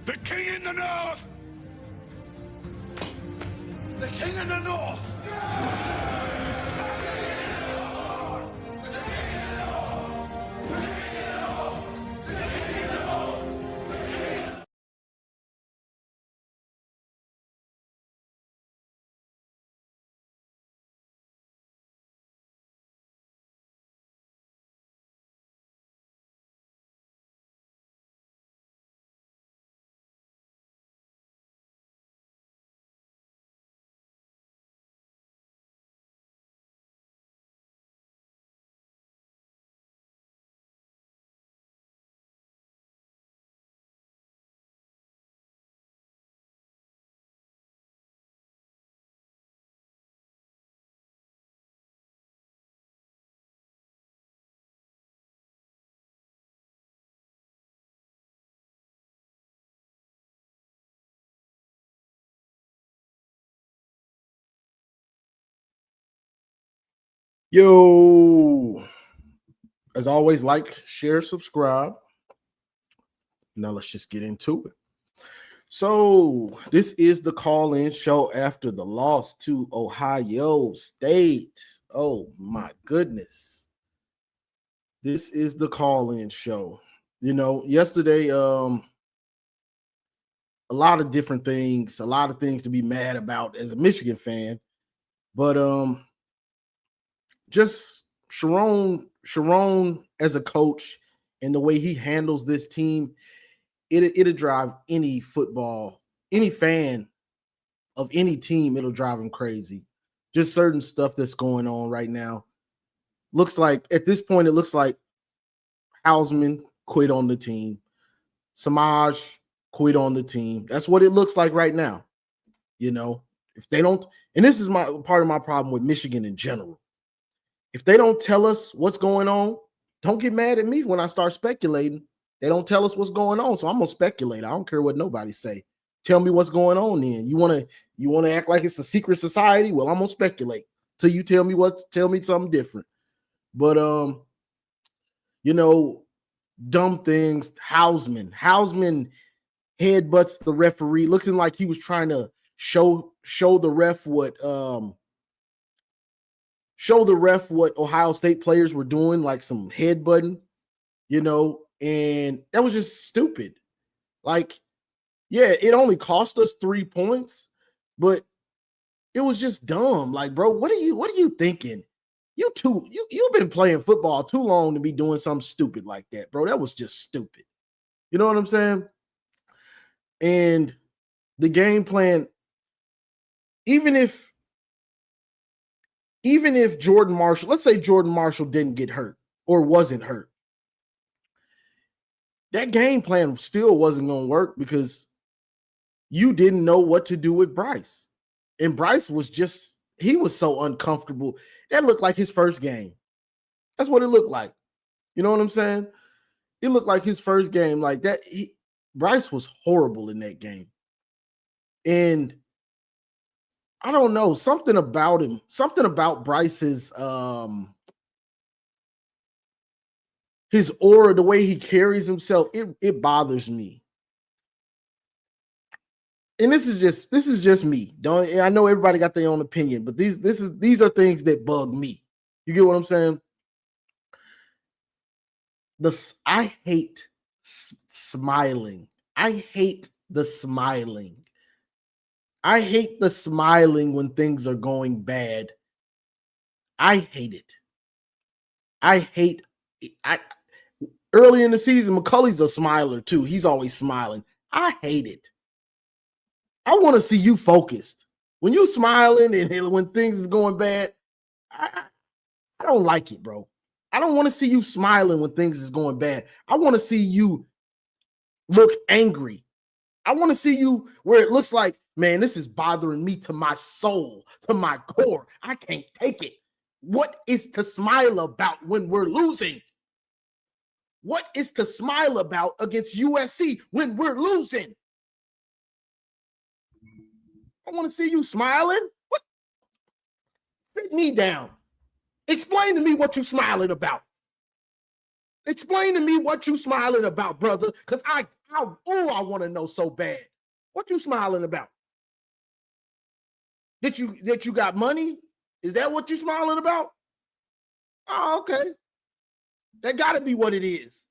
The king in the north! The king in the north! Yo, as always, like, share, subscribe. Now let's just get into it. So this is the call-in show after the loss to Ohio State. Oh my goodness. This is the call-in show. You know, yesterday, a lot of different things, a lot of things to be mad about as a Michigan fan. But just Chiron as a coach and the way he handles this team, it'll drive any fan of any team, it'll drive him crazy. Just certain stuff that's going on right now. Looks like at this point, it looks like Hausman quit on the team. Samaj quit on the team. That's what it looks like right now. You know, if they don't, and this is my part of my problem with Michigan in general. If they don't tell us what's going on, don't get mad at me when I start speculating. They don't tell us what's going on, so I'm gonna speculate. I don't care what nobody say. Tell me what's going on. Then you wanna act like it's a secret society. Well, I'm gonna speculate till you tell me something different. But you know, dumb things. Hausman headbutts the referee, looking like he was trying to show the ref what Ohio State players were doing, like some headbutting, you know, and that was just stupid. Like, yeah, it only cost us 3 points, but it was just dumb. Like, bro, what are you thinking? You've been playing football too long to be doing something stupid like that, bro. That was just stupid. You know what I'm saying? And the game plan, even if Jordan Marshall, let's say Jordan Marshall didn't get hurt or wasn't hurt, that game plan still wasn't going to work because you didn't know what to do with Bryce. And Bryce was he was so uncomfortable. That looked like his first game. That's what it looked like. You know what I'm saying? It looked like his first game like that. Bryce was horrible in that game. And I don't know, something about him, something about Bryce's his aura, the way he carries himself, it bothers me. And this is just me. I know everybody got their own opinion, but these are things that bug me. You get what I'm saying? I hate smiling. I hate the smiling. I hate the smiling when things are going bad. I hate it. Early in the season, McCulley's a smiler too. He's always smiling. I hate it. I want to see you focused. When you smiling and when things is going bad, I don't like it, bro. I don't want to see you smiling when things is going bad. I want to see you look angry. I want to see you where it looks like, man, this is bothering me to my soul, to my core. I can't take it. What is to smile about when we're losing? What is to smile about against USC when we're losing? I want to see you smiling. What? Sit me down. Explain to me what you're smiling about. Explain to me what you smiling about, brother, because I want to know so bad. What you smiling about? That you got money? Is that what you smiling about? Oh, okay. That got to be what it is.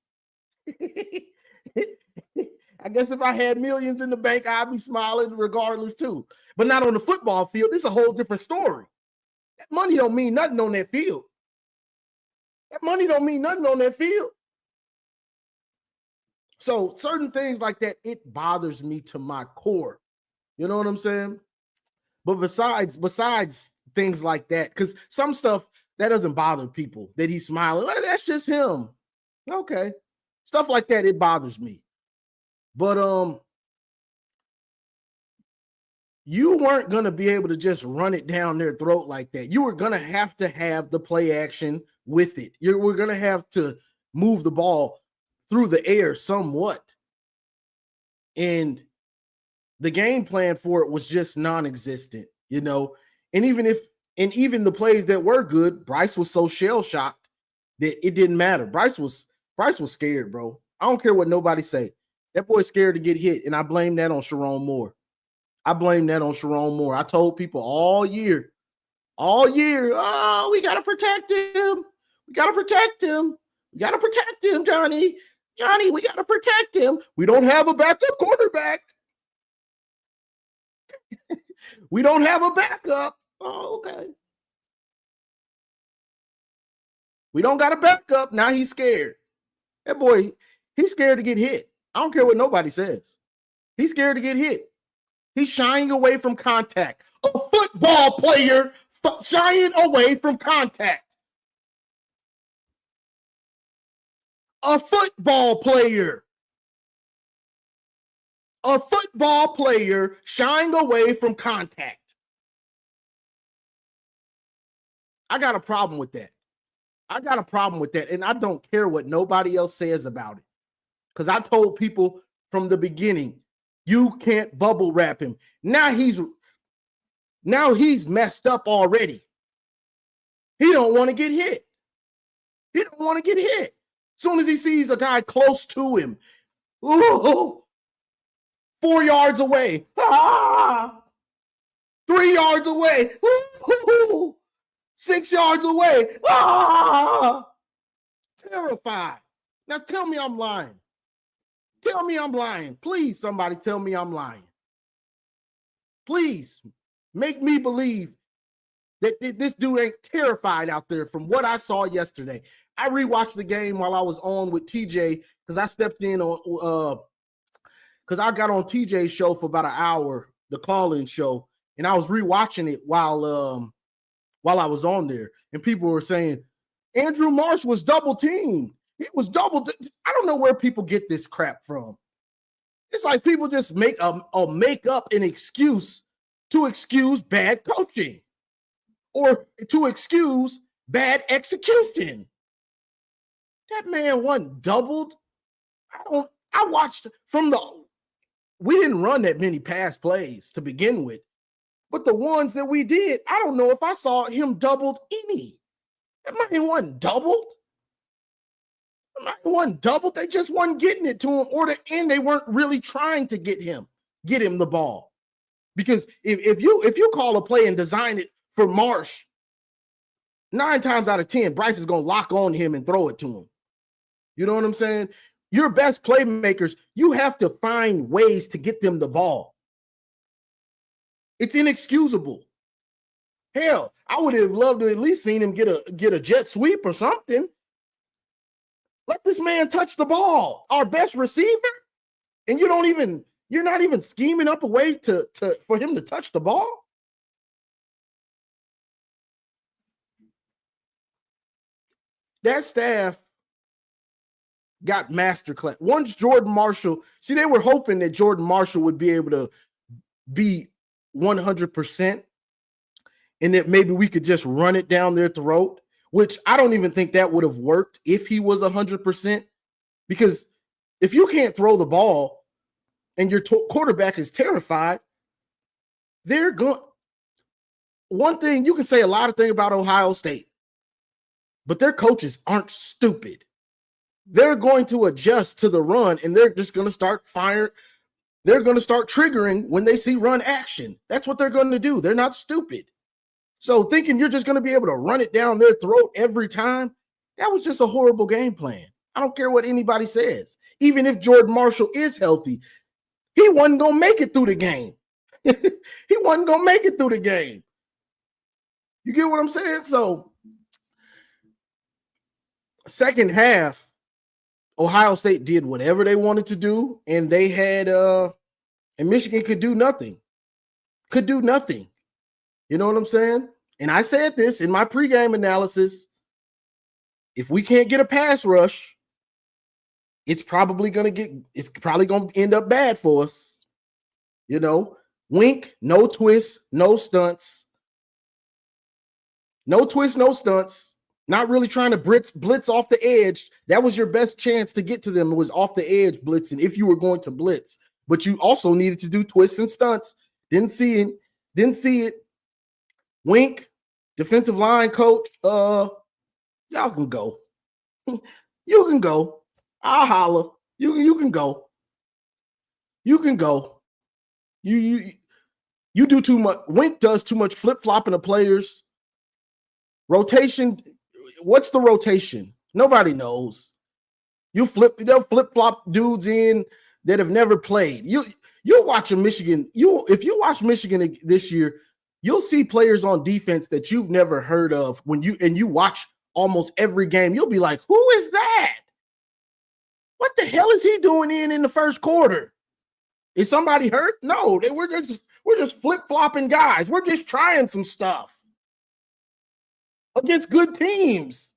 I guess if I had millions in the bank, I'd be smiling regardless too. But not on the football field. It's a whole different story. That money don't mean nothing on that field. That money don't mean nothing on that field. So certain things like that, it bothers me to my core. You know what I'm saying? But besides things like that, because some stuff that doesn't bother people, that he's smiling, well, that's just him. Okay. Stuff like that, it bothers me. But you weren't going to be able to just run it down their throat like that. You were going to have the play action with it. We're going to have to move the ball through the air somewhat. And the game plan for it was just non-existent, you know. And even the plays that were good, Bryce was so shell-shocked that it didn't matter. Bryce was scared, bro. I don't care what nobody say. That boy's scared to get hit, and I blame that on Chiron Moore. I told people all year, oh, we got to protect him. We got to protect him, Johnny. Johnny, we got to protect him. We don't have a backup quarterback. We don't have a backup. Oh, okay. We don't got a backup. Now he's scared. That boy, he's scared to get hit. I don't care what nobody says. He's scared to get hit. He's shying away from contact. A football player shying away from contact. A football player shying away from contact. I got a problem with that. And I don't care what nobody else says about it. Because I told people from the beginning, you can't bubble wrap him. Now he's messed up already. He don't want to get hit. As soon as he sees a guy close to him, 4 yards away, 3 yards away, 6 yards away, terrified. Now tell me I'm lying. Please, somebody tell me I'm lying. Please make me believe that this dude ain't terrified out there from what I saw yesterday. I rewatched the game while I was on with TJ because I stepped in on because I got on TJ's show for about an hour, the call-in show, and I was rewatching it while I was on there, and people were saying Andrew Marsh was double teamed. It was double. I don't know where people get this crap from. It's like people just make up an excuse to excuse bad coaching or to excuse bad execution. That man wasn't doubled. I watched we didn't run that many pass plays to begin with, but the ones that we did, I don't know if I saw him doubled any. That man wasn't doubled. They just weren't getting it to him, and they weren't really trying to get him the ball. Because if you call a play and design it for Marsh, 9 times out of 10, Bryce is gonna lock on him and throw it to him. You know what I'm saying? Your best playmakers, you have to find ways to get them the ball. It's inexcusable. Hell, I would have loved to at least seen him get a jet sweep or something. Let this man touch the ball, our best receiver, and you're not even scheming up a way for him to touch the ball. That staff got masterclass. Once Jordan Marshall, they were hoping that Jordan Marshall would be able to be 100%, and that maybe we could just run it down their throat. Which I don't even think that would have worked if he was 100%, because if you can't throw the ball and your quarterback is terrified, they're going. One thing, you can say a lot of things about Ohio State, but their coaches aren't stupid. they're going to adjust to the run, and they're just going to start firing. They're going to start triggering when they see run action. That's what they're going to do. They're not stupid. So thinking you're just going to be able to run it down their throat every time, that was just a horrible game plan. I don't care what anybody says. Even if Jordan Marshall is healthy, he wasn't going to make it through the game. He wasn't going to make it through the game. You get what I'm saying? So second half, Ohio State did whatever they wanted to do, and they had and Michigan could do nothing. Could do nothing. You know what I'm saying? And I said this in my pregame analysis. If we can't get a pass rush, it's probably going to end up bad for us. You know, wink, no twists, no stunts. No twists, no stunts. Not really trying to blitz off the edge. That was your best chance to get to them. It was off the edge blitzing if you were going to blitz. But you also needed to do twists and stunts. Didn't see it. Wink, defensive line coach. Y'all can go. You can go. I'll holler. You can go. You can go. You do too much. Wink does too much flip-flopping of players. Rotation. What's the rotation? Nobody knows. They'll flip-flop dudes in that have never played. You'll watch Michigan. If you watch Michigan this year, you'll see players on defense that you've never heard of when you watch almost every game. You'll be like, who is that? What the hell is he doing in the first quarter? Is somebody hurt? No, we're just flip-flopping guys. We're just trying some stuff against good teams.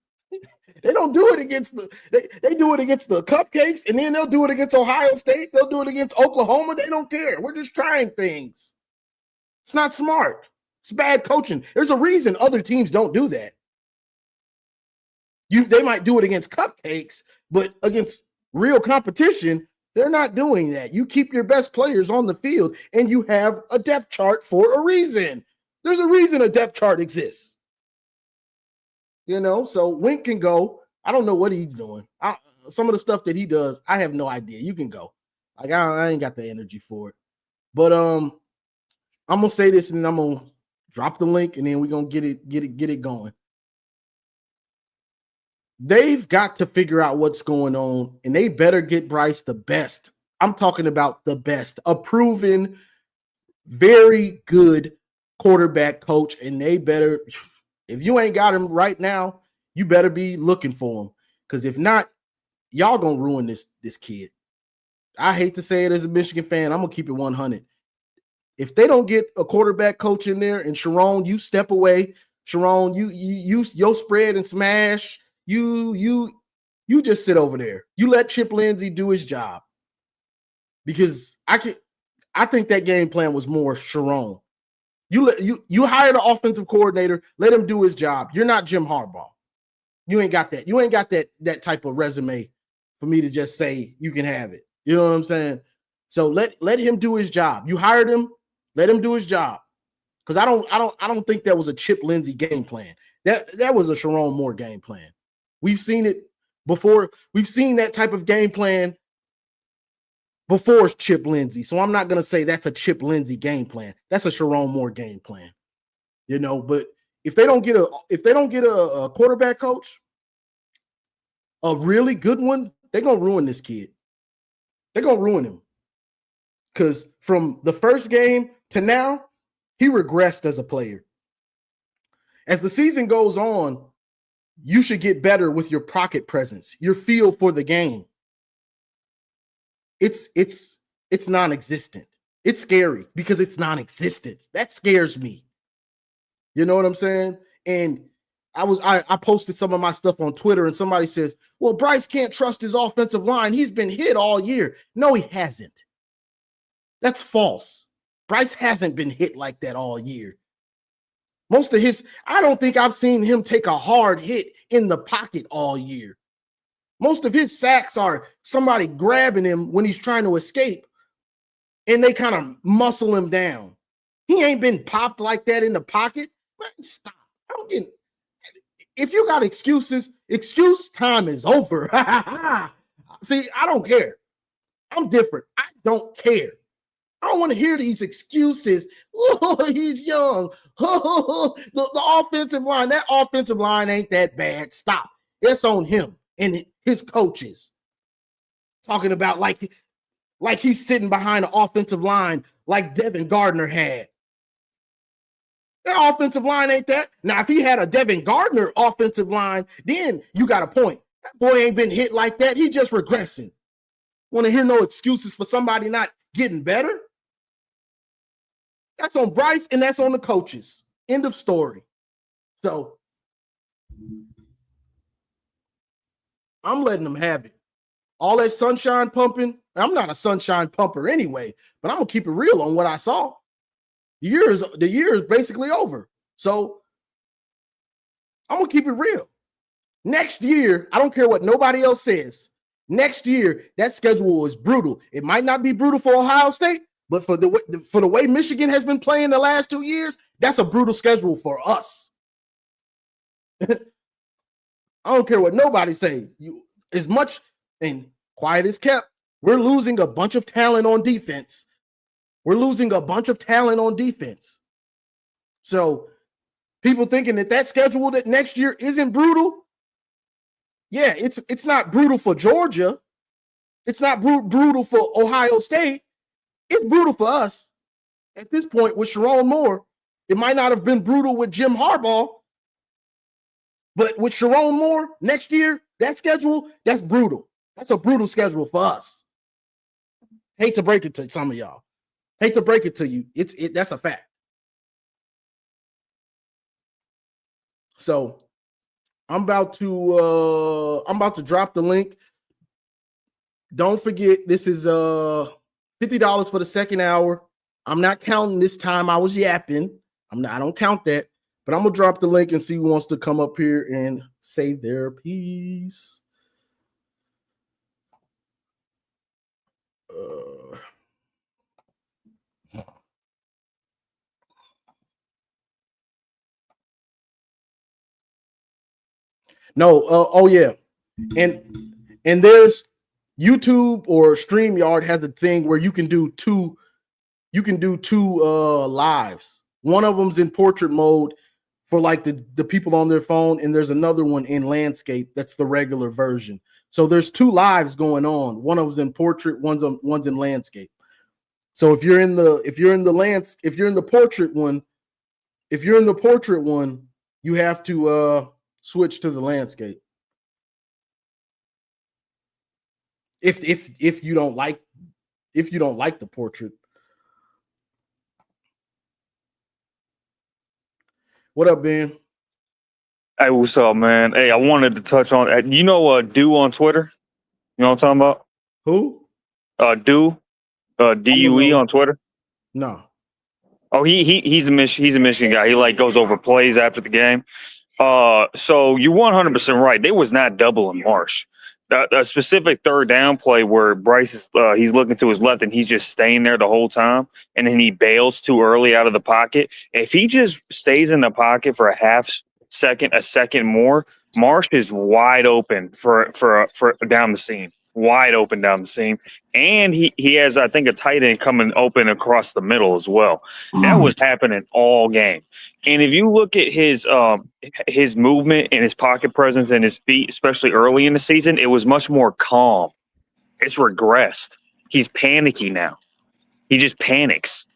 They don't do it against they do it against the Cupcakes, and then they'll do it against Ohio State. They'll do it against Oklahoma. They don't care. We're just trying things. It's not smart. It's bad coaching. There's a reason other teams don't do that. They might do it against Cupcakes, but against real competition, they're not doing that. You keep your best players on the field, and you have a depth chart for a reason. There's a reason a depth chart exists. You know, so Wink can go. I don't know what he's doing. Some of the stuff that he does, I have no idea. You can go. Like I ain't got the energy for it. But I'm gonna say this, and then I'm gonna drop the link, and then we're gonna get it going. They've got to figure out what's going on, and they better get Bryce the best. I'm talking about the best, a proven, very good quarterback coach, and they better. If you ain't got him right now, you better be looking for him. Because if not, y'all gonna ruin this kid. I hate to say it as a Michigan fan. I'm gonna keep it 100. If they don't get a quarterback coach in there, and Chiron, you step away. Chiron, you your spread and smash. You just sit over there. You let Chip Lindsey do his job. Because I think that game plan was more Chiron. You hire the offensive coordinator, let him do his job. You're not Jim Harbaugh. You ain't got that. You ain't got that type of resume for me to just say you can have it. You know what I'm saying? So let him do his job. You hired him, let him do his job. Because I don't think that was a Chip Lindsey game plan. That was a Chiron Moore game plan. We've seen it before. We've seen that type of game plan before Chip Lindsey. So I'm not going to say that's a Chip Lindsey game plan. That's a Chiron Moore game plan. You know, but if they don't get a quarterback coach, a really good one, they're going to ruin this kid. They're going to ruin him. Because from the first game to now, he regressed as a player. As the season goes on, you should get better with your pocket presence, your feel for the game. It's non-existent. It's scary because it's non-existent. That scares me. You know what I'm saying? And I posted some of my stuff on Twitter, and somebody says, well, Bryce can't trust his offensive line. He's been hit all year. No, he hasn't. That's false. Bryce hasn't been hit like that all year. Most of his, I don't think I've seen him take a hard hit in the pocket all year. Most of his sacks are somebody grabbing him when he's trying to escape, and they kind of muscle him down. He ain't been popped like that in the pocket. Man, stop. if you got excuses, excuse time is over. See, I don't care. I'm different. I don't care. I don't want to hear these excuses. Oh, he's young. The offensive line, that offensive line ain't that bad. Stop. It's on him and his coaches. Talking about like he's sitting behind the offensive line like Devin Gardner had. That offensive line ain't that. Now, if he had a Devin Gardner offensive line, then you got a point. That boy ain't been hit like that. He just regressing. Want to hear no excuses for somebody not getting better? That's on Bryce and that's on the coaches. End of story. So I'm letting them have it. All that sunshine pumping. I'm not a sunshine pumper anyway, but I'm gonna keep it real on what I saw. The year is basically over. So I'm gonna keep it real. Next year, I don't care what nobody else says. Next year, that schedule is brutal. It might not be brutal for Ohio State, but for the way Michigan has been playing the last 2 years, that's a brutal schedule for us. I don't care what nobody say. As much and quiet is kept, we're losing a bunch of talent on defense. So people thinking that schedule that next year isn't brutal. Yeah, it's not brutal for Georgia. It's not brutal for Ohio State. It's brutal for us. At this point with Chiron Moore, it might not have been brutal with Jim Harbaugh, but with Chiron Moore next year, that schedule, that's brutal. That's a brutal schedule for us. Hate to break it to some of y'all. Hate to break it to you. That's a fact. So I'm about to drop the link. Don't forget, this is $50 for the second hour. I'm not counting this time I was yapping. I don't count that, but I'm gonna drop the link and see who wants to come up here and say their piece. No, oh yeah, and there's YouTube or StreamYard has a thing where you can do two lives. One of them's in portrait mode for like the people on their phone, and there's another one in landscape that's the regular version. So there's two lives going on. One of them's in portrait, one's in landscape. So if you're in the portrait one, you have to switch to the landscape. If you don't like the portrait. What up, Ben? Hey, what's up, man? Hey, I wanted to touch on Do on Twitter. You know what I'm talking about? Who? Do, DUE on Twitter. No. Oh, he's a Michigan guy. He like goes over plays after the game. So you're 100% right. They was not doubling Marsh. A specific third down play where Bryce is he's looking to his left and he's just staying there the whole time, and then he bails too early out of the pocket. If he just stays in the pocket for a second more, Marsh is wide open for down the seam. Wide open down the seam. And he has, I think, a tight end coming open across the middle as well. That was happening all game. And if you look at his movement and his pocket presence and his feet, especially early in the season, it was much more calm. It's regressed. He's panicky now. He just panics.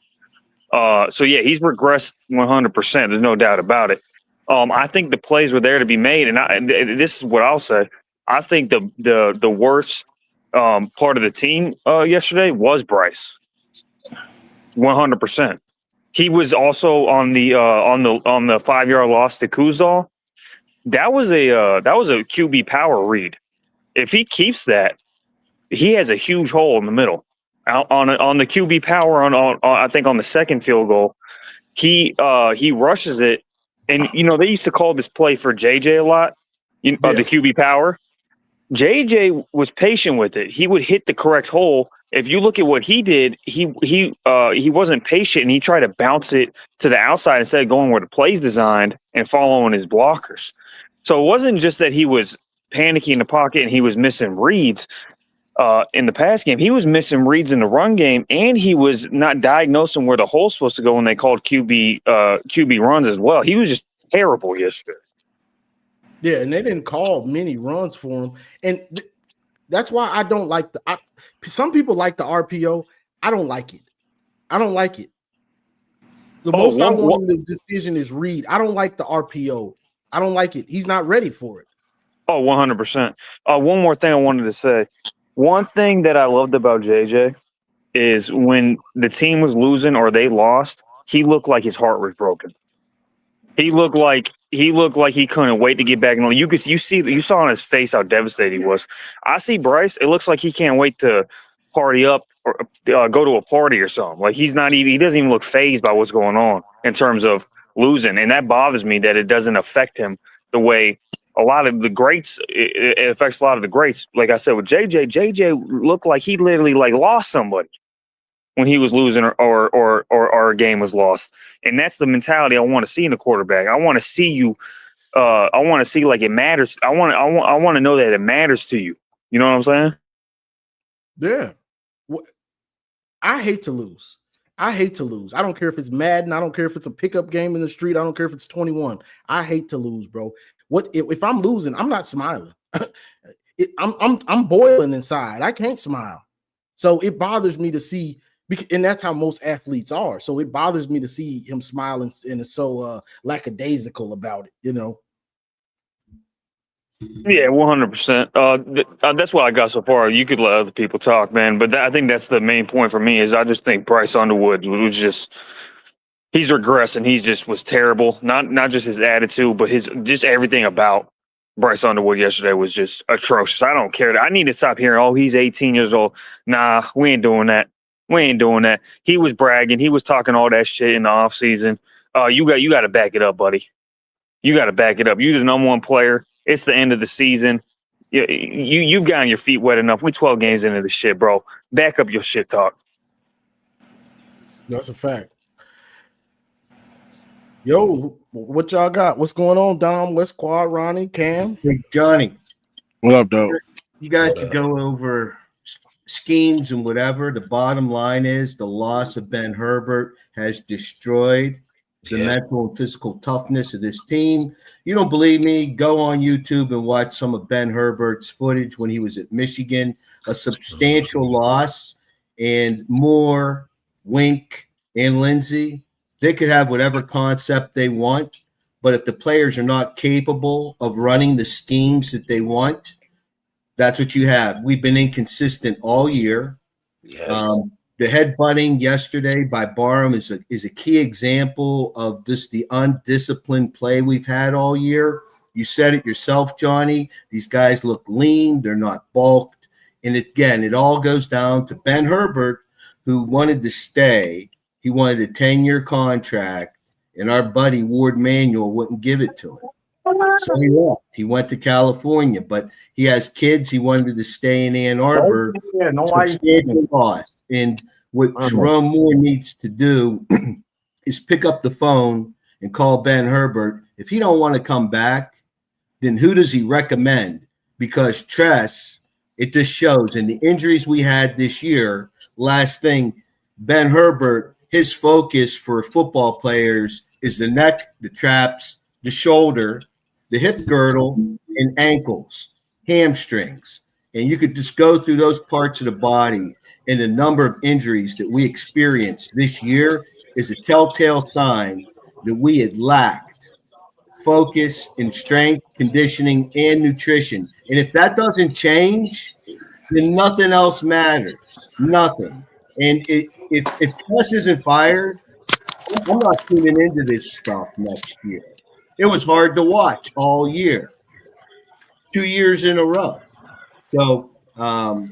So yeah, he's regressed 100%. There's no doubt about it. I think the plays were there to be made, and this is what I'll say. I think the worst part of the team yesterday was Bryce. 100%. He was also on the 5-yard loss to Kuzal. That was a QB power read. If he keeps that, he has a huge hole in the middle. On the QB power on I think on the second field goal, he rushes it, and they used to call this play for JJ a lot. The QB power. JJ was patient with it. He would hit the correct hole. If you look at what he did, he wasn't patient, and he tried to bounce it to the outside instead of going where the play's designed and following his blockers. So it wasn't just that he was panicking in the pocket and he was missing reads in the pass game. He was missing reads in the run game, and he was not diagnosing where the hole's supposed to go when they called QB runs as well. He was just terrible yesterday. Yeah, and they didn't call many runs for him, and that's why I don't like some people like the RPO. I don't like it. I don't like it. The most I want in the decision is read. I don't like the RPO. I don't like it. He's not ready for it. Oh, 100%. One more thing I wanted to say. One thing that I loved about JJ is when the team was losing or they lost, he looked like his heart was broken. He looked like he couldn't wait to get back. And you saw on his face how devastated he was. I see Bryce. It looks like he can't wait to party up or go to a party or something. Like he doesn't even look fazed by what's going on in terms of losing, and that bothers me that it doesn't affect him the way a lot of the greats. It affects a lot of the greats. Like I said with JJ looked like he literally like lost somebody when he was losing or our game was lost. And that's the mentality I want to see in a quarterback. I want to see you. I want to see like it matters. I want to know that it matters to you. You know what I'm saying? Yeah. I hate to lose. I hate to lose. I don't care if it's Madden. I don't care if it's a pickup game in the street. I don't care if it's 21. I hate to lose, bro. What if I'm losing? I'm not smiling. I'm boiling inside. I can't smile. So it bothers me to see. And that's how most athletes are. So it bothers me to see him smiling and is so lackadaisical about it, you know? Yeah, 100%. That's what I got so far. You could let other people talk, man. But I think that's the main point for me is I just think Bryce Underwood was just – he's regressing. He just was terrible. Not just his attitude, but just everything about Bryce Underwood yesterday was just atrocious. I don't care. I need to stop hearing, oh, he's 18 years old. Nah, we ain't doing that. We ain't doing that. He was bragging. He was talking all that shit in the offseason. You got to back it up, buddy. You got to back it up. You're the number one player. It's the end of the season. You've gotten your feet wet enough. We 12 games into this shit, bro. Back up your shit talk. That's a fact. Yo, what y'all got? What's going on, Dom, West Quad, Ronnie, Cam? Hey, Johnny. What up, though? You guys could go over schemes and whatever. The bottom line is the loss of Ben Herbert has destroyed the mental and physical toughness of this team. You don't believe me? Go on YouTube and watch some of Ben Herbert's footage when he was at Michigan. A substantial loss. And Moore, Wink, and Lindsey, they could have whatever concept they want, but if the players are not capable of running the schemes that they want, that's what you have. We've been inconsistent all year. Yes. The headbutting yesterday by Barham is a key example of just the undisciplined play we've had all year. You said it yourself, Johnny. These guys look lean. They're not bulked. And again, it all goes down to Ben Herbert, who wanted to stay. He wanted a 10-year contract, and our buddy Ward Manuel wouldn't give it to him. So he left. He went to California, but he has kids. He wanted to stay in Ann Arbor. Substantial loss. And what Chiron Moore needs to do is pick up the phone and call Ben Herbert. If he don't want to come back, then who does he recommend? Because Tress, it just shows in the injuries we had this year. Last thing, Ben Herbert, his focus for football players is the neck, the traps, the shoulder, the hip girdle, and ankles, hamstrings. And you could just go through those parts of the body, and the number of injuries that we experienced this year is a telltale sign that we had lacked focus in strength, conditioning, and nutrition. And if that doesn't change, then nothing else matters. Nothing. And if Tress isn't fired, I'm not tuning into this stuff next year. It was hard to watch all year, 2 years in a row. So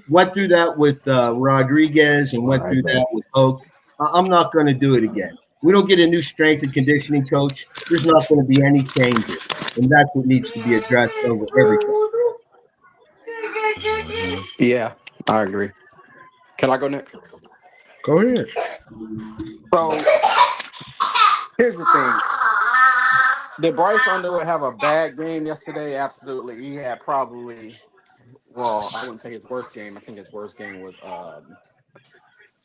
went through that with Rodriguez and went through that with Oak. I'm not going to do it again. We don't get a new strength and conditioning coach. There's not going to be any changes. And that's what needs to be addressed over everything. Yeah, I agree. Can I go next? Go ahead. So here's the thing. Did Bryce Underwood have a bad game yesterday? Absolutely. He had probably, well, I wouldn't say his worst game. I think his worst game was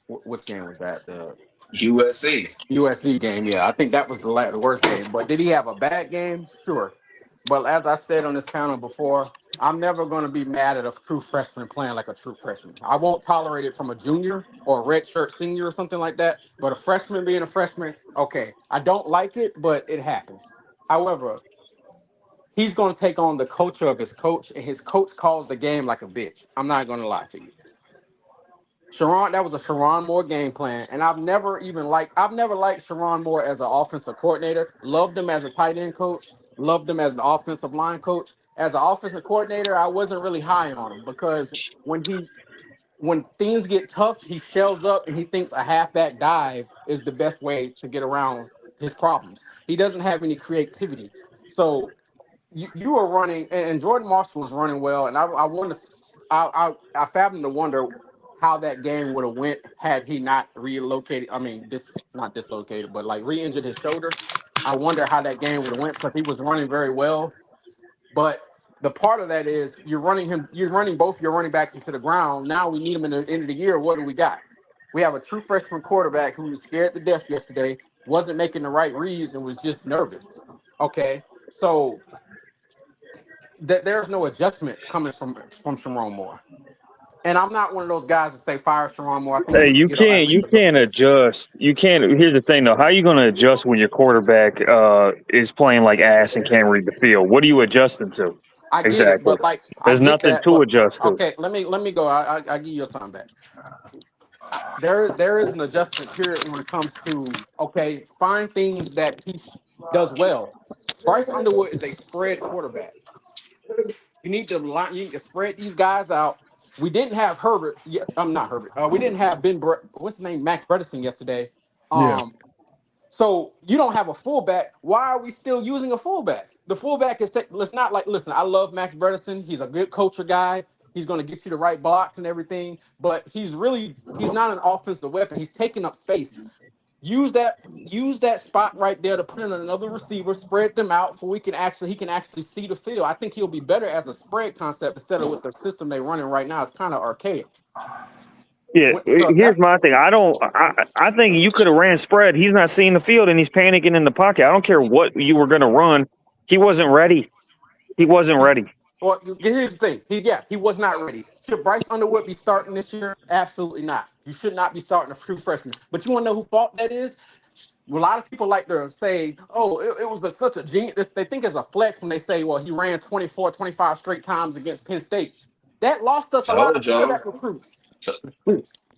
which game was that? The USC. USC game. Yeah, I think that was the worst game. But did he have a bad game? Sure. But as I said on this panel before, I'm never going to be mad at a true freshman playing like a true freshman. I won't tolerate it from a junior or a redshirt senior or something like that. But a freshman being a freshman, okay, I don't like it, but it happens. However, he's going to take on the culture of his coach, and his coach calls the game like a bitch. I'm not going to lie to you. That was a Chiron Moore game plan, and I've never liked Chiron Moore as an offensive coordinator. Loved him as a tight end coach. Loved him as an offensive line coach. As an offensive coordinator, I wasn't really high on him because when things get tough, he shells up and he thinks a halfback dive is the best way to get around his problems. He doesn't have any creativity. So you were running, and Jordan Marshall was running well, and I wanted to, I fathomed to wonder how that game would have went had he not relocated. I mean, not dislocated, but like re-injured his shoulder. I wonder how that game would have went because he was running very well. But the part of that is you're running both your running backs into the ground. Now we need them in the end of the year. What do we got? We have a true freshman quarterback who was scared to death yesterday, wasn't making the right reads, and was just nervous. Okay, so there's no adjustments coming from Chiron Moore. And I'm not one of those guys that say fire Chiron Moore. I think he Hey, needs to get at you least a can't adjust. You can't. Here's the thing, though. How are you going to adjust when your quarterback is playing like ass and can't read the field? What are you adjusting to? I get it, Exactly. but like I There's get nothing that, to but adjust to. okay, let me go. I give you your time back. There is an adjustment period when it comes to okay, find things that he does well. Bryce Underwood is a spread quarterback. You need to spread these guys out. We didn't have Herbert. Yeah, I'm not Herbert. We didn't have what's his name, Max Bredesen yesterday. Yeah. So you don't have a fullback. Why are we still using a fullback? The fullback is let's not like listen. I love Max Bredesen. He's a good culture guy. He's going to get you the right blocks and everything. But he's not an offensive weapon. He's taking up space. Use that spot right there to put in another receiver, spread them out so he can actually see the field. I think he'll be better as a spread concept instead of with the system they're running right now. It's kind of archaic. Yeah, So here's my thing. I think you could have ran spread. He's not seeing the field and he's panicking in the pocket. I don't care what you were going to run. He wasn't ready. He wasn't ready. well, here's the thing. He was not ready. Should Bryce Underwood be starting this year? Absolutely not. You should not be starting a true freshman. But you want to know who fault that is? A lot of people like to say, oh, it was such a genius. They think it's a flex when they say, well, he ran 24, 25 straight times against Penn State. That lost us a lot of Told y'all. quarterback recruits.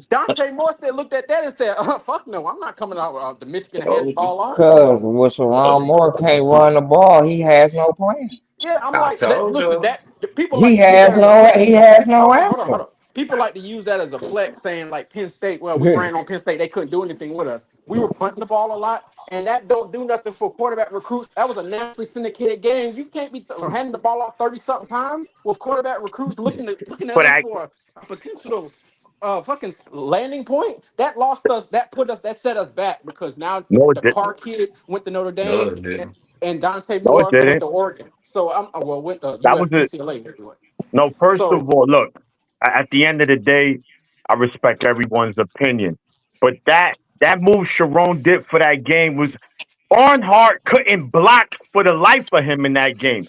Dante Moore looked at that and said, fuck no, I'm not coming out the Michigan and hand the Told you. ball off. Because when Sharon Moore can't run the ball, he has no plan. Yeah, I'm I like, told listen, you. people He like to use that has as a no flex. he has no Hold answer. on. People like to use that as a flex, saying like Penn State. Well, we ran on Penn State; they couldn't do anything with us. We were punting the ball a lot, and that don't do nothing for quarterback recruits. That was a nationally syndicated game. You can't be handing the ball off 30-something times with quarterback recruits looking at But us for a potential fucking landing point. That lost us. That set us back because now no, it the didn't. Carr kid went to Notre No, Dame it didn't. and Dante No, it Moore went didn't. to Oregon. So went to That was it. UCLA anyway. No, first So of all, look, at the end of the day, I respect everyone's opinion. But that move Sharon did for that game was Arnhart couldn't block for the life of him in that game.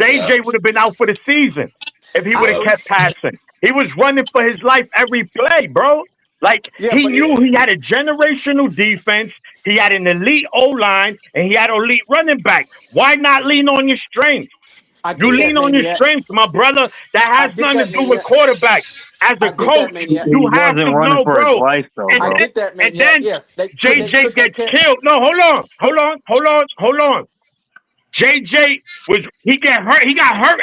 Yep. JJ would have been out for the season if he would have Yep. kept passing. He was running for his life every play, bro. Like yeah, he but knew Yeah. he had a generational defense, he had an elite O line, and he had an elite running back. Why not lean on your strengths? I You get that lean on your maniac. strengths, my brother. That I has get nothing to that do with maniac. quarterback. As a I get that coach, maniac. you He have wasn't to running know, for his bro. life, though, I bro. get that And maniac. then Yes, they JJ took that gets cat. killed. No, hold on. JJ he get hurt. He got hurt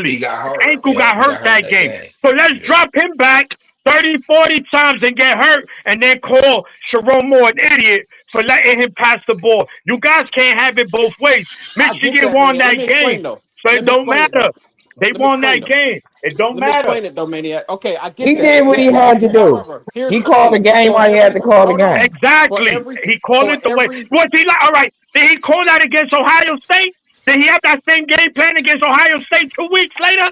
He actually. got His hurt. ankle Yep. got He hurt got hurt in that that game. game. So let's Yeah. drop him back 30, 40 times and get hurt and then call Chiron Moore an idiot for letting him pass the ball. You guys can't have it both ways. I get Michigan that won maniac. Let that me game. explain though. So Let it me don't explain it matter. though. They Let me won explain that though. game. It don't Let me matter. explain it though, maniac. Okay, I He get that. did what he had to do. However, here's He the called the thing. game For while he had every to call the hold on. game. For Exactly. every He called for it the way. every Was he like, all right, did he call that against Ohio State? Did he have that same game plan against Ohio State 2 weeks later?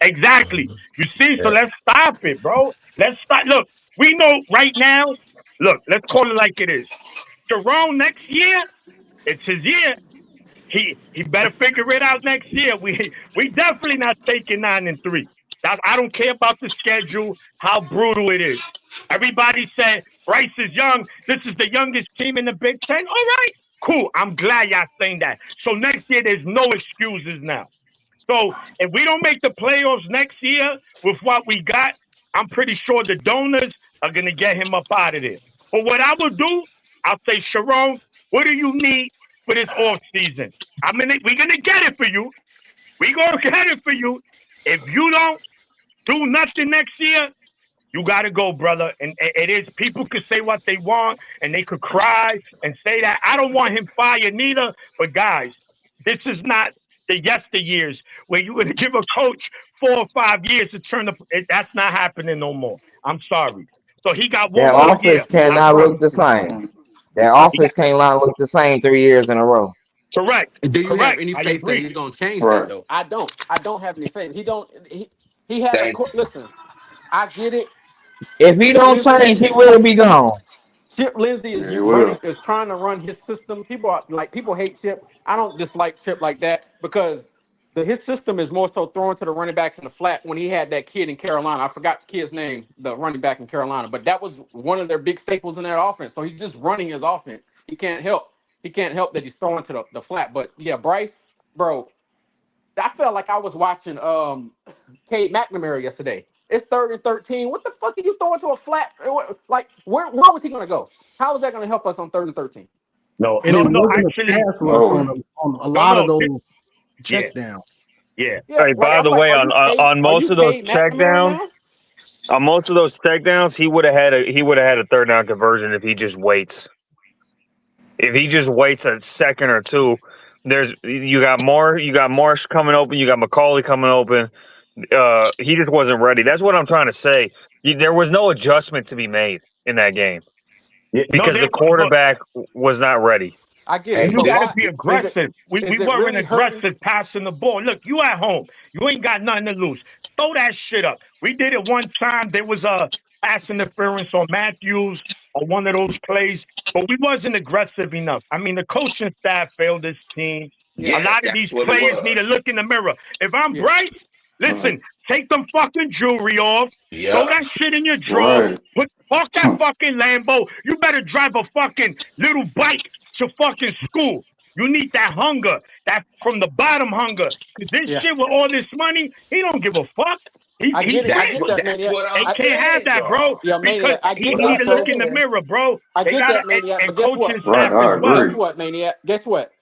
Exactly. You see, so let's stop it, bro. Let's stop. Look, we know right now. Look, let's call it like it is. Chiron next year, it's his year. He better figure it out next year. We definitely not taking 9-3. I don't care about the schedule, how brutal it is. Everybody said Bryce is young. This is the youngest team in the Big Ten. All right, cool. I'm glad y'all saying that. So next year there's no excuses now. So if we don't make the playoffs next year with what we got, I'm pretty sure the donors are gonna get him up out of there. But what I will do, I'll say, Chiron, what do you need for this off season? We're gonna get it for you. We're gonna get it for you. If you don't do nothing next year, you got to go, brother. And it is, people could say what they want and they could cry and say that. I don't want him fired neither. But guys, this is not the yesteryears where you would give a coach 4 or 5 years to turn that's not happening no more. I'm sorry. So he got one Their more year. offense cannot look the same. Their offense cannot look the same 3 years in a row. Correct. Do you have Correct. any I faith that agree. he's gonna change that Right. though? I don't. I don't have any faith. He don't. He had a Thank listen. I get it. If he Chip don't Lindsey. change, he will be gone. Chip Lindsey is you. He you running will. is trying to run his system. People hate Chip. I don't dislike Chip like that because his system is more so throwing to the running backs in the flat. When he had that kid in Carolina, I forgot the kid's name, the running back in Carolina, but that was one of their big staples in that offense. So he's just running his offense. He can't help. He can't help that he's throwing to the flat. But yeah, Bryce, bro, I felt like I was watching Cade McNamara yesterday. It's 3rd and 13. What the fuck are you throwing to a flat? Like, where was he gonna go? How is that gonna help us on 3rd and 13? No, And it wasn't a actually, pass rush Oh, on a no, lot of no. those Yeah, checkdowns. yeah. Yeah, Hey, like by I'm the like, way, on are most you of those Cade McNamara checkdowns, now? on most of those checkdowns, he would have had a 3rd down conversion if he just waits. If he just waits a second or two, you got Marsh coming open, you got McCauley coming open. He just wasn't ready. That's what I'm trying to say. There was no adjustment to be made in that game Yeah. No, because the but quarterback was not ready. I get hey, it, you but got to this why be is it? aggressive. We Is it weren't really hurting? aggressive passing the ball. Look, you at home. You ain't got nothing to lose. Throw that shit up. We did it one time. There was a pass interference on Matthews on one of those plays, but we wasn't aggressive enough. I mean, the coaching staff failed this team. A Yeah, yeah, lot of that's these what it players need to was. look in the mirror. If I'm yeah. Bryce, listen, take them fucking jewelry off. Throw Yep. that shit in your drawer. Right. Park that fucking Lambo. You better drive a fucking little bike to fucking school. You need that hunger, that from the bottom hunger. Cause this Yeah, shit with all this money, he don't give a fuck. I He's get it. I That's rich. get what that, that's Maniac. what I'm They I, can't have saying, that, bro, dog. yeah, because Maniac. I That's he get what that. need I'm to look So in the saying. mirror, bro. I They get gotta that, Maniac. and But guess coaching what? Right. staff as I well. Guess agree. what, Maniac? Guess what?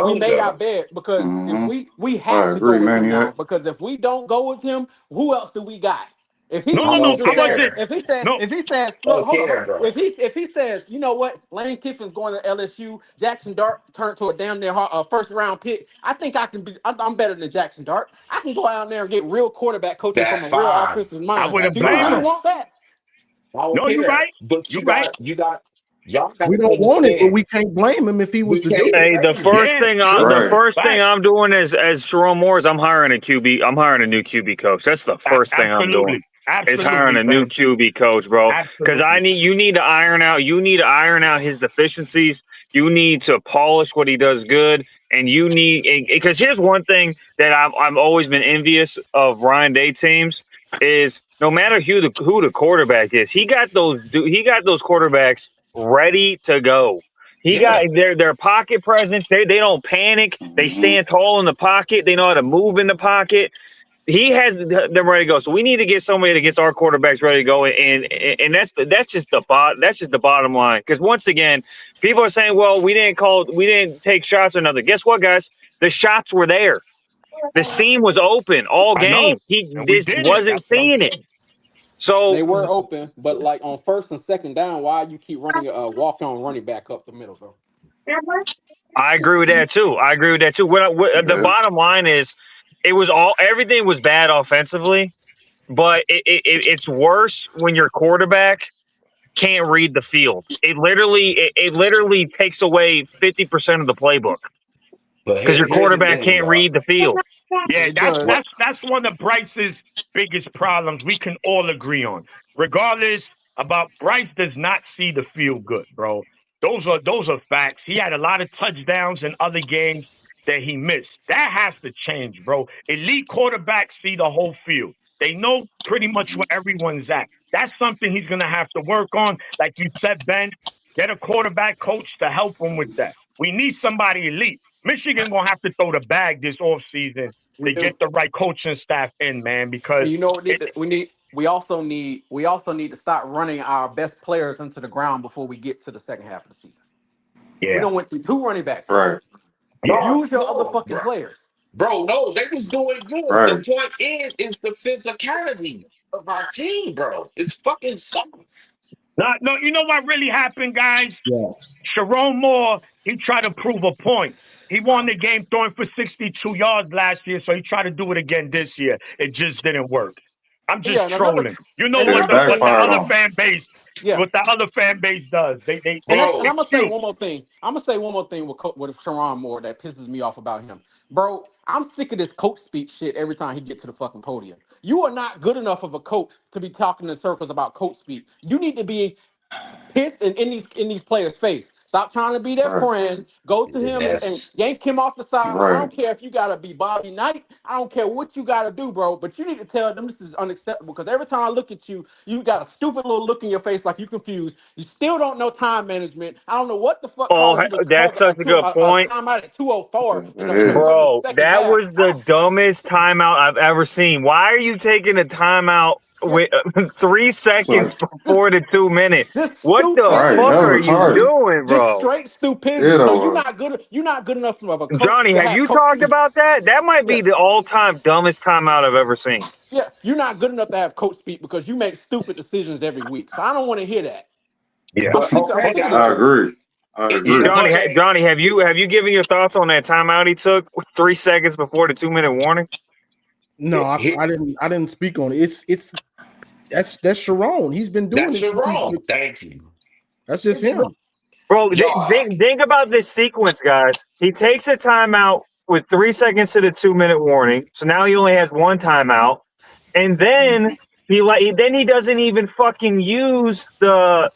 We Told made our y'all. bed because if Hmm. we I have to go agree, with him now. Maniac. Because if we don't go with him, who else do we got? If he No, I no, comes no. don't and I says, wasn't. care. No, if he says, I look, don't hold care, on, bro. if he says, you know what, Lane Kiffin's going to LSU, Jackson Dart turned to a damn near 1st round pick. I think I can be. I'm better than Jackson Dart. I can go out there and get real quarterback coaching from That's a real fine. offensive I mind. wouldn't That's Do you blame really him. fine. want that? I don't No, you care. right. But You right. y'all We gotta don't want it, but understand. we can't blame him if he was We to do can't it. Hey, blame him. Yeah, the true. Right. first thing Right. I'm doing as Chiron Moore is I'm hiring a QB. I'm hiring a new QB coach. That's the first thing I'm doing. Absolutely. Is hiring Absolutely, a new man. QB coach, bro. Because Absolutely. you need to iron out his deficiencies. You need to polish what he does good, and you need because here's one thing that I've always been envious of Ryan Day teams is no matter who the quarterback is, he got those quarterbacks ready to go. He got Yeah. their pocket presence. They don't panic. They Hmm. stand tall in the pocket. They know how to move in the pocket. He has them ready to go. So we need to get somebody that gets our quarterbacks ready to go, and that's just the bottom line. Because once again, people are saying, "Well, we didn't take shots or nothing." Guess what, guys? The shots were there. The seam was open all I know. game. He And we just did it. wasn't That's what I'm seeing it. saying. So They were open, but like on 1st and 2nd down, why you keep running a walk on running back up the middle, bro? I agree with that too. The Yeah. bottom line is, everything was bad offensively, but it's worse when your quarterback can't read the field. It literally takes away 50% of the playbook. because your here's the quarterback thing, can't read the field. Yeah, It does. that's one of Bryce's biggest problems. We can all agree on. Regardless about Bryce does not see the field good, bro. Those are facts. He had a lot of touchdowns in other games that he missed. That has to change, bro. Elite quarterbacks see the whole field. They know pretty much where everyone's at. That's something he's gonna have to work on. Like you said, Ben, get a quarterback coach to help him with that. We need somebody elite. Michigan gonna have to throw the bag this offseason We to get do. the right coaching staff in, man, because And you know what we need? We also need to start running our best players into the ground before we get to the second half of the season. We yeah, don't went through 2 running backs. Right. yeah. Use your other No, fucking bro. players. Bro, no, they was doing good. The Right. point is the physicality of our team, bro. It's fucking soft. No, you know what really happened, guys? Yes. Chiron Moore, he tried to prove a point. He won the game throwing for 62 yards last year, so he tried to do it again this year. It just didn't work. I'm Yeah, just trolling. You know and It what the backfired other on him. fan base, yeah. what the other fan base does. They And I'm Bro, gonna say cute. one more thing. I'm gonna say one more thing with Chiron Moore that pisses me off about him, bro. I'm sick of this coach speak shit every time he get to the fucking podium. You are not good enough of a coach to be talking in circles about coach speak. You need to be pissed in these players' face. Stop trying to be their Right. friend. Go to him and that's yank him off the sideline. I Right. don't care if you gotta be Bobby Knight. I don't care what you gotta do, bro. But you need to tell them this is unacceptable. Because every time I look at you, you got a stupid little look in your face like you confused. You still don't know time management. I don't know what the fuck Oh, caused you to call that's such a good a point. timeout at 2:04 It in the is. Bro, second that half. was the dumbest timeout I've ever seen. Why are you taking a timeout Yeah, with 3 seconds Like, before the 2 minute? just What the right. That stupidity. fuck are was you retarded. doing, Just bro? straight stupidity. It So was. you're not good enough of a coach Johnny, to have have you coach talked speak. about that? That might Yeah. be the all-time dumbest timeout I've ever seen. Yeah, you're not good enough to have coach speak because you make stupid decisions every week. So I don't want to hear that. Yeah. but I'm okay, sick of this I guys. shit. agree. I agree. Yeah. Johnny, Okay. Have you given your thoughts on that timeout he took 3 seconds before the 2 minute warning? No, Here, I didn't speak on it. It's that's Chiron. He's been doing that's this. your wrong. Thank you. That's just Here's the him. Bro, y'all. think about this sequence, guys. He takes a timeout with 3 seconds to the 2 minute warning. So now he only has 1 timeout. And then he doesn't even fucking use the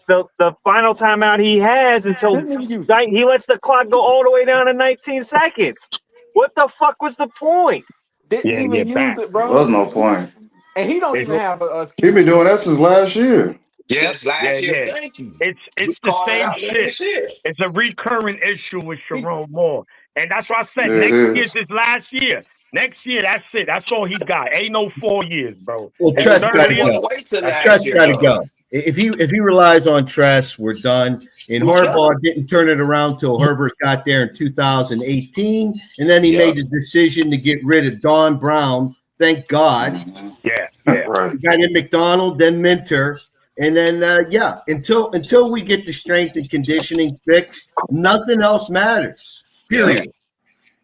final timeout he has until Didn't even use it. he lets the clock go all the way down to 19 seconds. What the fuck was the point? Didn't Yeah, even use back. it, There bro. was no point. And he don't It's, even have a He been excuse. doing that since last year. yep. Since last year, Yeah. thank you. It's We the called it same out shit. last year. It's a recurring issue with He, Chiron Moore. And that's why I said Yeah, it next year's is. his last year. Next year, that's it. That's all he got. Ain't no 4 years, bro. Well, His But we Tress third got to don't year, want to go. wait till that's last Tress it. year, got to though. go. If he relies on Tress, we're done. And We done. Harbaugh didn't turn it around till Herbert got there in 2018, and then he Yeah. made the decision to get rid of Don Brown. Thank God. Mhm. Yeah. Right. We got in McDonald, then Minter, and then until we get the strength and conditioning fixed, nothing else matters. Period.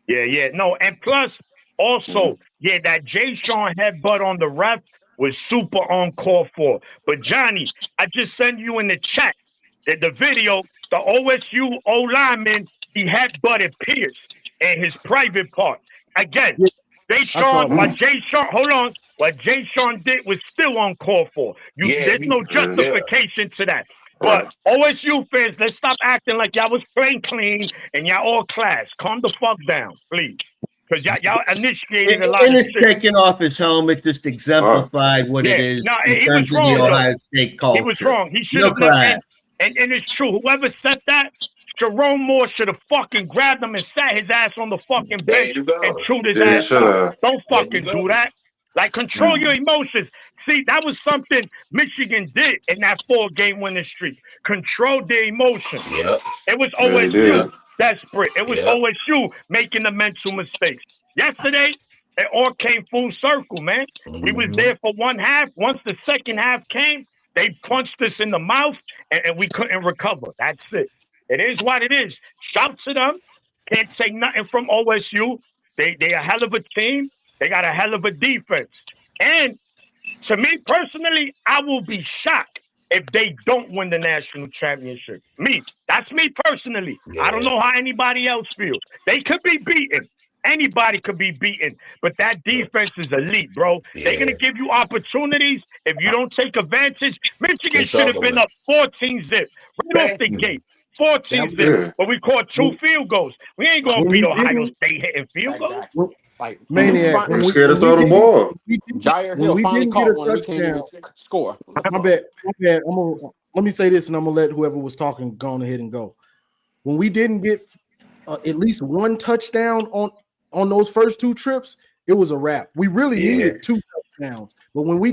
Yeah. No, and plus, also, that Jay Sean headbutt on the ref was super uncalled for. But Johnny, I just sent you in the chat the video, the OSU O lineman, he headbutted Pierce in his private part. Again, Yeah, Jay I saw Sean, that. hold on. What Jay Sean did was still uncalled for. Yeah, There's no Yeah. justification to that. But Right. OSU fans, let's stop acting like y'all was playing clean and y'all all class. Calm the fuck down, please. Because y'all initiated a lot And of it's shit. taking off his helmet just exemplified what it Yeah, is no, in he was terms of wrong the though. Ohio State He culture. was wrong. He should No have never. class. And it's true. Whoever said that, Chiron Moore should have fucking grabbed him and sat his ass on the fucking there bench you and go. chewed his Yeah, he ass should out. have. Don't There you fucking go. do that. Like, control your Mhm. emotions. See, that was something Michigan did in that 4-game winning streak. Control their emotions. Yep. It was Yeah, they OSU did. desperate. It was Yep. OSU making the mental mistakes. Yesterday, it all came full circle, man. We was Mhm. there for one half. Once the second half came, they punched us in the mouth and we couldn't recover. That's it. It is what it is. Shout to them. Can't say nothing from OSU. They a hell of a team. They got a hell of a defense. And to me personally, I will be shocked if they don't win the national championship. Me, That's me personally. I don't Yeah. know how anybody else feels. They could be beaten. Anybody could be beaten, but that defense is elite, bro. They're gonna Yeah. give you opportunities. If you don't take advantage, Michigan It's should have over been with. up 14-zip right off Thank the you. gate. That 14-zip. Yeah. But we caught 2 when, field goals. We ain't gonna when beat we Ohio didn't State hitting field goals. Exactly. when, Like Maniac, front, They scared to throw the didn't ball. Jair when Hill we finally didn't get caught a one. We can't even touchdown. score. What the My fuck? bad, my bad. Let me say this, and I'm gonna let whoever was talking go on ahead and go. When we didn't get at least one touchdown on those first 2 trips, it was a wrap. We really Yeah. needed 2 touchdowns, but when we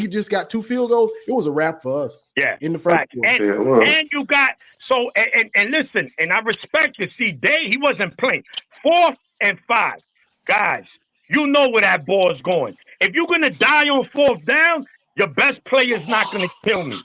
just got 2 field goals. It was a wrap for us. Yeah, In the first right. quarter. Yeah, it was. And you got so and listen, and I respect it. See, he wasn't playing 4th and 5, guys. You know where that ball is going. If you're gonna die on 4th down, your best player is not gonna kill me.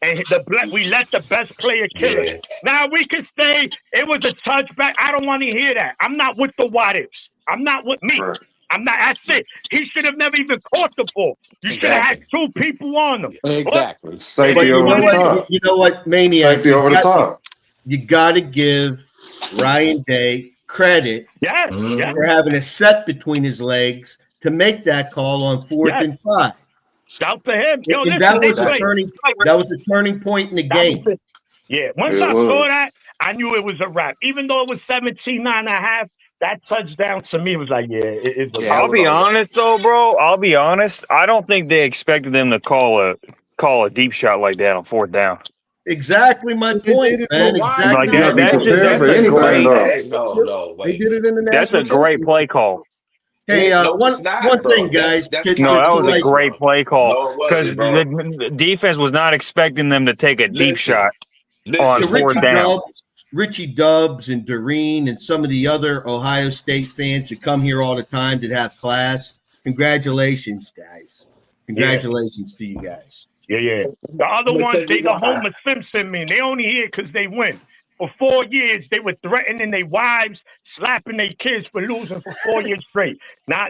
And we let the best player kill us. Yeah. Now we can say it was a touchback. I don't want to hear that. I'm not with the what ifs. I'm not with me. Right. I'm not. That's it. He should have never even caught the ball. You should have had Exactly. 2 people on him. But Exactly. Safety It is over what the it is. top. You know what, Maniac? Safety over the top. You got to give Ryan Day credit Yes, yes, for having a set between his legs to make that call on 4th yes. and 5. Shout to him. Yo, And listen, that they was a played. turning point in the That was game. it. Yeah, once It I was. saw that, I knew it was a wrap. Even though it was 17-9.5, that touchdown to me was like, yeah, it's a Yeah, wrap. I'll be honest though, bro. I'll be honest. I don't think they expected them to call a deep shot like that on 4th down. Exactly my They point, did it. man. Why Exactly. Like You not? gotta be that's prepared for a anything, great though. Hey, no, They wait. did it in the that's a national great championship. play call. Hey, No, one it's not, one bro. thing, guys. That's No, how that you was a lose, great bro. play call No, it because wasn't, bro. the defense was not expecting them to take a deep shot on So Listen. 4th down. Richie Dubs and Doreen and some of the other Ohio State fans that come here all the time that have class. Congratulations, guys. Congratulations to you guys. Yeah. The other I'm gonna ones, tell they you the why. Homer Simpson men. They only here because they win. For 4 years, they were threatening their wives, slapping their kids for losing for 4 years straight. Now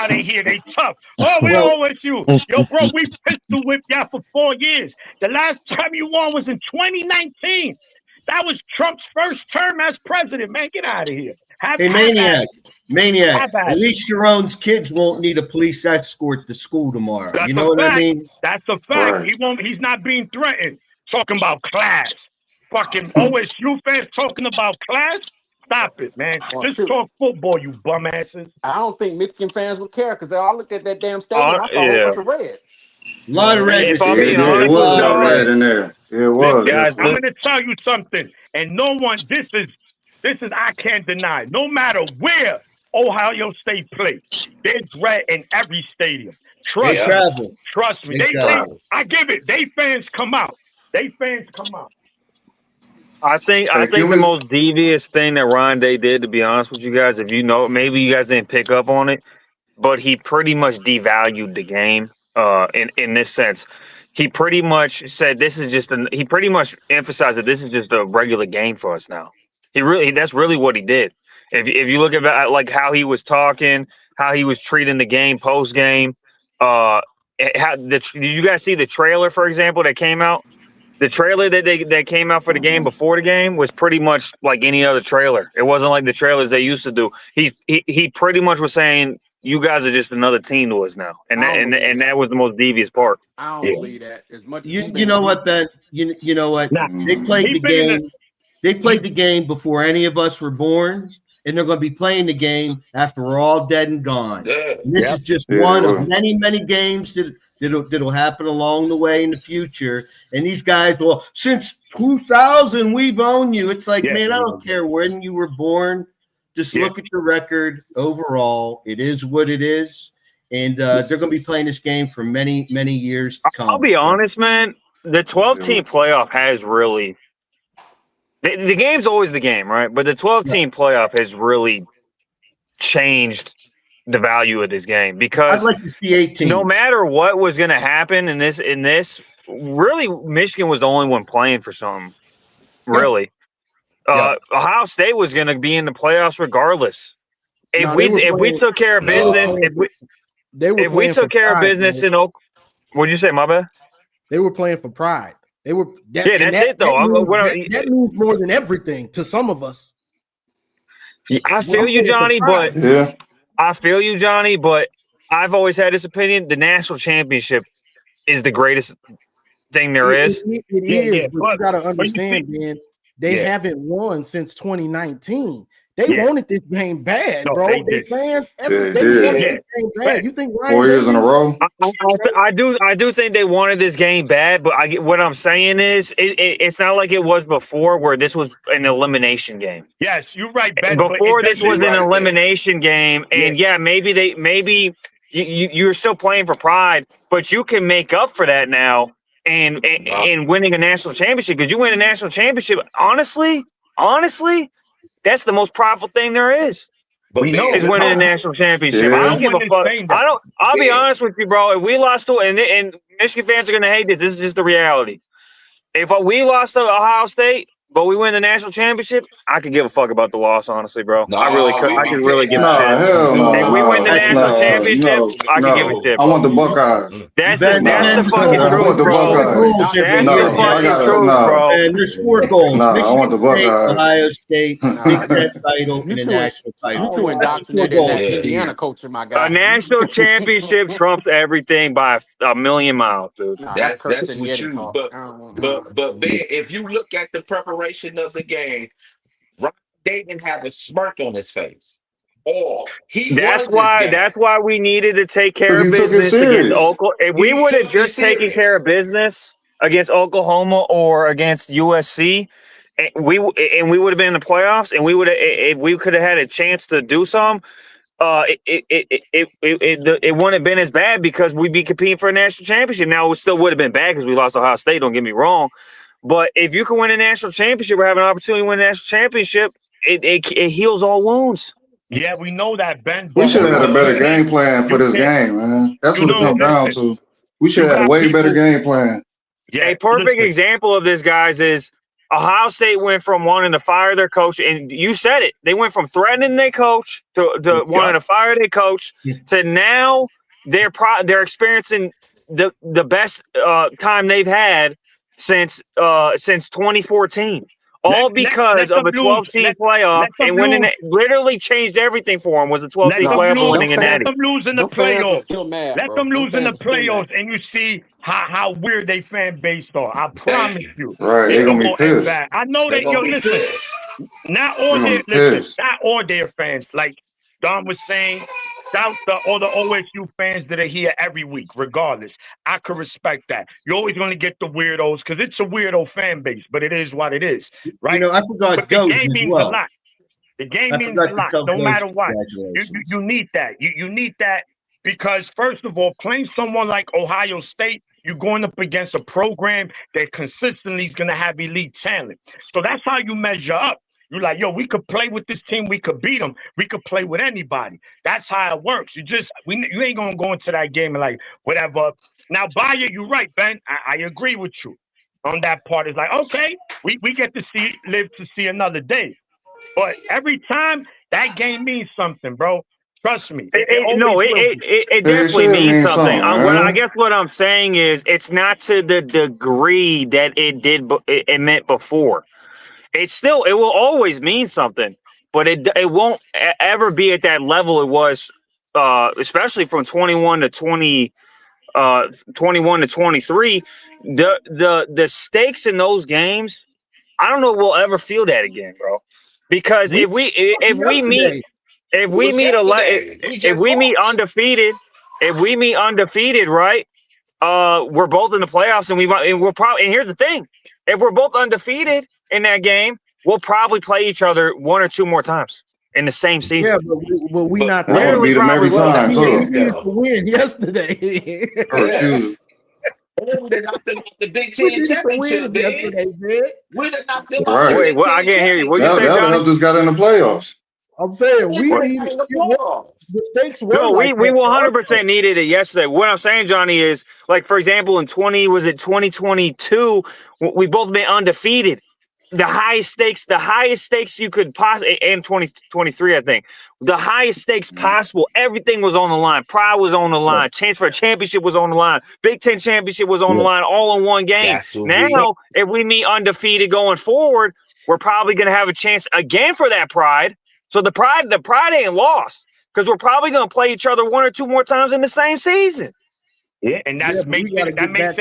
they here, they tough. Oh, we Well, OSU. Yo, bro, we pistol whipped y'all for 4 years. The last time you won was in 2019. That was Trump's first term as president. Man, get out of here. hey, Maniac. Have at At it. least Sharon's kids won't need a police escort to school tomorrow. That's You a know what I fact. mean? That's a fact. Right. He's not being threatened. Talking about class. Fucking OSU fans talking about class. Stop it, man. Well, Just shoot. talk football, you bum asses. I don't think Michigan fans would care because I looked at that damn stadium. I saw a whole Yeah. bunch of red. A lot of red in the If I'm Yeah, being yeah, stadium. it honest A with was a lot lot of of y'all, red red. in there. Yeah, it Listen, was. guys, I'm Yes, going to tell you something, and no one. This is I can't deny. No matter where Ohio State plays, there's red in every stadium. They Trust Yeah. me. travel. Trust me. They They travel. I give it. They fans come out. They fans come out. I think Hey, the human. most devious thing that Ryan Day did, to be honest with you guys, if you know, maybe you guys didn't pick up on it, but he pretty much devalued the game. In this sense, he pretty much said this is just he pretty much emphasized that this is just a regular game for us now. That's really what he did. If you look at like how he was talking, how he was treating the game post game, did you guys see the trailer, for example, that came out? The trailer that came out for the game before the game was pretty much like any other trailer. It wasn't like the trailers they used to do. He pretty much was saying, "You guys are just another team to us now," and that was the most devious part. I don't Yeah. believe that. As much as You know what, Ben? You know what? Nah, They played he the been in the game. They played the game before any of us were born, and they're going to be playing the game after we're all dead and gone. Yeah. And this Yep. is just Yeah, one it of was. many games that'll happen along the way in the future. And these guys, well, since 2000, we've owned you. It's like, Yeah. man, I don't care when you were born. Just Yeah. look at the record overall. It is what it is. And they're going to be playing this game for many years to come. I'll be honest, man. The 12-team playoff has really the game's always the game, right? But the 12-team playoff has really changed the value of this game I'd because like to see 8 teams. no matter what was going to happen in this, really, Michigan was the only one playing for something. Really, Ohio State was going to be in the playoffs regardless. If we took care of business, if we took care of business in Oak, what'd you say, my bad? They were playing for pride. They were that, Yeah, that's it though. That means more than everything to some of us. I feel you, Johnny, but Yeah. I feel you, Johnny, but I've always had this opinion. The national championship is the greatest thing there is. It is, but you got to but you understand, see- man. They Yeah. haven't won since 2019. They Yeah. wanted this game bad, No, bro. they They did. fans, Yeah, they they wanted did. this game bad. You think Ryan 4 years in a Day row. I do think they wanted this game bad, but what I'm saying is it's not like it was before where this was an elimination game. Yes, you're right, Ben. but Before it this doesn't- was an right, elimination game, and maybe you're still playing for pride, but you can make up for that now and winning a national championship, because you win a national championship. Honestly, that's the most prideful thing there is. But We know Is Ben, winning a national championship. Yeah. I don't give a No one is fuck. saying that. I'll be Yeah. honest with you, bro. If we lost to and Michigan fans are gonna hate this. This is just the reality. If we lost to Ohio State, but we win the national championship, I could give a fuck about the loss, honestly, bro. No, I really could. we I be could really give a Nah, shit. hell no. If we win the national championship, I could give a shit. I want the Buckeyes. That's Ben, the Ben, fucking I truth, want the bro. Buckeyes. That's No, the I fucking gotta- truth, no. bro. And there's 4 goals. Nah, I Michigan want the State, Buckeyes. Ohio State, Big Ten title, You and a two- national You title. two That's indoctrinated 4 in goals. that Yeah. Indiana culture, my guy. A national championship trumps everything by a million miles, dude. Nah, That's Kirk what Yeti you. talk. But I don't want- but Ben, if you look at the preparation of the game, Ryan Day didn't have a smirk on his face. Or he That's won this game. why we needed to take care of Because he took it business against serious. Oklahoma. If we He would have took it just taken serious. care of business against Oklahoma or against USC, and we would have been in the playoffs, and if we could have had a chance to do some. It wouldn't have been as bad because we'd be competing for a national championship. Now it still would have been bad because we lost to Ohio State. Don't get me wrong, but if you can win a national championship or have an opportunity to win a national championship, it heals all wounds. Yeah, we know that, Ben. We but should have had a better you game plan for this game, man. That's what it know, comes down listen, to. We should you have had a got way better people- game plan. Yeah, A perfect listen, example of this, guys, is Ohio State went from wanting to fire their coach, and you said it. They went from threatening their coach to wanting to fire their coach to now they're experiencing the best time they've had since 2014. All because of a 12-team playoff, and winning it literally changed everything for them. Was a 12-team Let them playoff and lose. winning a natty. Let them lose in the Them fans playoffs. are still mad, Let bro. them lose in the fans are still mad. playoffs, and you see how weird they fan base are. I promise you. Right, They they're gonna gonna be go end pissed. bad. I know They're that. gonna Yo, be listen. pissed. Not all They're their gonna be pissed. not all their fans. Like Don was saying, shout to all the OSU fans that are here every week, regardless. I could respect that. You're always going to get the weirdos because it's a weirdo fan base, but it is what it is, right? You know, I forgot But the Doge game as means well. a lot. The game I means forgot a to lot, tell no Doge matter what. congratulations. You need that. You need that because, first of all, playing someone like Ohio State, you're going up against a program that consistently is going to have elite talent. So that's how you measure up. You're like, yo, we could play with this team. We could beat them. We could play with anybody. That's how it works. You ain't going to go into that game and like, whatever. Now, Bayer, you're right, Ben. I agree with you on that part. It's like, okay, we get to live to see another day. But every time, that game means something, bro. Trust me. It definitely should means mean something. something, I man. guess what I'm saying is it's not to the degree that it meant before. It will always mean something, but it won't ever be at that level it was, especially from 21 to 20. 21 to 23. The stakes in those games, I don't know if we'll ever feel that again, bro. Because if we meet undefeated, right? We're both in the playoffs, and here's the thing: if we're both undefeated in that game, we'll probably play each other one or two more times in the same season. Yeah, but we not I want there. to beat them every time, We too. needed to win yesterday. I refuse. They knocked them out the Big We Ten needed to win championship, man. yesterday, man. We done knocked them out Right. the Wait, Big what? I Ten can't hear you. What you championship. say, That Johnny? helped us got in the playoffs. I'm saying we They needed in the playoffs. the stakes were No, like we that. 100% needed it yesterday. What I'm saying, Johnny, is like, for example, in 2022, we both been undefeated. the highest stakes you could possibly, and 2023, I think, the highest stakes possible. Everything was on the line. Pride was on the line. Chance for a championship was on the line. Big Ten championship was on the line, all in one game. That's what Now, if we meet undefeated going forward, we're probably going to have a chance again for that pride. So the pride ain't lost because we're probably going to play each other one or two more times in the same season. Yeah, and that makes it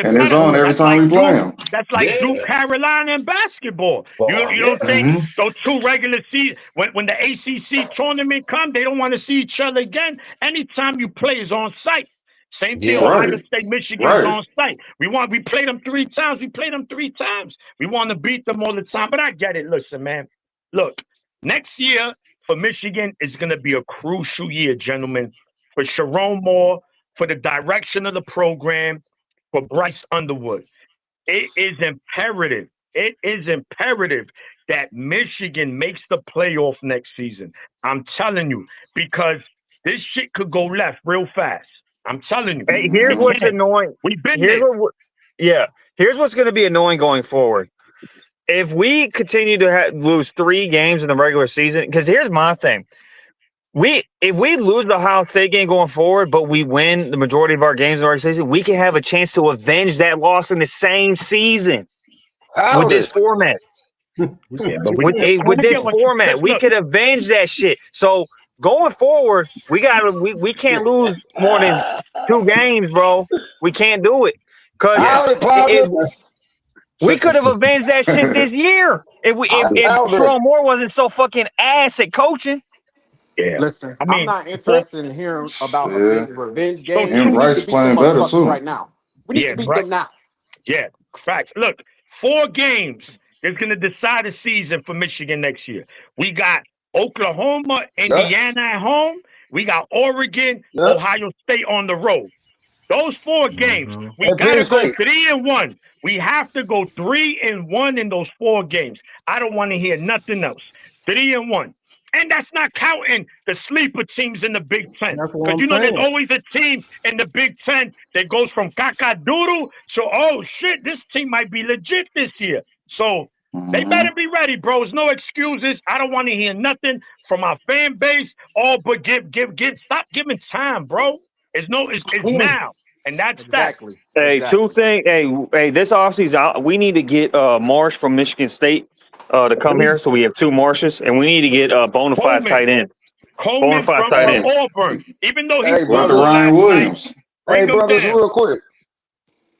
And it's better. on every That's time we play Duke, them. that's like Yeah. Duke Carolina in basketball. Well, You don't think Mhm. those two regular season when the ACC tournament come, they don't want to see each other again. Anytime you play is on site. Same thing. Yeah. Ohio Right. State, Michigan is Right. on site. We played them 3 times. We played them 3 times. We want to beat them all the time. But I get it. Listen, man. Look, next year for Michigan is going to be a crucial year, gentlemen. For Chiron Moore, for the direction of the program, for Bryce Underwood. It is imperative. It is imperative that Michigan makes the playoff next season. I'm telling you, because this shit could go left real fast. I'm telling you. Hey, here's what's annoying. We've been Here's there. here's what's going to be annoying going forward. If we continue to lose 3 games in the regular season, because here's my thing. If we lose the Ohio State game going forward, but we win the majority of our games in the regular season, we can have a chance to avenge that loss in the same season with this format. With this format, we could avenge that shit. So going forward, we can't lose more than 2 games, bro. We can't do it because we could have avenged that shit this year if Chiron Moore wasn't so fucking ass at coaching. Yeah. Listen, I mean, I'm not interested in hearing about a Yeah. big revenge game. And We need Bryce to beat them playing better, motherfuckers too. right now. We need to beat them now. Yeah, facts. Look, 4 games that's going to decide the season for Michigan next year. We got Oklahoma, Indiana at home. We got Oregon, Ohio State on the road. Those 4 games, we got to go 3-1. We have to go 3-1 in those 4 games. I don't want to hear nothing else. 3-1. And that's not counting the sleeper teams in the Big Ten. That's what Because I'm you know saying. there's always a team in the Big Ten that goes from caca-doodle to, oh, shit, this team might be legit this year. So they better be ready, bro. There's no excuses. I don't want to hear nothing from our fan base. But stop giving time, bro. It's now. And that's Exactly. Hey, Exactly. 2 things. Hey, this offseason, we need to get Marsh from Michigan State to come here. So we have 2 Marshes, and we need to get bona fide tight end. Coleman from Auburn. Even though he's What about the Ryan Williams? Hey, brothers, real quick.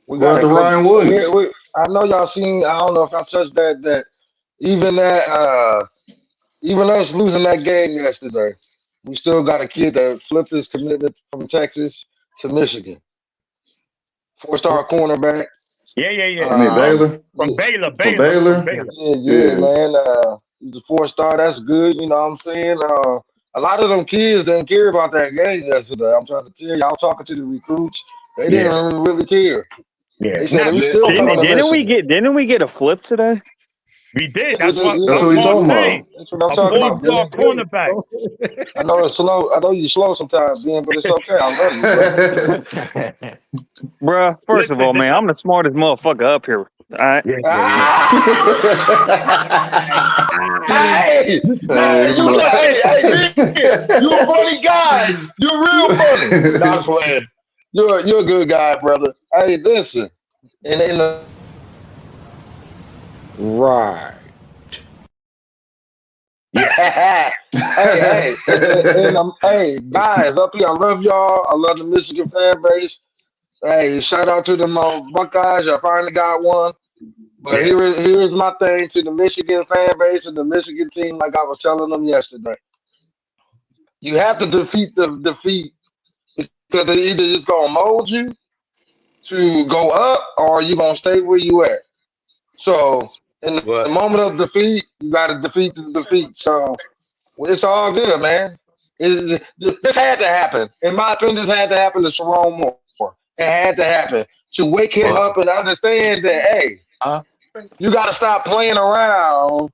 What about the Ryan Williams? I know y'all seen. I don't know if I touched that. Even us losing that game yesterday, we still got a kid that flipped his commitment from Texas to Michigan. 4-star cornerback. Yeah. I mean, Baylor. From Baylor. Yeah, man. He's a 4-star. That's good. You know what I'm saying? A lot of them kids didn't care about that game yesterday. I'm trying to tell you. I was talking to the recruits. They didn't really care. Yeah. They said we still Didn't we get a flip today? We did. That's what we talking about. That's what I'm talking about. 4-star cornerback. I know it's slow. I know you're slow sometimes, Ben, but it's okay. I love you, bro. Bruh, first of all, man, I'm the smartest motherfucker up here. All right. Hey, you a funny guy. You're real funny. Not playing. You're a good guy, brother. Hey, listen. Right. Hey, guys, up here, I love y'all. I love the Michigan fan base. Hey, shout out to them Buckeyes. I finally got one. But here's my thing to the Michigan fan base and the Michigan team, like I was telling them yesterday. You have to defeat the defeat because they either just gonna mold you to go up or you're gonna stay where you at. So in the moment of defeat, you gotta defeat the defeat. So it's all good, man. This had to happen. In my opinion, this had to happen to Chiron Moore. It had to happen to wake him up and understand that, hey, you got to stop playing around.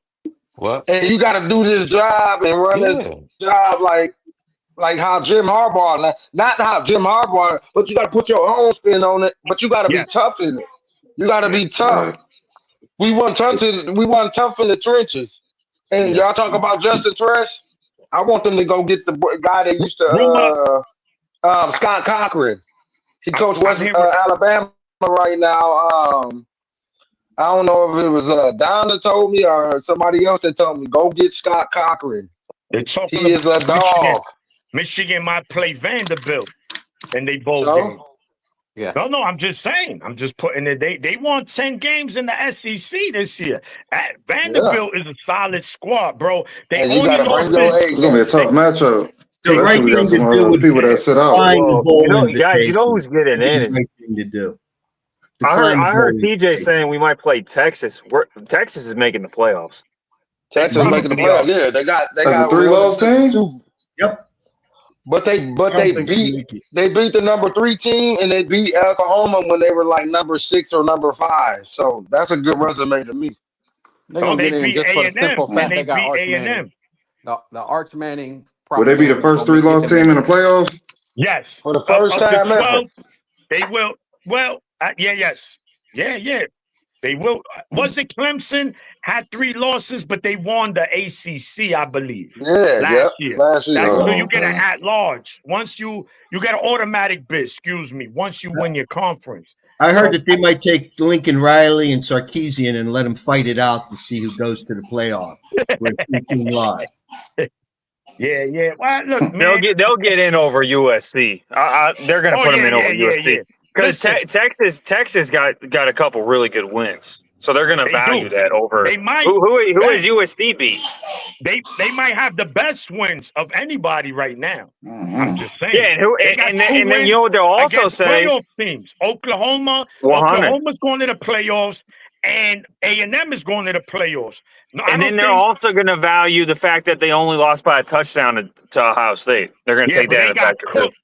And you got to do this job and run this job like how Jim Harbaugh, not how Jim Harbaugh, but you got to put your own spin on it. But you got to be tough in it. You got to be tough. We want tough in the trenches. And y'all talk about Justin Tresh. I want them to go get the guy that used to Scott Cochran. He coached Alabama right now. I don't know if it was Don that told me or somebody else that told me go get Scott Cochran. They're talking He is a dog. Michigan might play Vanderbilt in they bowl game. Yeah. No, I'm just saying. I'm just putting it. They won 10 games in the SEC this year. Vanderbilt is a solid squad, bro. They and you only gotta lost. bring your It's gonna be a tough matchup. The right we thing got to some do would people that sit out. decline the bowl guys, you know who's invitation. getting in? That's the right thing to do. I heard Decline the TJ saying we might play Texas. Texas is making the playoffs. Texas making the playoffs. Yeah, they got a 3-loss team. Yep. But they beat the number 3 team and they beat Oklahoma when they were like number 6 or number 5. So that's a good resume to me. They're gonna get in just for the simple fact they they got beat Arch A&M. Manning. The Arch Manning. Would they be the first 3-loss team in the playoffs? Yes. For the first time the 12, ever. They will. Well, yes. Yeah. They will. Was it Clemson had 3 losses, but they won the ACC, I believe. Last year. So you get an at-large. Once you get an automatic bid, once you win your conference. I heard that they might take Lincoln Riley and Sarkisian and let them fight it out to see who goes to the playoff. With 3-team loss. Yeah. Well, look, man. They'll get in over USC. They're going to put them in over USC. Because Texas got a couple really good wins. So they're going to value that over. They might. Who is USC beat? They might have the best wins of anybody right now. I'm just saying. Yeah, and then you know what they'll also say? Playoff teams. Oklahoma's going to the playoffs, and A&M is going to the playoffs. And then they're also going to value the fact that they only lost by a touchdown to Ohio State. They're going to take that back.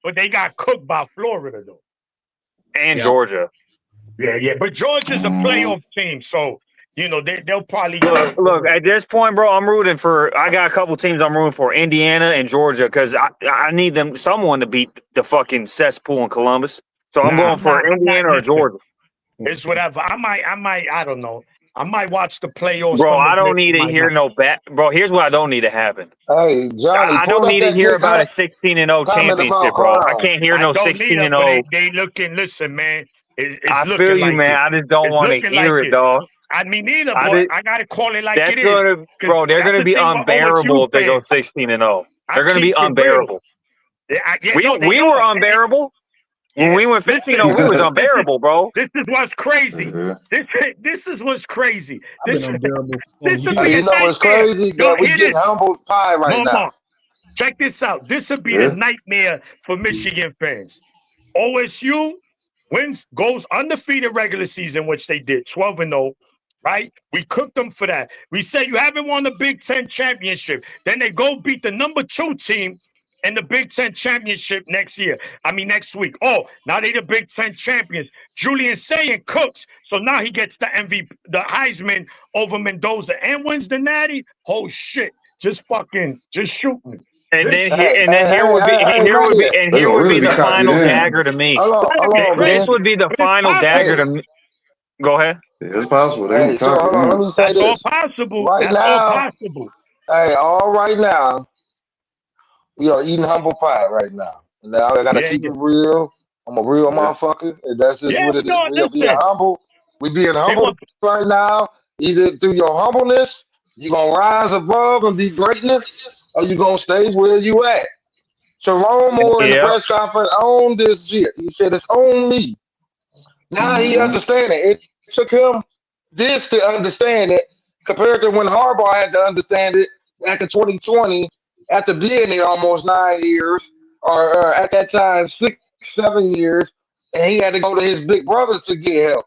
But they got cooked by Florida, though. And Georgia. Yeah. But Georgia's a playoff team, so they'll probably look. At this point, bro, I'm rooting for. I got a couple teams I'm rooting for: Indiana and Georgia, because I need someone to beat the fucking cesspool in Columbus. So I'm going for Indiana or Georgia. It's whatever. I might. I don't know. I might watch the playoffs. Bro, I don't need to hear no bet. Bro, here's what I don't need to happen. Hey, Johnny, I don't need to hear about a 16-0 championship, bro. I can't hear no 16-0. They looking. Listen, man. I feel you, man. I just don't want to hear it, dog. I mean, neither, boy. I got to call it like it is. Bro, they're going to be unbearable if they go 16-0. They're going to be unbearable. We were unbearable. When we went 15-0, we was unbearable, bro. This is what's crazy. This is what's crazy. This is what's crazy? That we get humble pie right now. Check this out. This would be a nightmare for Michigan fans. OSU goes undefeated regular season, which they did 12-0. Right? We cooked them for that. We said you haven't won the Big Ten championship. Then they go beat the number 2 team in the Big Ten championship next week. Oh, now they the Big Ten champions. Julian Sayin cooks, so now he gets the MVP, the Heisman over Mendoza, and wins the Natty. Oh shit! Just shoot me. And here would be the final dagger to me. This would be the final dagger to me. Go ahead. It's possible. Let me say this. All possible. All possible. Hey, right now. We are eating humble pie right now. Now I gotta keep it real. I'm a real motherfucker. And that's just what it is. We are being humble. We being humble right now. Either through your humbleness, you gonna rise above and be greatness, or you gonna stay where you at. Chiron Moore in the press conference owned this shit. He said it's on me. Now he understand it. It took him this to understand it compared to when Harbaugh had to understand it back in 2020. After being there almost 9 years, or at that time 6-7 years, and he had to go to his big brother to get help.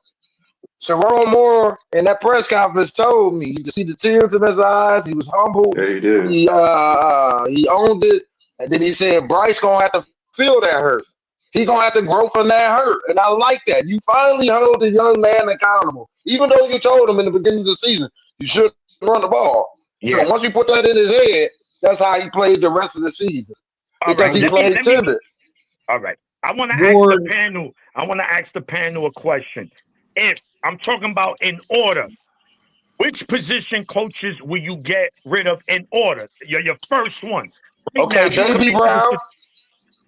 Chiron Moore in that press conference told me, you could see the tears in his eyes. He was humble. Yeah, he did. He owned it, and then he said, "Bryce gonna have to feel that hurt. He gonna have to grow from that hurt." And I like that. You finally hold the young man accountable, even though you told him in the beginning of the season you should run the ball. So once you put that in his head. That's how he played the rest of the season. Because he played timid. All right. I want to ask the panel a question. If I'm talking about in order, Which position coaches will you get rid of in order? Your first one. Right Okay, now, you come J.B. into Brown,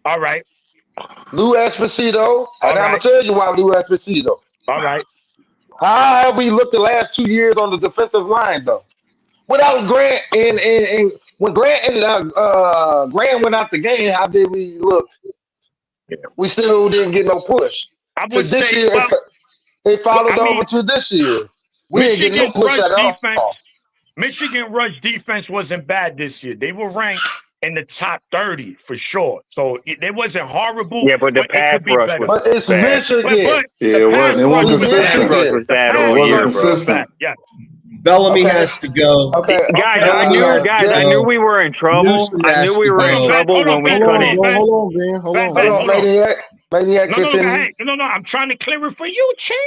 all right, Lou Esposito, and all I'm gonna right, tell you why Lou Esposito. all right. How have we looked the last 2 years on the defensive line though? Without Grant and when Grant and Grant went out the game, how did we look? We still didn't get no push. I To would this say, year, well, it followed I mean, over to this year. We didn't get no Michigan's push rush at defense. all. Michigan rush defense wasn't bad this year. They were ranked in the top 30 for sure. So it wasn't horrible, Yeah, but the but it could pass be rush better. was But it's bad. Michigan. Yeah, The it pass wasn't. It rush wasn't We was bad. consistent. Michigan. The Bad pass all It wasn't year, rush bro. was bad. consistent. Yeah. Bellamy Okay. has to go. Okay. Guys, Okay. I knew, has to guys, I go. knew we were in trouble. Newsom I knew has we to were in go. Ben, trouble hold on, when we Ben, Hold hold on, couldn't. on, bro. Ben. Hold on, Ben. Hold Ben, on, Ben, Hold Ben. on, hold on. Maniac, No, go continue. ahead. No, I'm trying to clear it for you, Chick.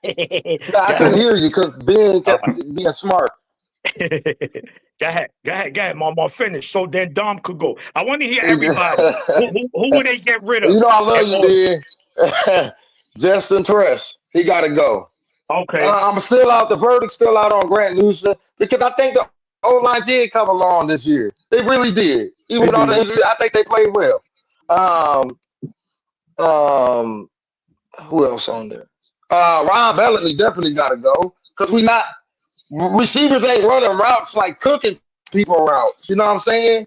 No, I Go couldn't ahead. hear you because Ben All kept being smart. right. Go ahead, Mama. Finish. So then Dom could go. I want to hear you everybody. Who would they get rid of? know I In love you, order? Ben. Justin Press, he got to go. Okay. I'm still out. The verdict's still out on Grant Newsom because I think the O-line did come along this year. They really did. Even They with all the did. injuries, I think they played well. Um, um, who else on there? Ron Bellamy definitely got to go because we not receivers ain't running routes like cooking people routes. You know what I'm saying?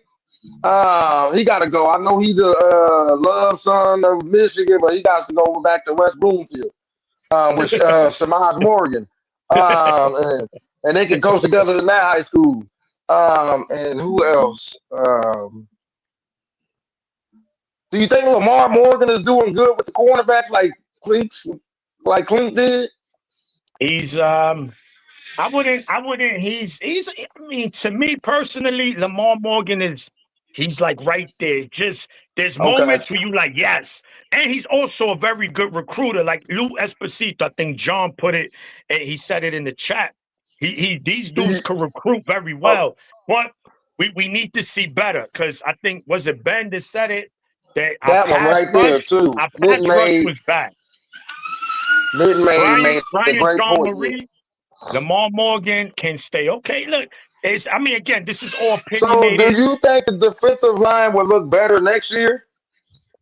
He got to go. I know he's the love son of Michigan, but he got to go back to West Bloomfield with Samaj Morgan. And they can coach together in that high school. And who else? Do you think Lamar Morgan is doing good with the cornerbacks like Clint did? He's I wouldn't he's I mean, to me personally, Lamar Morgan he's like right there. Just there's Okay. moments where you like, yes. And he's also a very good recruiter. Like Lou Esposito, I think John put it, and he said it in the chat. These Do dudes you, can recruit very well. But we need to see better because I think was it Ben that said it that that one right there too. our pass Mid rush made was bad. made Brian made a Brian great John point. Marie, Lamar Morgan can stay. Okay, look, I mean, again, this is all So do opinionated. you think the defensive line will look better next year?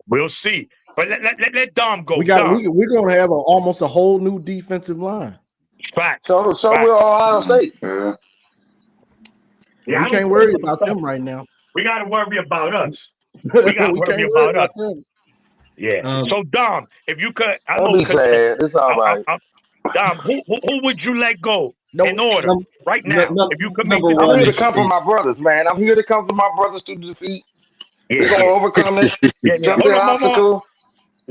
We'll see. But let Dom go. We got Dom, we're gonna have almost a whole new defensive line. facts. So will Ohio State. Yeah. Yeah, We I don't can't care worry about about the them right now. We got to worry about us. We got to We worry can't worry about us. about them. Yeah. So Dom, if you could, I Don't know be because sad. It's all right. Dom, who would you let go No, in order right now? If you could make number the I'm one here to decision. come for my brothers, man. I'm here to come for my brothers to defeat. We're Yeah, gonna overcome it. yeah. Jump Hold the on, Mama. obstacle.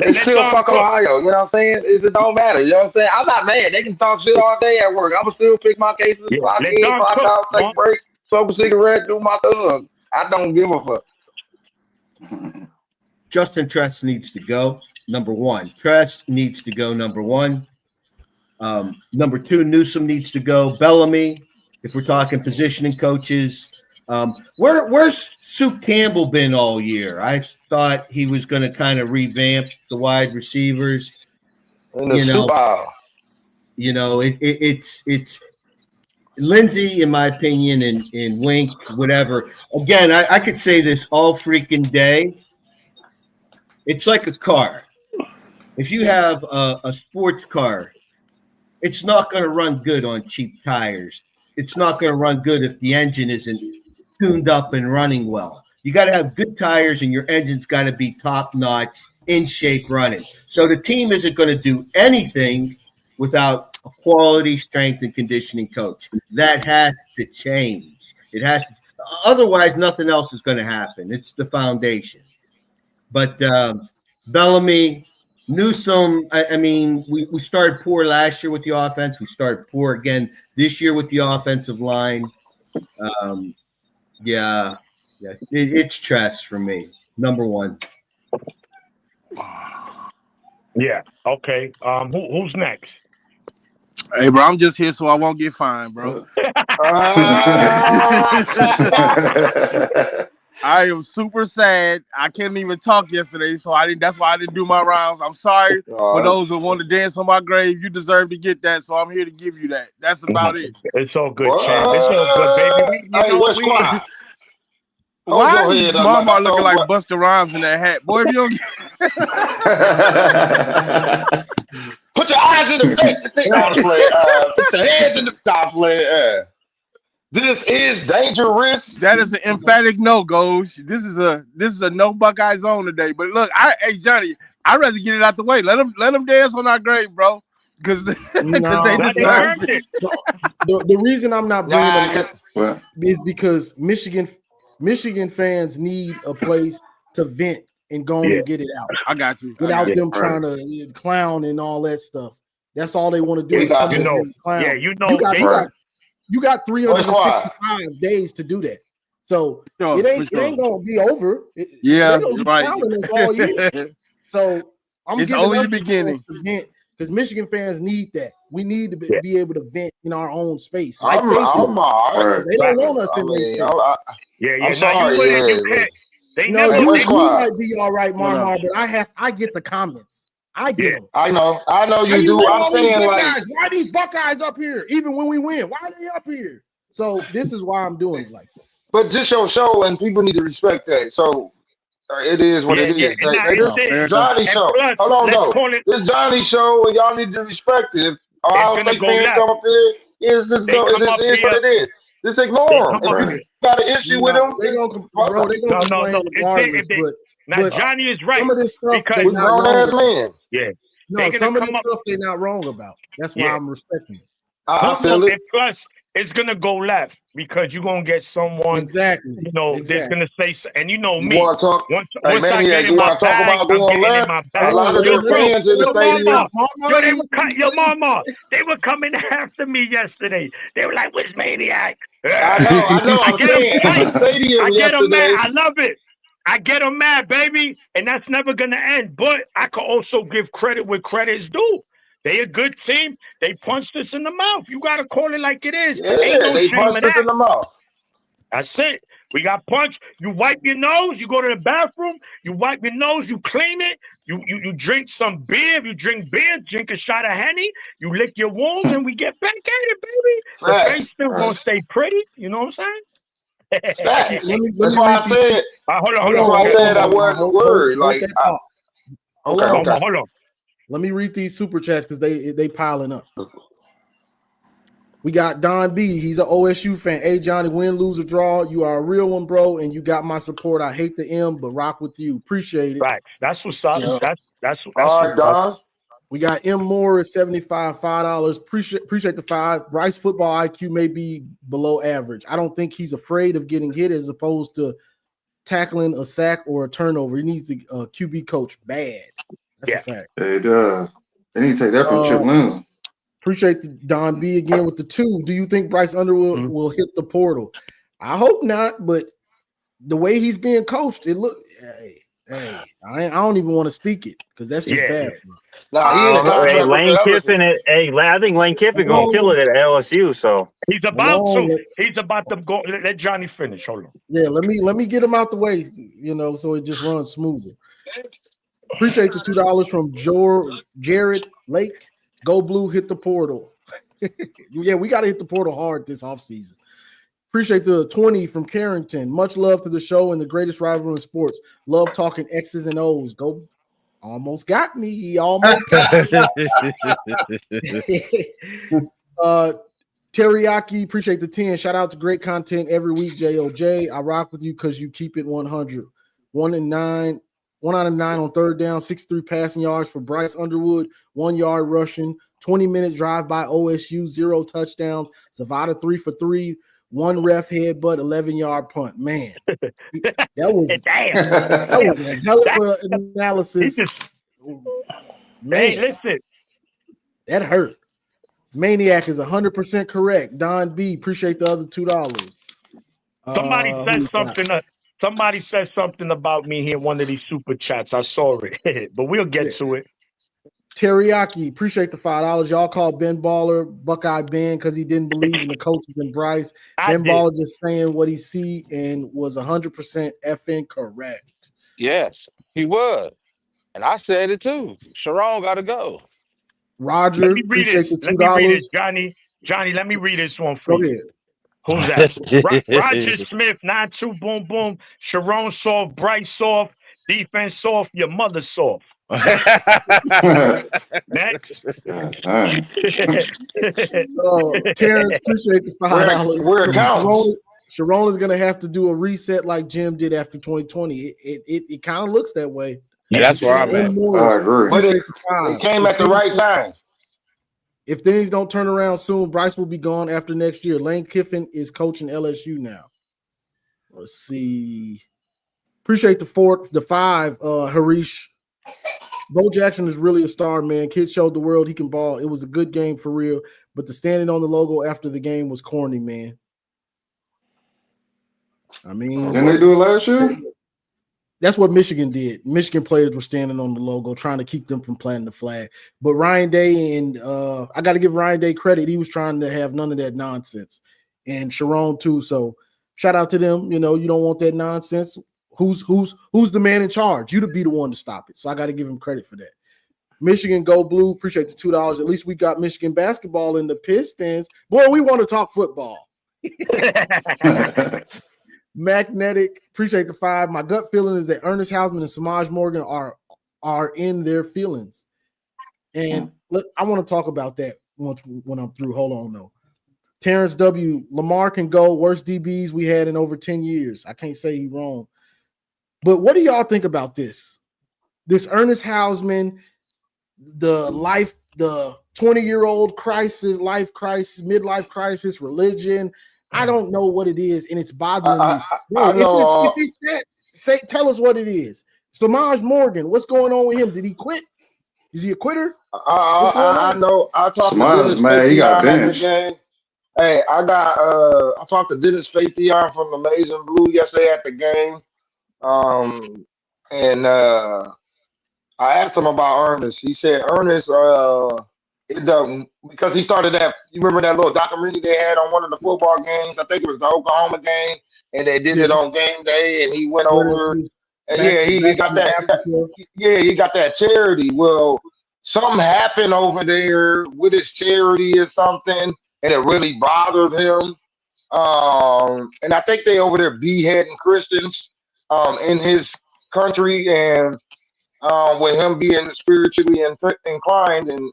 And Let still Dom fuck cook. Ohio. You know what I'm saying? It don't matter. You know what I'm saying? I'm not mad. They can talk shit all day at work. I'ma still pick my cases, Yeah, clock let in, Dom clock cook. out, take a break, smoke a cigarette, do my thug. I don't give a fuck. Justin Tress needs to go. Number one, Tress needs to go. Number one. Number two, Newsom needs to go. Bellamy, if we're talking positioning coaches. Where's Sue Campbell been all year? I thought he was going to kind of revamp the wide receivers. In the It's Lindsey, in my opinion, and Wink, whatever. Again, I could say this all freaking day. It's like a car. If you have a sports car, it's not going to run good on cheap tires. It's not going to run good if the engine isn't tuned up and running well. You got to have good tires, and your engine's got to be top notch, in shape, running. So the team isn't going to do anything without a quality strength and conditioning coach. That has to change. It has to. Otherwise, nothing else is going to happen. It's the foundation. But Bellamy, Newsom, I mean, we started poor last year with the offense. We started poor again this year with the offensive line. It's Tress for me. Number one. Yeah. Okay. Who's next? Hey, bro, I'm just here so I won't get fined, bro. I am super sad. I couldn't even talk yesterday, so I didn't. That's why I didn't do my rounds. I'm sorry for those who want to dance on my grave. You deserve to get that, so I'm here to give you that. That's about it. It's all good, What? champ. It's all good, baby. Hey, what's quiet? Why go is ahead, Mama looking like what? Busta Rhymes in that hat? Boy, if you don't Put your eyes in the play. Put your hands in the top play. This is dangerous. that is an emphatic no, Gosh. This is a no Buckeye zone today. But look, hey Johnny, I'd rather get it out the way. Let them dance on our grave, bro. Because they deserve it. The reason I'm not bringing them up is because Michigan fans need a place to vent and go on and get it out. I got you. Without them trying to clown and all that stuff. That's all they want to do is come in and clown. Yeah, You got 365 days to do that. So it ain't gonna be over. They're gonna be clowning us all year. So it's only the beginning. Because Michigan fans need that. We need to be able to vent in our own space. Like they don't want us in their space. I'm sorry. You might be all right, Marmar, but I get the comments. I get them. I know you do. I'm saying why are these Buckeyes up here? Even when we win, why are they up here? So this is why I'm doing it like that. But this your show, and people need to respect that. So it is what it is. It's Johnny show. Hold on, no. It's Johnny show, and y'all need to respect it. Ohio State fans come up here. This is what it is. Just ignore them. If you got an issue with them, they're gonna complain regardless. But Johnny is right. Some of this stuff because they're not wrong about. Yeah. No, some of this stuff they're not wrong about. That's why I'm respecting it. I feel it. And plus, it's gonna go left because you're gonna get someone. Exactly. There's gonna say, and you know me. Once I get in my bag, I'm getting in my bag. A lot of their fans in the stadium. Mama, they were coming after me yesterday. They were like, "Which maniac?" I know. I'm saying in the stadium I get them yesterday. mad. I love it. I get them mad, baby, and that's never gonna end. But I could also give credit where credit is due. They a good team. They punched us in the mouth. You gotta call it like it is. Yeah, ain't no they shame punched in us that. in the mouth. That's it. We got punched. You wipe your nose. You go to the bathroom. You wipe your nose. You clean it. You drink some beer. You drink beer. Drink a shot of Henny. You lick your wounds, and we get back at it, baby. The face still gonna stay pretty. You know what I'm saying? That's why I said. Hold on. I said I wasn't worried. Hold on. Let me read these super chats because they piling up. We got Don B. He's an OSU fan. Hey, Johnny, win, lose, or draw. You are a real one, bro, and you got my support. I hate the M, but rock with you. Appreciate it. Right. That's what's up. Yeah. That's all right, Don. We got M. Moore at 75, $5. Appreciate the $5. Bryce football IQ may be below average. I don't think he's afraid of getting hit as opposed to tackling a sack or a turnover. He needs a QB coach bad. That's a fact. Yeah, it does. They need to take that from Chip Lindsey. Appreciate the Don B again with the 2. Do you think Bryce Underwood will hit the portal? I hope not, but the way he's being coached, it look. I don't even want to speak it because that's just bad. Lane Kiffin. I think Lane Kiffin gonna kill it at LSU. So he's about to go. Let Johnny finish. Hold on. Yeah, let me get him out the way. So it just runs smoother. Appreciate the $2 from Jared Lake. Go Blue, hit the portal. Yeah, we got to hit the portal hard this offseason. Appreciate the 20 from Carrington. Much love to the show and the greatest rivalry in sports. Love talking X's and O's. Go. Almost got me. He almost got me. Teriyaki, appreciate the 10. Shout out to great content every week, JOJ. I rock with you because you keep it 100. 1 out of 9 on third down, 63 passing yards for Bryce Underwood, 1 yard rushing, 20-minute drive by OSU, 0 touchdowns. Zavada 3 for 3, 1 ref headbutt, 11-yard punt. Man, that was a hell of an analysis. Man, hey, listen, that hurt. Maniac is 100% correct. Don B, appreciate the other $2. Somebody said something about me here in one of these super chats. I saw it, but we'll get to it. Teriyaki, appreciate the $5. Y'all called Ben Baller Buckeye Ben because he didn't believe in the coaches and Bryce. Ben Baller just saying what he see and was 100% effing correct. Yes, he was. And I said it too. Chiron got to go. Roger, Let me read appreciate this. the Let me read it, $2. Johnny. Johnny, let me read this one for Go you. ahead. Who's that? Roger Smith, 9-2, boom, boom. Sharon soft, Bryce soft, defense soft, your mother soft. Next. God Terrence, appreciate the $5. Where it counts. Sharon is going to have to do a reset like Jim did after 2020. It kind of looks that way. And that's where I'm at. I agree. But it came at the right time. If things don't turn around soon, Bryce will be gone after next year. Lane Kiffin is coaching LSU now. Let's see. Appreciate the 5, Harish. Bo Jackson is really a star, man. Kid showed the world he can ball. It was a good game for real, but the standing on the logo after the game was corny, man. I mean, Didn't they do it last year? That's what Michigan did. Michigan players were standing on the logo, trying to keep them from planting the flag. But Ryan Day and I got to give Ryan Day credit. He was trying to have none of that nonsense, and Sharon too. So shout out to them. You know, you don't want that nonsense. Who's the man in charge? You to be the one to stop it. So I got to give him credit for that. Michigan go blue. Appreciate the $2. At least we got Michigan basketball in the Pistons. Boy, we want to talk football. Magnetic, appreciate the 5. My gut feeling is that Ernest Hausman and Samaj Morgan are in their feelings. And look, I want to talk about that when I'm through. Hold on, though. Terrence W. Lamar can go. Worst DBs we had in over 10 years. I can't say he's wrong. But what do y'all think about this? This Ernest Hausman, the 20-year-old crisis, life crisis, midlife crisis, religion. I don't know what it is, and it's bothering me. Bro, if it's that, tell us what it is. Samaj Morgan, what's going on with him? Did he quit? Is he a quitter? I know. I talked to Dennis man, he got benched. Hey, I talked to Dennis Faithion from Amazing Blue yesterday at the game. And I asked him about Ernest. He said Ernest it doesn't, because he started that. You remember that little documentary they had on one of the football games? I think it was the Oklahoma game, and they did it on game day. And he went over, and he got that. He got that charity. Well, something happened over there with his charity or something, and it really bothered him. And I think they over there beheading Christians in his country, and with him being spiritually inclined and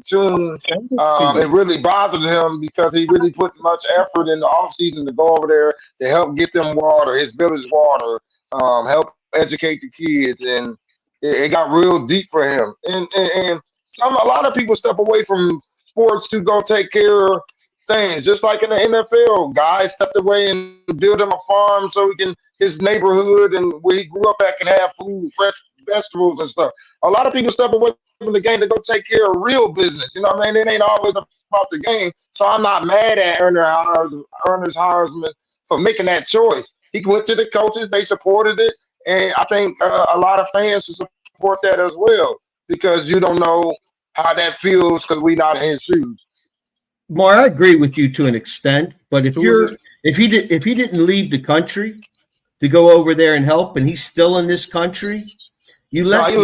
tuned, it really bothered him because he really put much effort in the offseason to go over there to help get them water, his village water, help educate the kids, and it got real deep for him. And a lot of people step away from sports to go take care of things, just like in the NFL. Guys stepped away and built him a farm so he can, his neighborhood and where he grew up at, can have food, fresh vegetables and stuff. A lot of people step away from the game to go take care of real business. You know what I mean? It ain't always about the game. So I'm not mad at Ernest Hausman for making that choice. He went to the coaches, they supported it, and I think a lot of fans should support that as well, because you don't know how that feels because we're not in his shoes. Mar, I agree with you to an extent, but if he didn't leave the country to go over there and help, and he's still in this country, he left the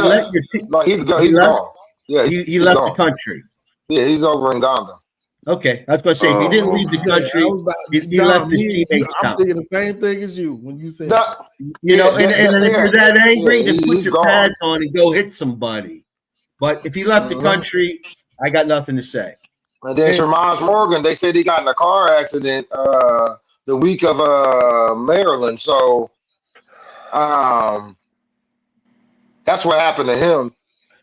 country. Yeah, he's over in Ghana. Okay, I was going to say, if he didn't leave the country, he left his teammates. I'm thinking the same thing as you when you said, and if you're that angry, then put your pads on and go hit somebody. But if he left the country, I got nothing to say. And then Samaj Morgan, they said he got in a car accident the week of Maryland. So that's what happened to him.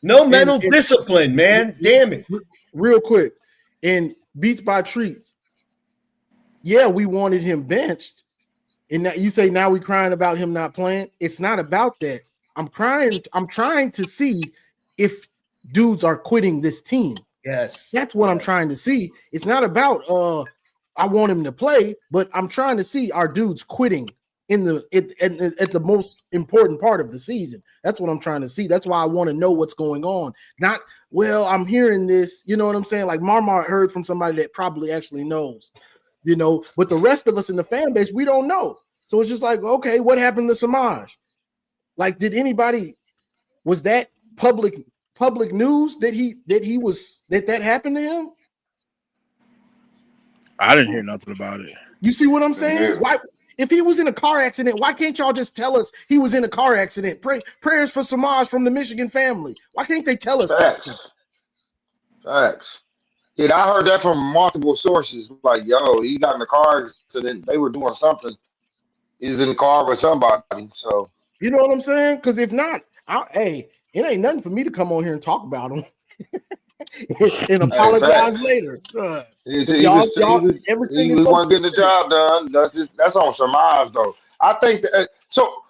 No mental discipline, man. Damn it. Real quick, in Beats by Treats, yeah, we wanted him benched. And that you say now we crying about him not playing. It's not about that. I'm trying to see if dudes are quitting this team. Yes. That's what I'm trying to see. It's not about I want him to play, but I'm trying to see, are dudes quitting at the most important part of the season. That's what I'm trying to see. That's why I want to know what's going on. Not, well, I'm hearing this, you know what I'm saying? Like Marmar heard from somebody that probably actually knows, you know, but the rest of us in the fan base, we don't know. So it's just like, okay, what happened to Samaj? Like, did anybody, was that public news that that happened to him? I didn't hear nothing about it. You see what I'm saying? Yeah. Why, if he was in a car accident, why can't y'all just tell us he was in a car accident? Prayers for Samaj from the Michigan family. Why can't they tell us that stuff? Facts. Yeah, I heard that from multiple sources. Like, yo, he got in a car accident. They were doing something. He was in the car with somebody. So You know what I'm saying? Because if not, hey, it ain't nothing for me to come on here and talk about him and apologize later. He was wasn't getting the job done. That's on Samaj, though. I think that, so.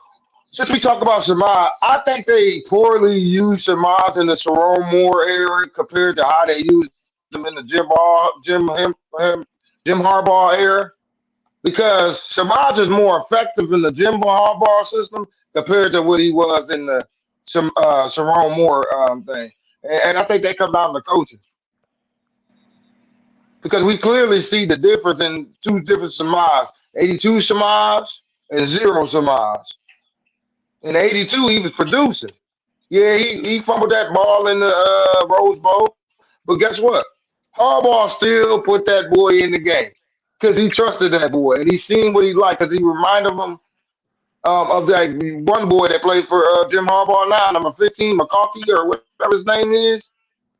Since we talk about Samaj, I think they poorly used Samaj in the Chiron Moore area compared to how they used him in the Jim Harbaugh era. Because Samaj is more effective in the Jim Harbaugh system compared to what he was in the Chiron Moore thing. And I think that comes down to coaching. Because we clearly see the difference in two different Samaj. 82 Samaj and 0 Samaj. In 82, he was producing. Yeah, he fumbled that ball in the Rose Bowl. But guess what? Harbaugh still put that boy in the game because he trusted that boy. And he seen what he liked because he reminded him of that one boy that played for Jim Harbaugh now, number 15, McConkey or whatever his name is.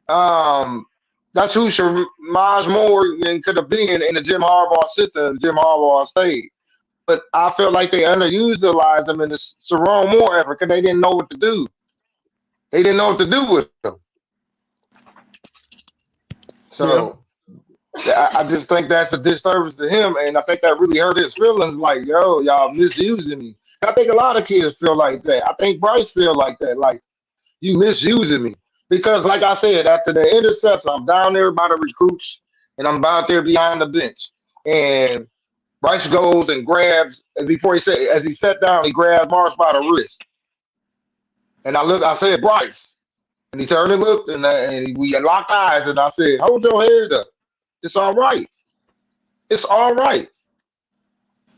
That's who Samaj Moore could have been in the Jim Harbaugh system. Jim Harbaugh stayed. But I feel like they underutilized him in the Chiron Moore effort because they didn't know what to do. They didn't know what to do with him. So I just think that's a disservice to him, and I think that really hurt his feelings. Like, yo, y'all misusing me. I think a lot of kids feel like that. I think Bryce feel like that. Like, you misusing me. Because, like I said, after the interception, I'm down there by the recruits, and I'm out there behind the bench. And Bryce goes and grabs, and before he said, as he sat down, he grabs Marsh by the wrist. And I said, Bryce. And he turned and looked, and we locked eyes, and I said, hold your head up. It's all right. It's all right.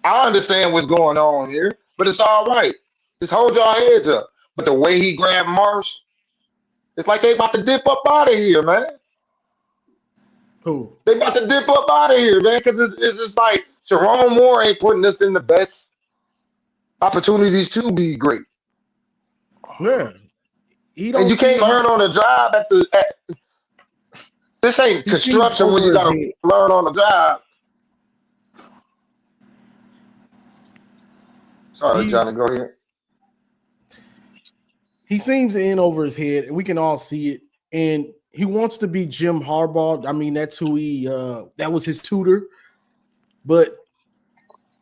I understand what's going on here, but it's all right. Just hold your heads up. But the way he grabbed Marsh, it's like they about to dip up out of here, man. Who? They about to dip up out of here, man, because it's just like Chiron Moore ain't putting us in the best opportunities to be great. Yeah. And you can't learn on the job this ain't construction when you got to learn on the job. Sorry, Johnny, go ahead. He seems in over his head, and we can all see it. And he wants to be Jim Harbaugh. I mean, that's who that was his tutor. But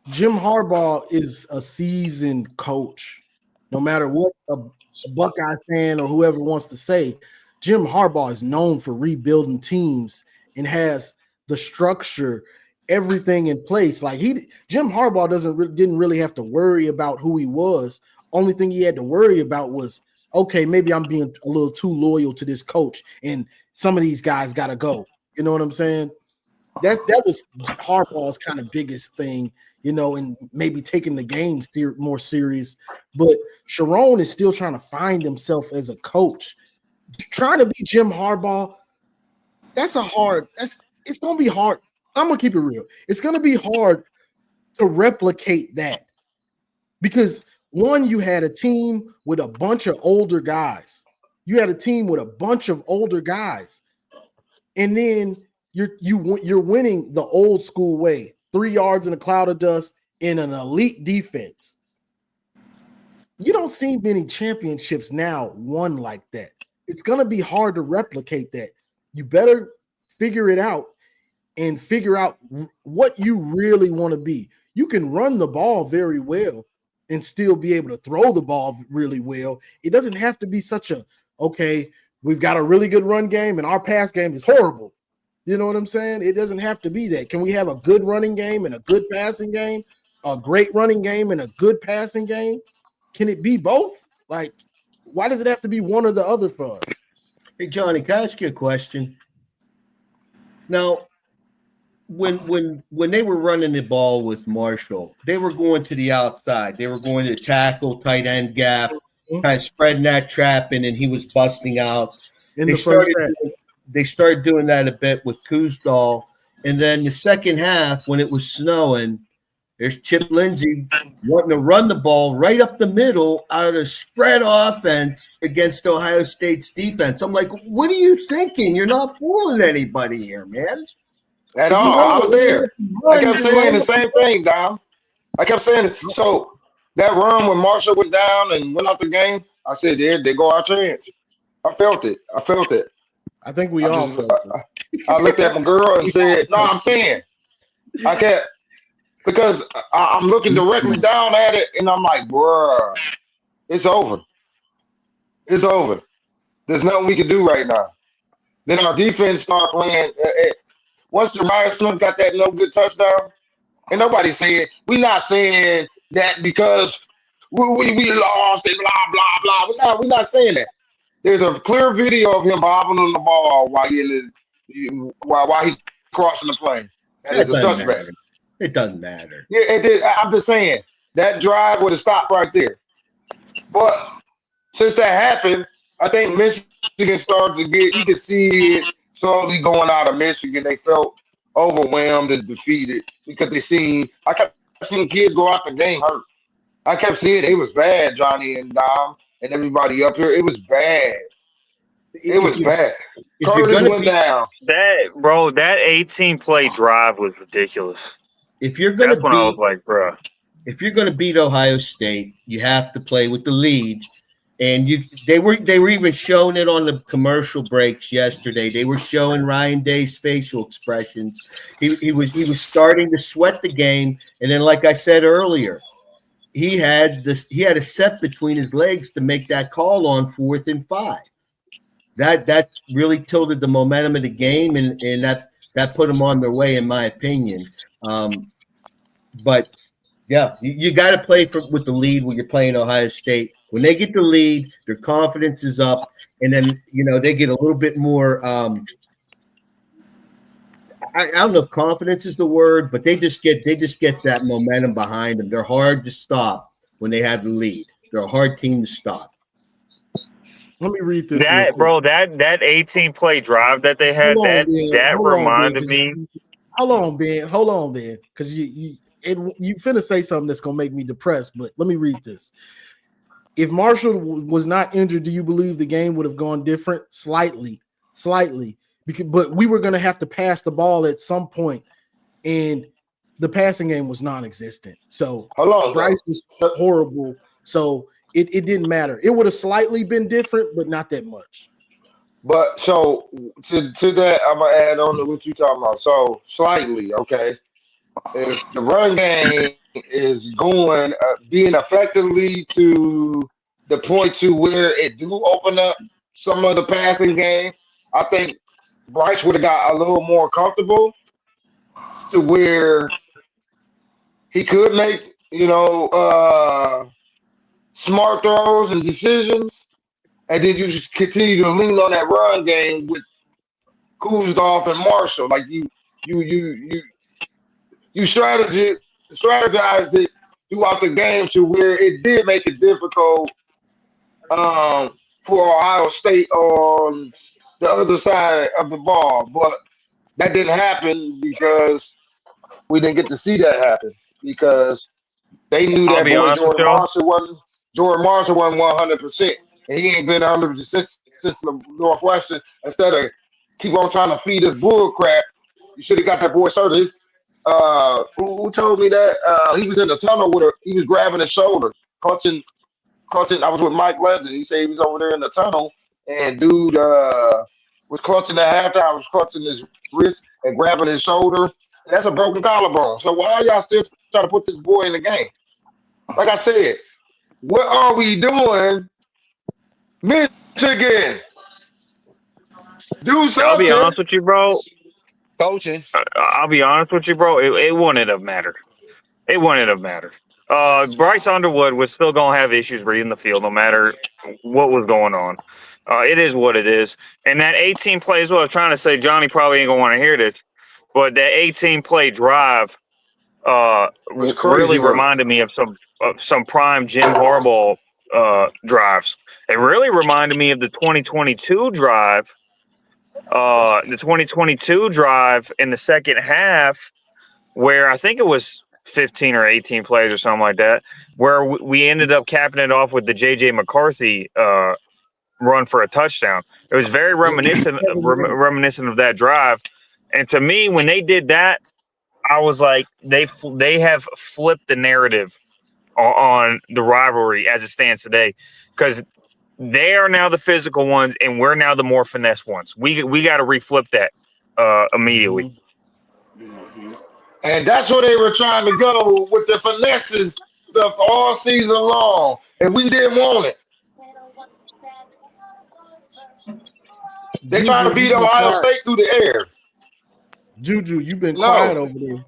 Jim Harbaugh is a seasoned coach. No matter what a Buckeye fan or whoever wants to say, Jim Harbaugh is known for rebuilding teams and has the structure, everything in place. Like Jim Harbaugh didn't really have to worry about who he was. Only thing he had to worry about was, okay, maybe I'm being a little too loyal to this coach, and some of these guys got to go. You know what I'm saying? That was Harbaugh's kind of biggest thing, you know, and maybe taking the game more serious. But Chiron is still trying to find himself as a coach. Trying to be Jim Harbaugh, it's going to be hard. I'm going to keep it real. It's going to be hard to replicate that because, one, you had a team with a bunch of older guys. You had a team with a bunch of older guys. And then you're winning the old school way, 3 yards in a cloud of dust in an elite defense. You don't see many championships now won like that. It's going to be hard to replicate that. You better figure it out and figure out what you really want to be. You can run the ball very well and still be able to throw the ball really well. It doesn't have to be such okay, we've got a really good run game and our pass game is horrible. You know what I'm saying? It doesn't have to be that. Can we have a good running game and a good passing game? a great running game and a good passing game? Can it be both? Like, why does it have to be one or the other for us? Hey, Johnny, can I ask you a question? Now, when they were running the ball with Marshall, they were going to the outside. They were going to tackle, tight end gap, kind of spreading that trap in, and he was busting out. In the first half. They started doing that a bit with Kuzdal. And then the second half, when it was snowing, there's Chip Lindsey wanting to run the ball right up the middle out of spread offense against Ohio State's defense. I'm like, what are you thinking? You're not fooling anybody here, man. At all. I was there. I kept saying the same thing, Dom. I kept saying, so that run when Marshall went down and went out the game, I said, there go our chance. I felt it. I think we all felt it. I looked at my girl and said, no, I'm saying. I can't. Because I'm looking directly down at it, and I'm like, bruh, it's over. It's over. There's nothing we can do right now. Then our defense started playing. Once Jemiah Smith got that no good touchdown, and nobody said, we're not saying that because we lost and blah, blah, blah. We're not saying that. There's a clear video of him bobbing on the ball while he's crossing the plane. That is a touchback. It doesn't matter. Yeah, it did. I'm just saying that drive would have stopped right there. But since that happened, I think Michigan started to get. You could see it slowly going out of Michigan. They felt overwhelmed and defeated because I kept seeing kids go out the game hurt. I kept seeing it was bad, Johnny and Dom and everybody up here. It was bad. It was bad. Curtis went down. That 18 play drive was ridiculous. If you're gonna That's when I was like, bro. If you're gonna beat Ohio State, you have to play with the lead. And they were even showing it on the commercial breaks yesterday. They were showing Ryan Day's facial expressions. He was starting to sweat the game, and then, like I said earlier, he had a set between his legs to make that call on 4th and 5. That really tilted the momentum of the game, and that put them on their way, in my opinion. But yeah, you got to play with the lead when you're playing Ohio State. When they get the lead, their confidence is up, and then they get a little bit more. I don't know if confidence is the word, but they just get that momentum behind them. They're hard to stop when they have the lead. They're a hard team to stop. Let me read this. That 18 play drive that they had, reminded me. Hold on, Ben, because you finna say something that's gonna make me depressed. But let me read this. If Marshall was not injured, do you believe the game would have gone different? Slightly, but we were gonna have to pass the ball at some point, and the passing game was non-existent. So Bryce was horrible. So it didn't matter. It would have slightly been different, but not that much. But so to that, I'm gonna add on to what you talking about. So slightly, okay. If the run game is going being effectively to the point to where it do open up some of the passing game, I think Bryce would have got a little more comfortable to where he could make smart throws and decisions. And then you just continue to lean on that run game with Kuzdorf and Marshall. Like you strategized it throughout the game to where it did make it difficult for Ohio State on the other side of the ball. But that didn't happen because we didn't get to see that happen because they knew that Jordan Marshall wasn't 100%. And he ain't been 100% since the Northwestern. Instead of keep on trying to feed us bull crap, you should have got that boy started. Who told me that? He was in the tunnel he was grabbing his shoulder, clutching. I was with Mike Legend. He said he was over there in the tunnel, and dude was clutching at halftime. Was clutching his wrist and grabbing his shoulder. That's a broken collarbone. So why are y'all still trying to put this boy in the game? Like I said, what are we doing? Michigan, do something. I'll be honest with you, bro. Coaching. I'll be honest with you, bro. It wouldn't have mattered. It wouldn't have mattered. Bryce Underwood was still going to have issues reading the field no matter what was going on. It is what it is. And that 18 play is what I was trying to say. Johnny probably ain't going to want to hear this, but that 18-play drive was crazy really work. reminded me of some prime Jim Harbaugh drives. It really reminded me of the 2022 drive. The 2022 drive in the second half, where I think it was 15 or 18 plays or something like that, where we ended up capping it off with the J.J. McCarthy run for a touchdown. It was very reminiscent of that drive. And to me, when they did that, I was like, they have flipped the narrative on the rivalry as it stands today, because they are now the physical ones and we're now the more finesse ones. We got to reflip that immediately. And that's where they were trying to go with the finesses stuff all season long, and we didn't want it. They trying to beat Ohio State through the air. Juju, you've been quiet over there.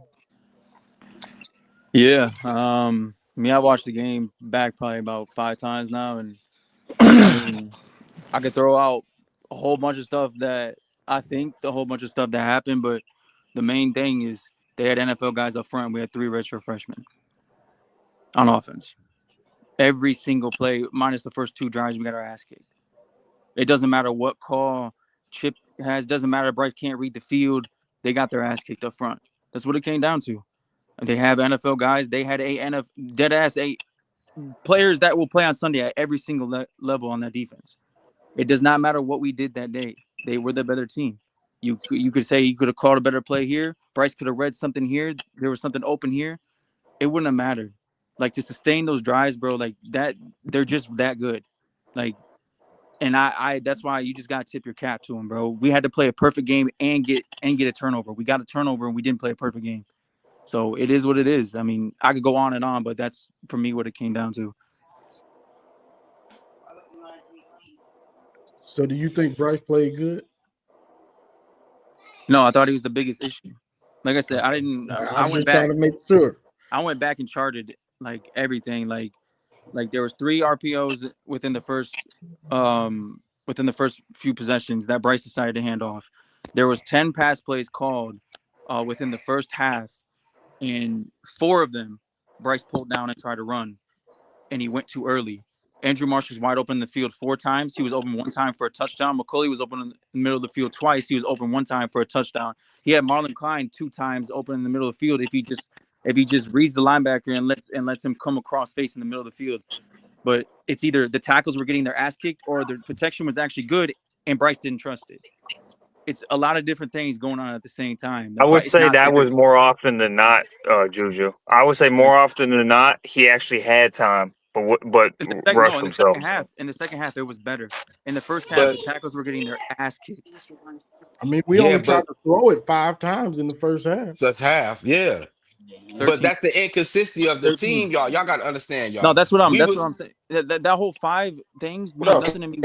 Yeah. I watched the game back probably about 5 times now, and I mean, I could throw out a whole bunch of stuff that happened, but the main thing is they had NFL guys up front. We had 3 redshirt freshmen on offense. Every single play, minus the first 2 drives, we got our ass kicked. It doesn't matter what call Chip has. Doesn't matter. Bryce can't read the field. They got their ass kicked up front. That's what it came down to. They have NFL guys. They had eight players that will play on Sunday at every single level on that defense. It does not matter what we did that day. They were the better team. You could say you could have called a better play here. Bryce could have read something here. There was something open here. It wouldn't have mattered. Like, to sustain those drives, bro, like that, they're just that good. Like, and I that's why you just gotta tip your cap to them, bro. We had to play a perfect game and get a turnover. We got a turnover and we didn't play a perfect game. So it is what it is. I mean, I could go on and on, but that's for me what it came down to. So do you think Bryce played good? No, I thought he was the biggest issue. Like I said, I didn't. I went back. Trying to make sure. I went back and charted like everything. Like there was 3 RPOs within the first few possessions that Bryce decided to hand off. There was 10 pass plays called within the first half, and 4 of them Bryce pulled down and tried to run, and he went too early. Andrew Marsh was wide open in the field 4 times. He was open 1 time for a touchdown. McCulley was open in the middle of the field twice. He was open 1 time for a touchdown. He had Marlon Klein 2 times open in the middle of the field. If he just reads the linebacker and lets him come across face in the middle of the field. But it's either the tackles were getting their ass kicked or the protection was actually good and Bryce didn't trust it. It's a lot of different things going on at the same time. I would say that was more often than not, Juju. I would say more often than not, he actually had time, but rushed himself. In the second half, it was better. In the first half, the tackles were getting their ass kicked. I mean, we only tried to throw it 5 times in the first half. That's half, yeah. 13. But that's the inconsistency of the 13. team, y'all. Y'all got to understand, y'all. No, that's what I'm saying. That whole 5 things mean nothing to me.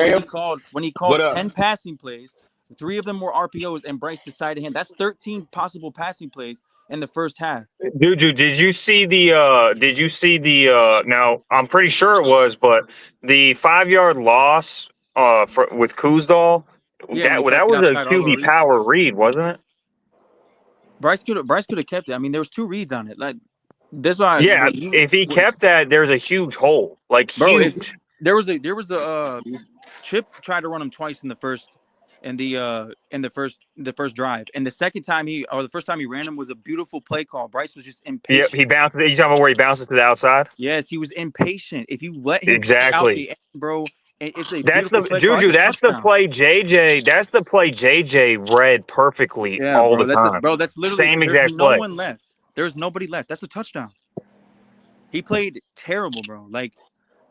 When he called 10 passing plays, 3 of them were RPOs, and Bryce decided to hand. That's 13 possible passing plays in the first half. Juju, did you see the? Now I'm pretty sure it was, but the 5-yard loss with Kuzdal. Yeah, that was a QB power read, wasn't it? Bryce could have kept it. I mean, there was 2 reads on it. Like, that's why. Yeah, if he kept that, there's a huge hole. Like, huge. There was a Chip tried to run him twice in the first. In the first drive, and the first time he ran him was a beautiful play call. Bryce was just impatient. Yeah, he bounced. You talking about where he bounces to the outside? Yes, he was impatient. If you let him exactly, out the end, bro, it's a that's the play Juju. That's the play JJ. That's the play JJ read perfectly all the time. That's literally same exact play. No one left. There's nobody left. That's a touchdown. He played terrible, bro. Like,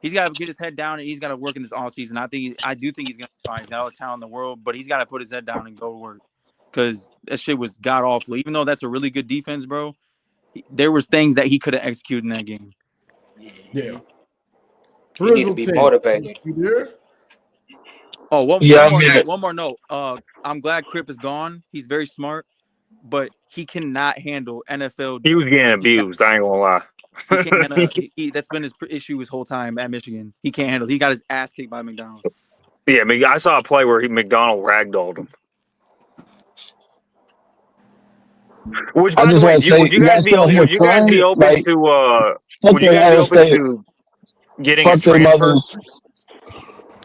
he's got to get his head down and he's got to work in this offseason. I do think he's going to find all the talent in the world, but he's got to put his head down and go to work because that shit was god awful. Even though that's a really good defense, bro, there was things that he could have executed in that game. Yeah. You need to be motivated. Oh, one more note. I'm glad Crip is gone. He's very smart, but he cannot handle NFL. He was getting abused. I ain't gonna lie. He can't handle. That's been his issue his whole time at Michigan. He can't handle. He got his ass kicked by McDonald. Yeah, I saw a play where McDonald ragdolled him. Which, by the way, would you guys be open to? Would you guys be open to getting a transfer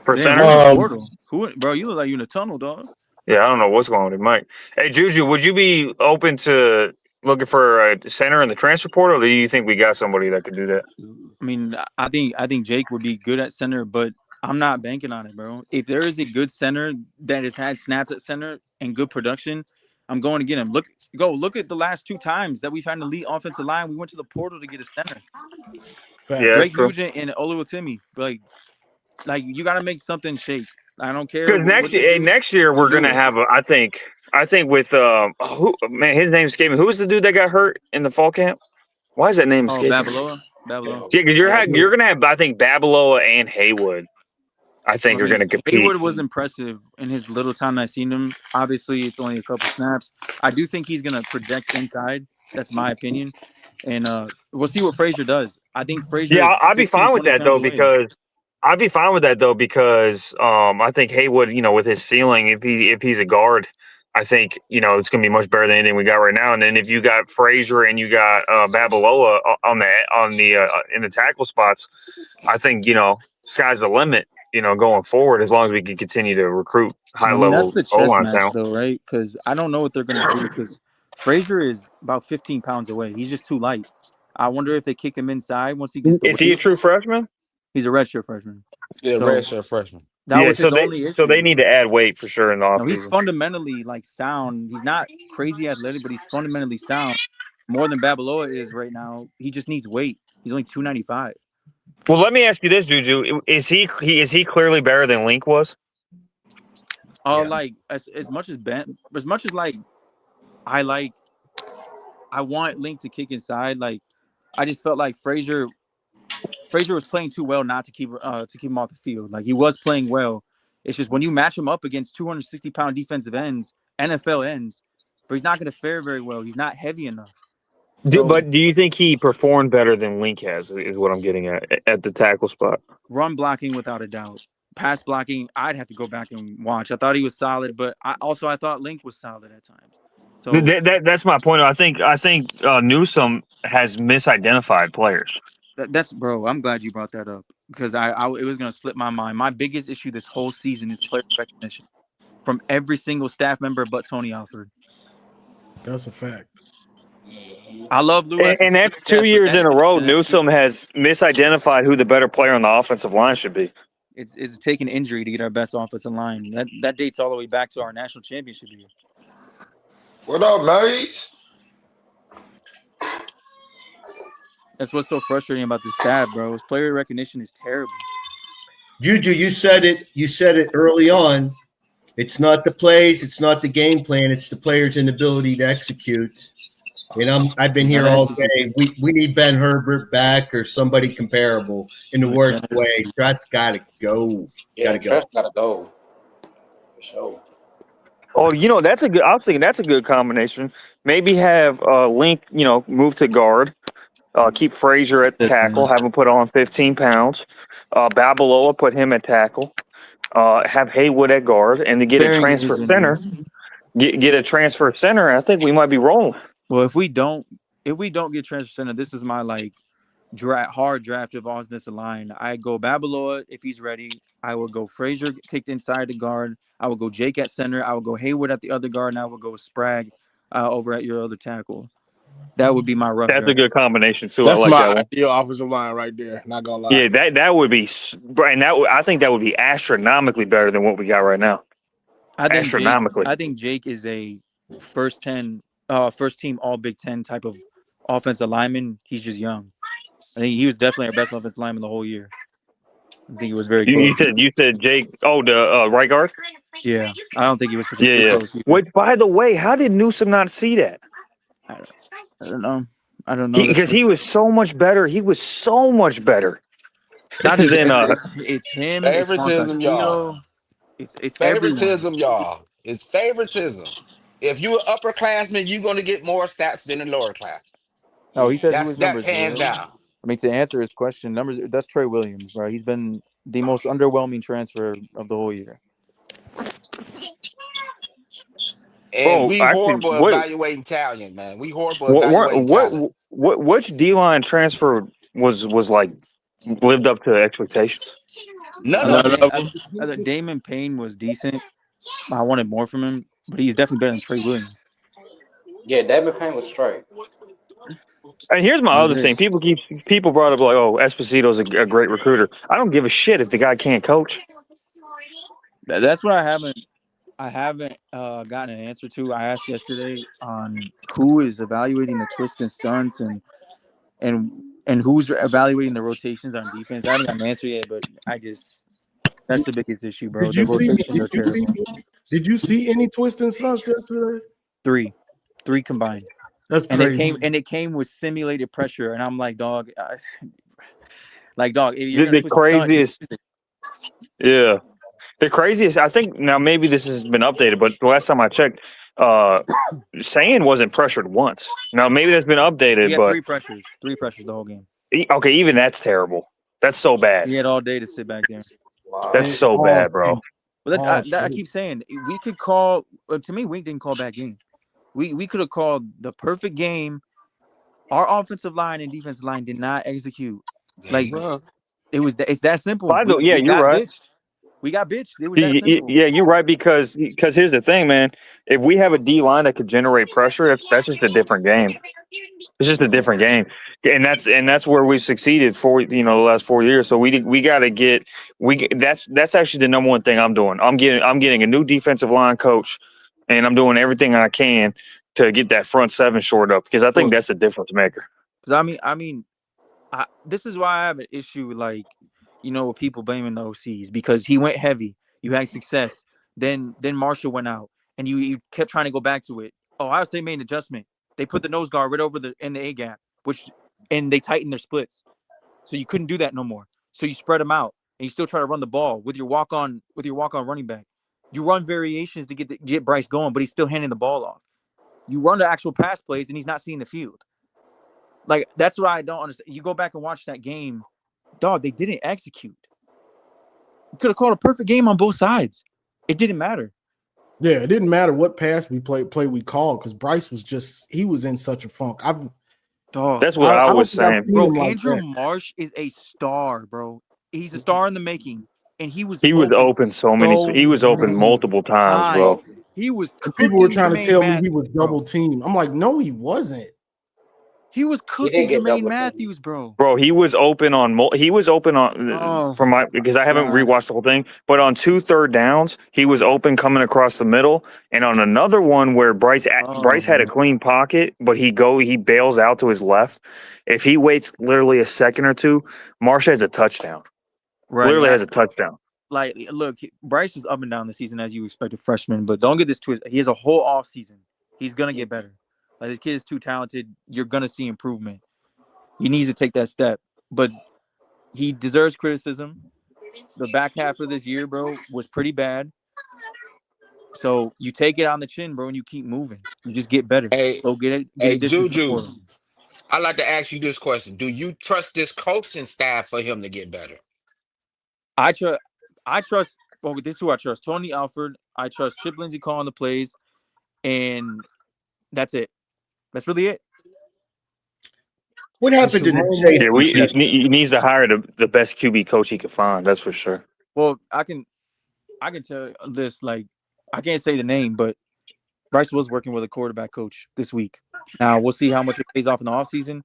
for center? Who, bro? You look like you in a tunnel, dog. Yeah, I don't know what's going on with Mike. Hey, Juju, would you be open to looking for a center in the transfer portal, or do you think we got somebody that could do that? I mean, I think Jake would be good at center, but I'm not banking on it, bro. If there is a good center that has had snaps at center and good production, I'm going to get him. Look at the last 2 times that we've had an elite offensive line. We went to the portal to get a center. Yeah, Drake Nugent and Oluwatimi. Like you got to make something shake. I don't care. Because next year we're gonna have I think with his name escaped me. Who was the dude that got hurt in the fall camp? Why is that name escaping? Babaloa. Yeah, because you're gonna have, I think, Babaloa and Haywood. I think are gonna compete. Haywood was impressive in his little time I've seen him. Obviously, it's only a couple snaps. I do think he's gonna project inside. That's my opinion, and we'll see what Frazier does. I think Frazier. Yeah, I'd be fine with that though because. I'd be fine with that though because I think Haywood, with his ceiling, if he's a guard, I think it's going to be much better than anything we got right now. And then if you got Frazier and you got Babaloa in the tackle spots, I think sky's the limit. Going forward, as long as we can continue to recruit high level. That's the chess match, though, right? Because I don't know what they're going to do because Frazier is about 15 pounds away. He's just too light. I wonder if they kick him inside once he gets. Is he a true freshman? He's a redshirt freshman. Yeah, redshirt freshman. That was his only issue. So they need to add weight for sure in the offseason. He's fundamentally sound. He's not crazy athletic, but he's fundamentally sound. More than Babaloa is right now. He just needs weight. He's only 295. Well, let me ask you this, Juju: is he clearly better than Link was? As much as I want Link to kick inside. I just felt like Frazier was playing too well not to keep him off the field. He was playing well. It's just when you match him up against 260-pound defensive ends, NFL ends, but he's not going to fare very well. He's not heavy enough. But do you think he performed better than Link has? Is what I'm getting at the tackle spot. Run blocking, without a doubt. Pass blocking, I'd have to go back and watch. I thought he was solid, but I thought Link was solid at times. So that's my point. I think Newsome has misidentified players. Bro, I'm glad you brought that up because it was going to slip my mind. My biggest issue this whole season is player recognition from every single staff member but Tony Alford. That's a fact. I love Lewis. And that's 2 years in a row. Newsome has misidentified who the better player on the offensive line should be. It's taken injury to get our best offensive line. That dates all the way back to our national championship year. What up, mates? That's what's so frustrating about this staff, bro. His player recognition is terrible. Juju, you said it early on. It's not the plays, it's not the game plan, it's the players' inability to execute. And I've been here all day. We need Ben Herbert back or somebody comparable in the worst way. Trust gotta go. Yeah, Trust gotta go. For sure. Oh, that's a good. I was thinking that's a good combination. Maybe have Link, move to guard. Keep Frazier at tackle. Have him put on 15 pounds. Babaloa, put him at tackle. Have Haywood at guard, and to get a transfer center. Get a transfer center. I think we might be rolling. Well, if we don't get transfer center, this is my hard draft of offensive line. I go Babaloa if he's ready. I will go Frazier kicked inside the guard. I will go Jake at center. I will go Haywood at the other guard, and I will go Sprague over at your other tackle. That would be my rough. That's draft. a good combination too. That's I like my that one. ideal offensive line right there. Not gonna lie. Yeah, that would be, and I think that would be astronomically better than what we got right now. Astronomically. I think Jake is a first team All Big Ten type of offensive lineman. He's just young. I think he was definitely our best offensive lineman the whole year. I think he was very close. You said Jake. Oh, the right guard. Yeah, I don't think he was particularly close. Either. Which, by the way, how did Newsome not see that? I don't know. Because he was so much better. He was so much better. Not as in it's him. Favoritism, y'all. It's favoritism, y'all. It's favoritism. If you're an upperclassman, you're going to get more stats than a lower class. Oh, he said that's hands down. I mean, to answer his question, that's Trey Williams, bro. He's been the most underwhelming transfer of the whole year. And Bro, we actually, horrible what evaluating talent, man. We horrible evaluating talent. which D-line transfer was like lived up to expectations? None of None them. of them. Damon Payne was decent. I wanted more from him, but he's definitely better than Trey Williams. Yeah, David Payne was straight. And here's my other thing: people brought up like, "Oh, Esposito's a great recruiter." I don't give a shit if the guy can't coach. That's what I haven't gotten an answer to. I asked yesterday on who is evaluating the twists and stunts and who's evaluating the rotations on defense. I haven't gotten an answer yet, but I guess that's the biggest issue, bro. Did The you see? rotations are Did you see? terrible. Did you see any twist and stunts yesterday? Three combined. That's crazy. It came with simulated pressure, and I'm like, dog, if you're gonna The twist a stunt, craziest, yeah, the craziest. I think now maybe this has been updated, but the last time I checked, Sand wasn't pressured once. Now maybe that's been updated, he had but three pressures the whole game. Okay, even that's terrible. That's so bad. He had all day to sit back there. That's so bad, bro. Well, I keep saying we could call. To me, Wink didn't call bad game. We could have called the perfect game. Our offensive line and defensive line did not execute. Like it's that simple. You're right. Bitched. We got bitched. It was that simple. Yeah, you're right because here's the thing, man. If we have a D line that could generate pressure, that's just a different game. It's just a different game, and that's where we've succeeded for the last 4 years. So we got to get that's actually the number one thing I'm doing. I'm getting a new defensive line coach, and I'm doing everything I can to get that front seven shored up because I think that's a difference maker. Because this is why I have an issue with with people blaming the OCs because he went heavy. You had success. Then Marshall went out, and you kept trying to go back to it. Ohio State made an adjustment. They put the nose guard right over in the A gap, and they tightened their splits. So you couldn't do that no more. So you spread them out, and you still try to run the ball with your walk on running back. You run variations to get Bryce going, but he's still handing the ball off. You run the actual pass plays, and he's not seeing the field. Like that's what I don't understand. You go back and watch that game, dog. They didn't execute. You could have called a perfect game on both sides. It didn't matter. Yeah, it didn't matter what pass we we called because Bryce was in such a funk. That's what I was saying, bro. Andrew Marsh is a star, bro. He's a star in the making, and he was open he was open multiple times, bro. He was. People were trying to tell me he was double teamed. I'm like, no, he wasn't. He was cooking Jermaine Matthews, bro. Bro, he was open on because I haven't rewatched the whole thing, but on 2 3rd downs, he was open coming across the middle, and on another one where Bryce had a clean pocket, but he bails out to his left. If he waits literally a second or two, Marsh has a touchdown. Right, literally has a touchdown. Like, look, Bryce is up and down the season as you expect a freshman, but don't get this twisted. He has a whole off season. He's gonna get better. Like, this kid is too talented. You're going to see improvement. He needs to take that step. But he deserves criticism. The back half of this year, bro, was pretty bad. So you take it on the chin, bro, and you keep moving. You just get better. Hey, so get Juju, I'd like to ask you this question. Do you trust this coaching staff for him to get better? I trust well, this is who I trust. Tony Alford. I trust Chip Lindsey calling the plays. And that's it. That's really it. What happened to the he needs to hire the best QB coach he can find. That's for sure. Well, I can tell you this. Like, I can't say the name, but Bryce was working with a quarterback coach this week. Now we'll see how much it pays off in the offseason,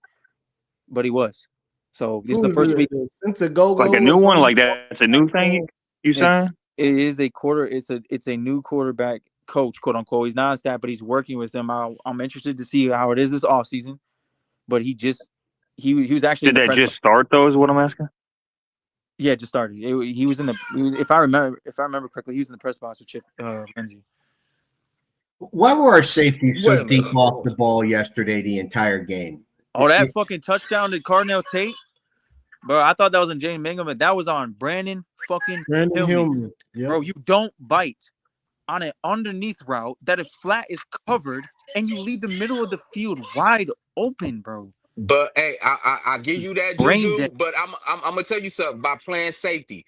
but he was. So this is the first week. Since a go like a new one, like that's a new thing. You saying? It is a quarter. It's a new quarterback coach, quote unquote. He's not on staff, but he's working with them. I'm interested to see how it is this offseason. But he was actually. Did that just start though? Is what I'm asking. Yeah, it just started. He was if I remember correctly, he was in the press box with Chip Lindsey. Why were our safeties so deep off the ball yesterday the entire game? Oh, that fucking touchdown to Cardinal Tate, bro! I thought that was on Jane Mangum, but that was on Brandon Hillman. Yep. Bro, you don't bite on an underneath route that if flat is covered and you leave the middle of the field wide open, bro. But hey, I give you that, Brain Juju. dead. But I'm gonna tell you something by playing safety.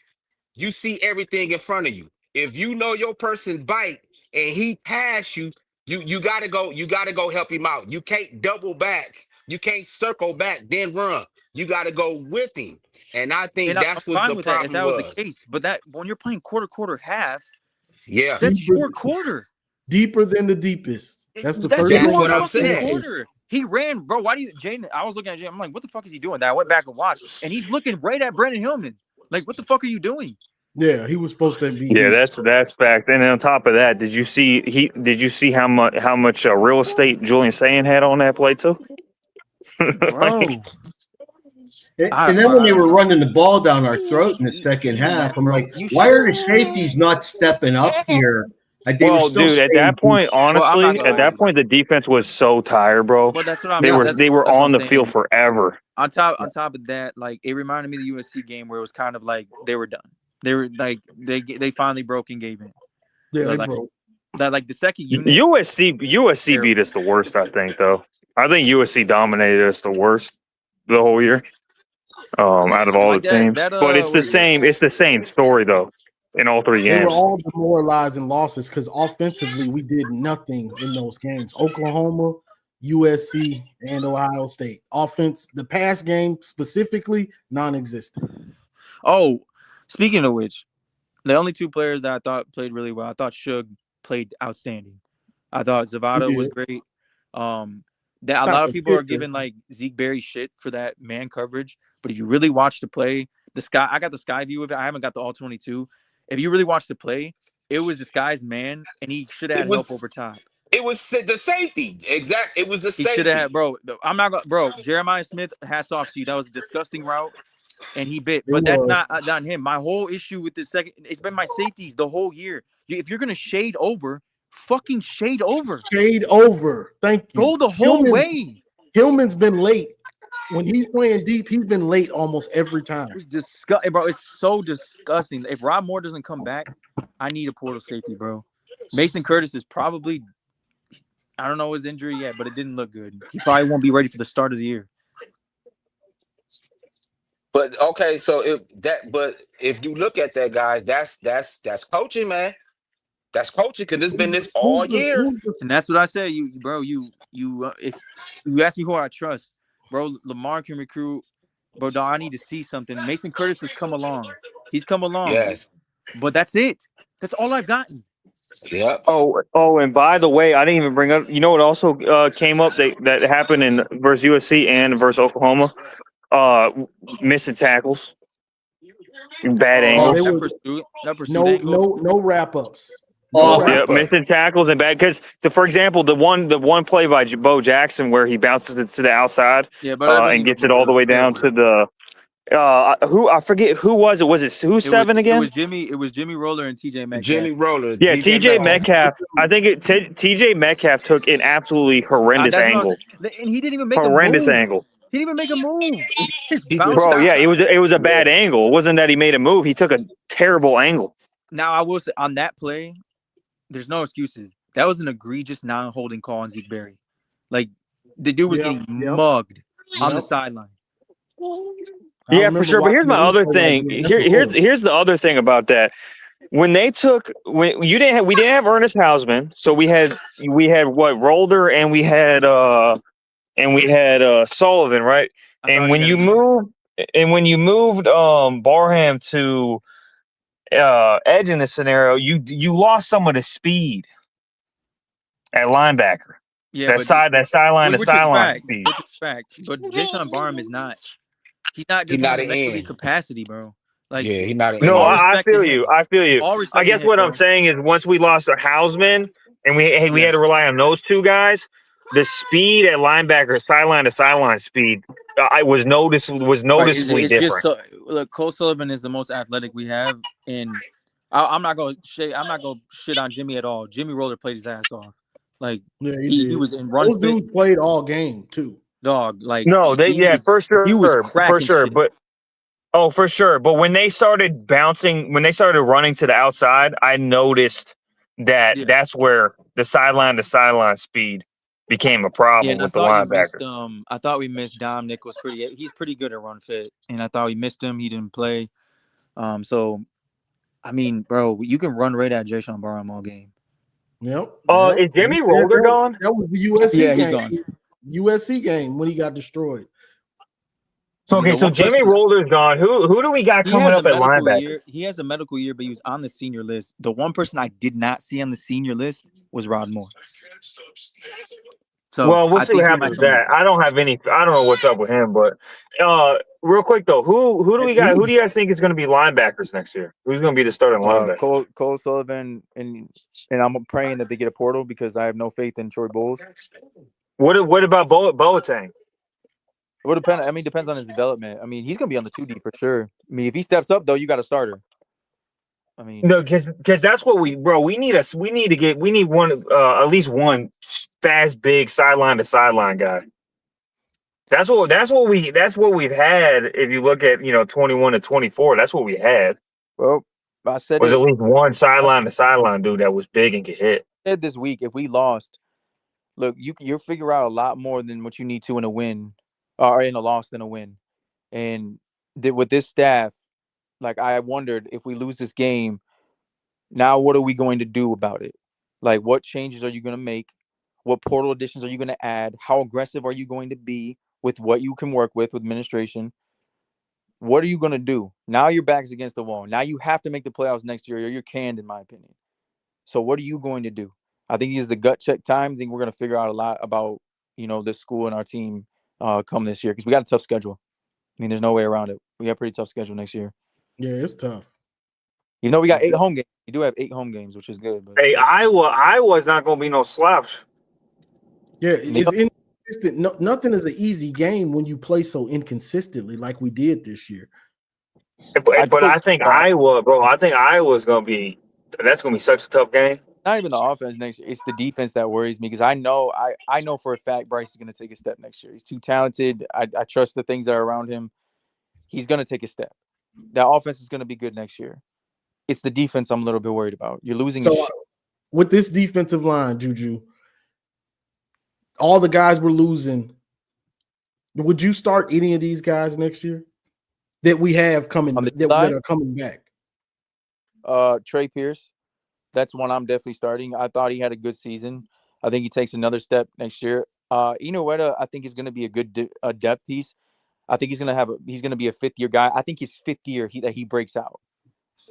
You see everything in front of you. If you know your person bite and he pass you, you gotta go. You gotta go help him out. You can't double back. You can't circle back then run. You gotta go with him. And I think And I'm that's what fine the with that if problem that was the was. case. But that when you're playing quarter, half, Yeah, that's Deeper, your quarter. deeper than the deepest. That's the That's first that's thing your what I I'm fucking said. saying. quarter. He ran, bro. Why do you, Jaden? I was looking at Jaden. I'm like, what the fuck is he doing? That I went back and watched, and he's looking right at Brandon Hillman. Like, what the fuck are you doing? Yeah, he was supposed to be Yeah, deep. that's fact. And on top of that, did you see how much real estate Julian Sand had on that play too? Bro. And then when they were running the ball down our throat in the second Even half, that, I'm bro. like, You why should. are the safeties not stepping up here? They were Well, still dude, at staying that point, Well, I'm not honestly, gonna at lie. that point, the defense was so tired, bro. But that's what I'm. They were That's they were what I'm on the field saying. forever. On top of that, like it reminded me of the USC game where it was kind of like they were done. They were like they finally broke and gave in. Yeah, But they like broke. that, like the second unit. USC beat us the worst, I think. Though I think USC dominated us the worst the whole year. Out of all Like the teams, but it's the what is it? same. It's the same story though in all three They were games. all demoralizing losses because offensively we did nothing in those games. Oklahoma, USC, and Ohio State. Offense, the pass game specifically, non-existent. Oh, speaking of which, the only two players that I thought played really well, I thought Suge played outstanding. I thought Zavada was great. That a lot of people are giving like Zeke Berry shit for that man coverage, but if you really watch the play, I got the sky view of it. I haven't got the all 22. If you really watch the play, it was this guy's man, and he should have had help over top. It was the safety. Exactly. It was the He safety. should have had, bro. I'm not gonna, bro. Jeremiah Smith, hats off to you. That was a disgusting route, and he bit. But that's not on him. My whole issue with this second, it's been my safeties the whole year. If you're gonna shade over, fucking shade over. Shade over. Thank you. Go the whole way. Hillman's been late. When he's playing deep, he's been late almost every time. It's disgusting, bro. It's so disgusting. If Rob Moore doesn't come back, I need a portal safety, bro. Mason Curtis is probably, I don't know his injury yet, but it didn't look good. He probably won't be ready for the start of the year. But okay, so but if you look at that, guys, that's coaching, man. That's coaching because it's been this all year. And that's what I said. If you ask me who I trust, bro, Lamar can recruit. Bro, dog, I need to see something. Mason Curtis has come along. He's come along. Yes. But that's it. That's all I've gotten. Yep. Oh, and by the way, I didn't even bring up. You know what also came up that happened in versus USC and versus Oklahoma? Missing tackles, bad angles. No wrap ups. Missing tackles and bad because for example, the one play by Bo Jackson where he bounces it to the outside, and gets it all the way down to the. Who I forget who was it? Was it who's seven again? It was Jimmy Roller and TJ Metcalf. Jimmy Roller. Yeah, TJ Metcalf. I think TJ Metcalf took an absolutely horrendous angle. And he didn't even make horrendous a move. angle. He didn't even make a move. Bro, yeah, it was a bad angle. It wasn't that he made a move. He took a terrible angle. Now I will say on that play, there's no excuses. That was an egregious non-holding call on Zeke Berry. Like the dude was getting mugged on the sideline. Yeah, for sure. But here's my other thing. Here's the other thing about that. We didn't have Ernest Hausman, so we had what Rolder and we had Sullivan, right? And when you moved Barham to edge in this scenario, you lost some of the speed at linebacker. Yeah, sideline to sideline speed. Which is fact. But Jason Barham is not. He's not just having mentally capacity, bro. Like, yeah, he's not. No, I feel you. I guess what I'm bro. saying is once we lost Hausman and we had to rely on those two guys, the speed at linebacker, sideline to sideline speed, was noticeably different. Look, Cole Sullivan is the most athletic we have, and I'm not going to shit on Jimmy at all. Jimmy Roller played his ass off. Like he was in run. Those dudes played all game too. Dog, like for sure. He was for sure, shit. but for sure. But when they started running to the outside, I noticed that that's where the sideline to sideline speed became a Yeah, problem and I with the thought you missed linebacker. I thought we missed Dom Nichols pretty. He's pretty good at run fit, and I thought we missed him. He didn't play. So I mean, bro, you can run right at Jason Barham all game. Yep. Is Jimmy Rolder gone? That was the USC Yeah, he's game. gone. USC game when he got destroyed. So I mean, okay, the so one Jimmy person Rolder's gone. Who do we got he coming has a up at medical year. linebacker? He has a medical year, but he was on the senior list. The one person I did not see on the senior list was Rod Moore. So Well, we'll I see what think he happens might with come that. back. I don't know what's up with him, but real quick though, who do we got? Who do you guys think is going to be linebackers next year? Who's going to be the starting linebacker? Cole Sullivan, and I'm praying that they get a portal because I have no faith in Troy Bowles. What about Boateng? It would depend. I mean, depends on his development. I mean, he's gonna be on the 2D for sure. I mean, if he steps up though, you got a starter. I mean, No, because that's what we need one at least one fast, big sideline to sideline guy. That's what we've had. If you look at 21 to 24, that's what we had. well, I said Was it. at least one sideline to sideline dude that was big and could hit. I said this week, if we lost, look, you'll figure out a lot more than what you need to in a win, or in a loss than a win. And with this staff, like I wondered if we lose this game, now what are we going to do about it? Like, what changes are you going to make? What portal additions are you going to add? How aggressive are you going to be with what you can work with administration? What are you going to do? Now your back's against the wall. Now you have to make the playoffs next year or you're canned, in my opinion. So what are you going to do? I think it's the gut check time. I think we're going to figure out a lot about, this school and our team come this year because we got a tough schedule. I mean, there's no way around it. We got a pretty tough schedule next year. Yeah, it's tough. We got 8 home games. We do have 8 home games, which is good. But Hey, Iowa's not going to be no slouch. Yeah, it's inconsistent. No, nothing is an easy game when you play so inconsistently like we did this year. But I think Iowa, bro. I think Iowa's going to be. That's going to be such a tough game. Not even the offense next year. It's the defense that worries me because I know for a fact Bryce is going to take a step next year. He's too talented. I trust the things that are around him. He's going to take a step. That offense is going to be good next year. It's the defense I'm a little bit worried about. You're losing. So with this defensive line, Juju, all the guys we're losing, would you start any of these guys next year that we have coming that are coming back? Trey Pierce, that's one I'm definitely starting. I thought he had a good season. I think he takes another step next year. Inoue, I think is going to be a good depth piece. I think he's going to be a 5th-year guy. I think his 5th year that he breaks out.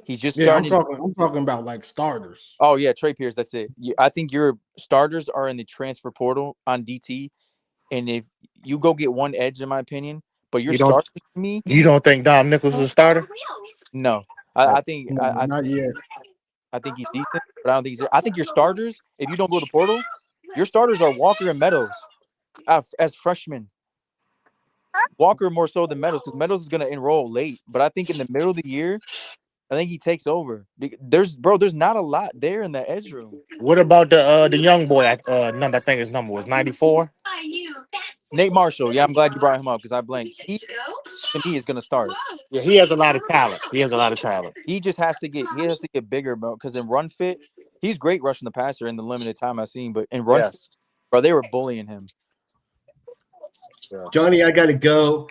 He's just starting. I'm talking about like starters. Oh yeah, Trey Pierce. That's it. I think your starters are in the transfer portal on DT, and if you go get one edge, in my opinion, but your starters to me. You don't think Dom Nichols is a starter? No, I think not yet. I think he's decent, but I don't think I think your starters, if you don't go to portal, your starters are Walker and Meadows as freshmen. Walker more so than Meadows because Meadows is going to enroll late, but I think in the middle of the year, I think he takes over. There's not a lot there in the edge room. What about the young boy? I think his number was 94. Nate Marshall. Yeah, I'm glad you brought him up because I blanked. He to me is going to start. Yeah, he has a lot of talent. He just has to get bigger, bro. Because in run fit, he's great rushing the passer in the limited time I've seen. But in run, fit, bro, they were bullying him. Johnny, I got to go.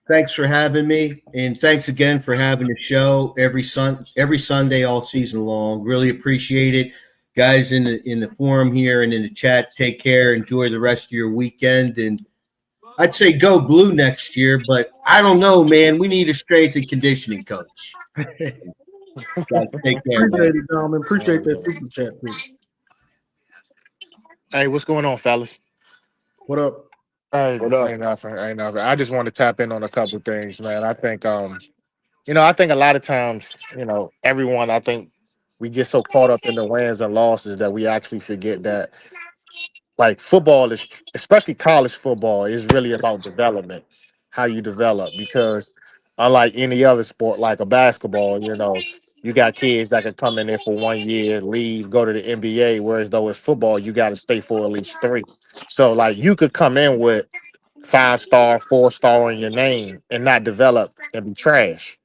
Thanks for having me, and thanks again for having the show every Sunday all season long. Really appreciate it, guys in the forum here and in the chat. Take care. Enjoy the rest of your weekend, and I'd say go blue next year, but I don't know, man. We need a strength and conditioning coach. Guys, take care. Appreciate it, Dom. Appreciate that super chat too. Hey, what's going on, fellas? What up? Hey, what up? Ain't nothing. I just want to tap in on a couple of things, man. I think I think a lot of times, everyone, I think we get so caught up in the wins and losses that we actually forget that like football is, especially college football, is really about development, how you develop. Because unlike any other sport, like a basketball, you got kids that can come in there for 1 year, leave, go to the NBA. Whereas though it's football, you got to stay for at least 3. So like you could come in with 5-star, 4-star in your name and not develop and be trash.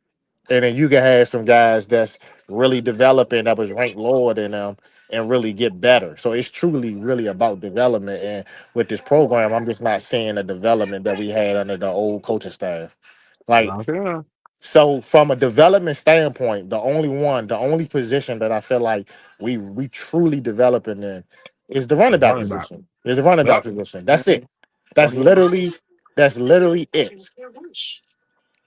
And then you can have some guys that's really developing that was ranked lower than them and really get better. So it's truly really about development. And with this program, I'm just not seeing the development that we had under the old coaching staff. Like, Okay. so from a development standpoint, the only position that I feel like we truly developing in is the running back Running back. position. Is the running back Yep. position. That's it. Don't That's even literally that's literally it.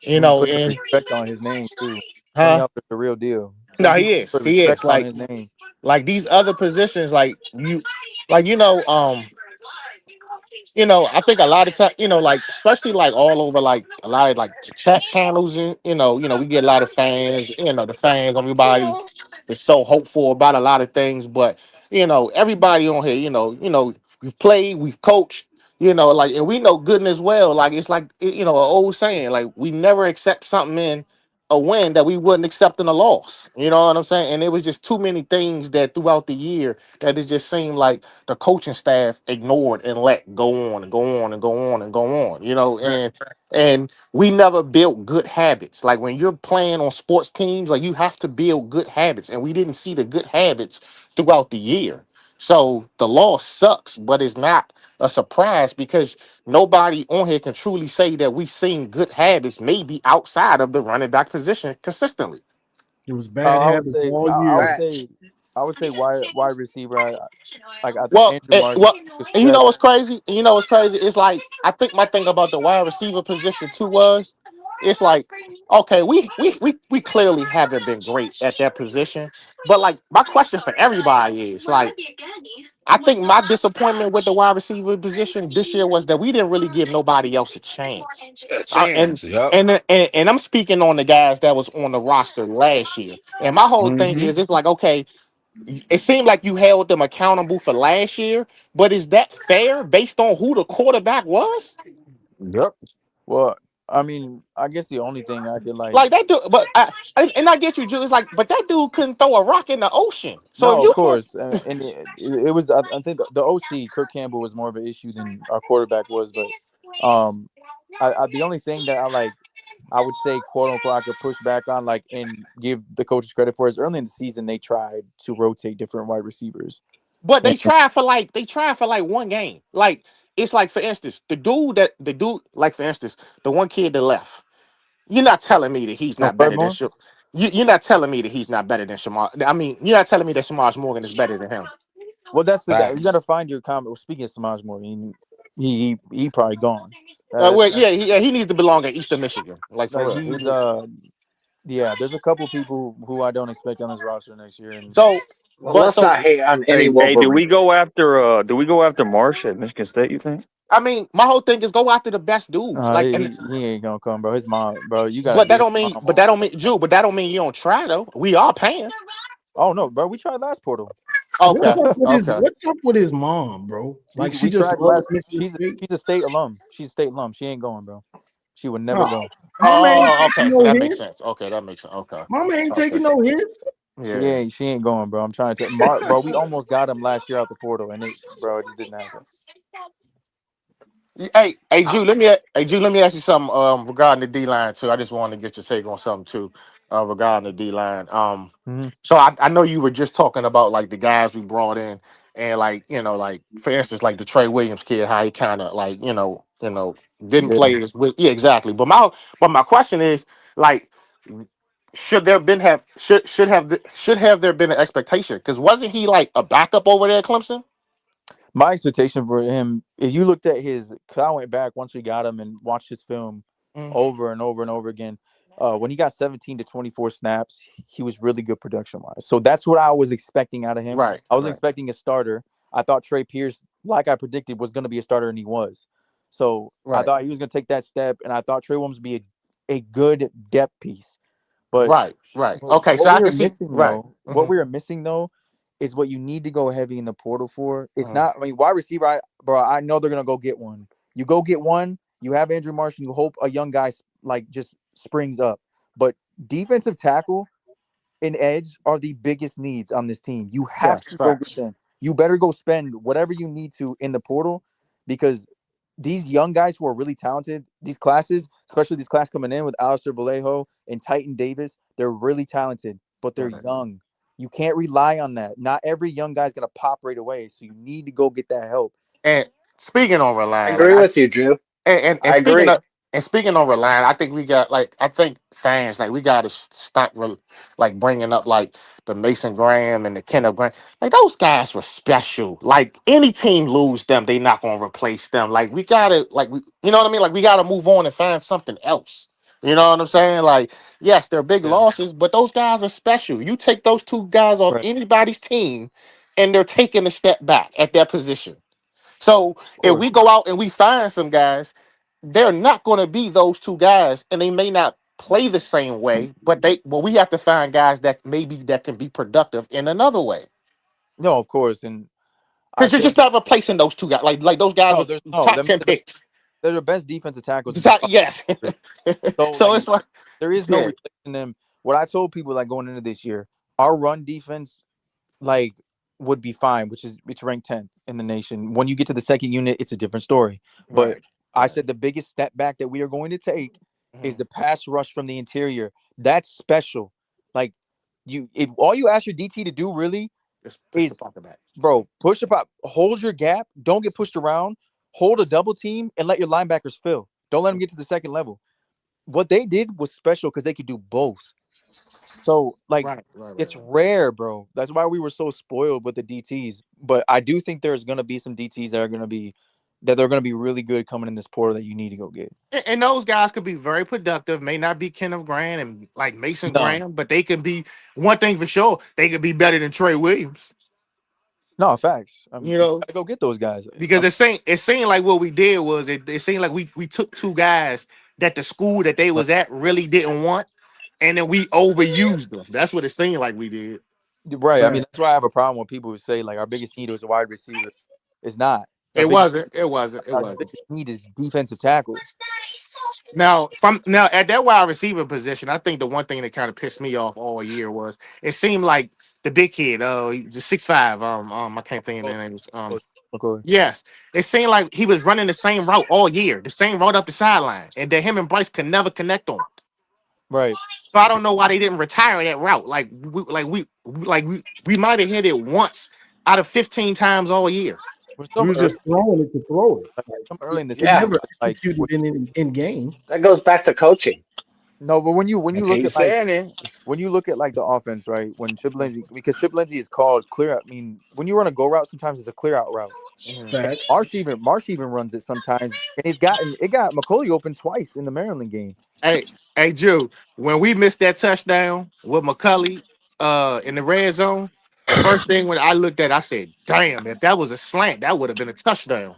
You when you know, put the and respect on his name too. Tony huh? Alford's the real deal. No, Some people put he respect is on his name. like these other positions, like I think a lot of time, like especially like all over like a lot of like chat channels, and we get a lot of fans. The fans, everybody is so hopeful about a lot of things, but everybody on here, we've played, we've coached, like, and we know good as well. Like it's like an old saying, like we never accept something in a win that we wouldn't accept in a loss. You know what I'm saying? And it was just too many things that throughout the year that it just seemed like the coaching staff ignored and let go on and go on and go on and go on. And we never built good habits. Like when you're playing on sports teams, like you have to build good habits, and we didn't see the good habits throughout the year. So the loss sucks, but it's not a surprise because nobody on here can truly say that we've seen good habits, maybe outside of the running back position consistently. It was bad I would habits say all I would year. Facts. say I would say wide receiver. Like I think Well, Andrew Marsh is and you stretch. know what's crazy? And you know what's crazy? It's like I think my thing about the wide receiver position too was, it's like, okay, we clearly haven't been great at that position, but like my question for everybody is like, I think my disappointment with the wide receiver position this year was that we didn't really give nobody else a chance. A Uh, and chance. Yep. and I'm speaking on the guys that was on the roster last year. And my whole thing Mm-hmm. is, it's like, okay, it seemed like you held them accountable for last year, but is that fair based on who the quarterback was? Yep. Well, I mean, I guess the only thing I could like. Like that dude, but I get you, Drew. It's like, but that dude couldn't throw a rock in the ocean. So if No, of you can't, course, and it was. I think the OC Kirk Campbell was more of an issue than our quarterback was, but um, the only thing that I would say, quote unquote, I could push back on, like, and give the coaches credit for is early in the season they tried to rotate different wide receivers. but And they tried for like one game. Like it's like, for instance, like, for instance, the one kid that left. You're not telling me that he's oh, not Fred better than Moore. Sham. You're not telling me that he's not better than Shamar. I mean, you're not telling me that Shamar Morgan is better than him. Well, that's the guy. You got Facts. to find your comment. Well, speaking of Samaj Moore, he probably gone. That's Well, yeah, he needs to belong at Eastern Michigan. Like for like real. he's yeah. There's a couple people who I don't expect on this roster next year, and So, Well, but let's so not hate on any Hey, do we Wolverine. go after Marsh at Michigan State? You think? I mean, my whole thing is go after the best dudes. Like, and he ain't gonna come, bro. His mom, bro. You gotta but get that his don't mean, mom but on that don't board. mean, Drew. But that don't mean you don't try though. We are paying. Oh no, bro. We tried last portal. What's Okay, up with his okay. What's up with his mom, bro? Like she We just tried loves last. Michigan She's State. a state alum. She's a state alum. She ain't going, bro. She would never Oh, go. mama ain't taking Okay. So no that makes hits. sense. Okay, that makes sense. Okay, Mama ain't okay. taking no hits. Yeah. She ain't going, bro. I'm trying to Mark, bro. We almost got him last year out the portal, and it just didn't happen. Hey, Drew, let me ask you something regarding the D line too. I just wanted to get your take on something too, regarding the D line. Mm-hmm. So I know you were just talking about like the guys we brought in, and like, like for instance, like the Trey Williams kid, how he kind of like, didn't Yeah. play as with, yeah, exactly. But my question is, like, should have there been an expectation? Because wasn't he like a backup over there at Clemson? My expectation for him, if you looked at cause I went back once we got him and watched his film Mm, over and over and over again. When he got 17 to 24 snaps, he was really good production wise. So that's what I was expecting out of him. right, I was right, expecting a starter. I thought Trey Pierce, like I predicted, was going to be a starter, and he was. So I right, thought he was going to take that step, and I thought Trey Williams would be a good depth piece. But right, right. Okay, so what I we can were see, missing right. though, what we were missing though, is what you need to go heavy in the portal for. It's Mhm. not. I mean, wide receiver, bro. I know they're gonna go get one. You go get one. You have Andrew Marsh, and you hope a young guy like just springs up. But defensive tackle and edge are the biggest needs on this team. You have Yes, to go get facts. them. You better go spend whatever you need to in the portal, because these young guys who are really talented, these classes, especially this class coming in with Alistair Vallejo and Titan Davis, they're really talented, but they're Right. young. You can't rely on that. Not every young guy's gonna pop right away, so you need to go get that help. And speaking on I relying, like agree with you, Drew. and I speaking agree. of relying, I think we got like I think fans like we got to stop like bringing up like the Mason Graham and the Kenneth Graham. Like those guys were special. Like any team lose them, they not gonna replace them. Like we gotta you know what I mean. Like we gotta move on and find something else. You know what I'm saying? Like yes, they're big Yeah. losses, but those guys are special. You take those two guys off Right. anybody's team, and they're taking a step back at their position. So Of if course. we go out and we find some guys, they're not going to be those two guys, and they may not play the same way. But we have to find guys that maybe that can be productive in another way. No, of course. And I Because you're said just not replacing those two guys. Like those guys no, are there's no top them 10 picks. they're the best defensive tackles in Yes. so So like it's like there is no yeah, replacing them. What I told people like going into this year, our run defense like would be fine, which is it's ranked 10th in the nation. When you get to the second unit, it's a different story. But right. I Right. said the biggest step back that we are going to take is Mhm. the pass rush from the interior. That's special. Like if all you ask your DT to do really Just push the is, pocket back. bro, push up, hold your gap, don't get pushed around, hold a double team, and let your linebackers fill. Don't let them get to the second level. What they did was special because they could do both. So like Right. Right. Right. it's Right. rare, bro. That's why we were so spoiled with the DTs. But I do think there's gonna be some DTs that they're gonna be really good coming in this portal that you need to go get. And those guys could be very productive. May not be Kenneth Graham and like Mason No, Graham, but they could be one thing for sure. They could be better than Trey Williams. no facts. You You know, gotta go get those guys. because it seemed like what we did was it seemed like we took two guys that the school that they was at really didn't want, and then we overused them. That's what it seemed like we did. Right. I mean, Fact. that's why I have a problem when people who say like our biggest need is a wide receiver. It's not. Our It biggest wasn't. It wasn't. It our wasn't. biggest need is defensive tackle. Now at that wide receiver position, I think the one thing that kind of pissed me off all year was it seemed like the big kid, he's 6'5", I can't think of the name. Okay. Yes, it seemed like he was running the same route all year, the same route up the sideline, and that him and Bryce could never connect on. Right. So I don't know why they didn't retire that route. We might have hit it once out of 15 times all year. We're We still was early, just throwing it to throw it. like, Like some early in this it Yeah, never like executed in game. that goes back to coaching. no, but when I you look keep at like saying it. when you look at like the offense, right? When Chip Lindsey, because Chip Lindsey is called clear out. I mean, when you run a go route, sometimes it's a clear out route. Mhm. And Facts. Marsh even runs it sometimes, and it got McColley open twice in the Maryland game. Hey, Drew, when we missed that touchdown with McCulley in the red zone, the first thing when I looked at, I said, "Damn! If that was a slant, that would have been a touchdown."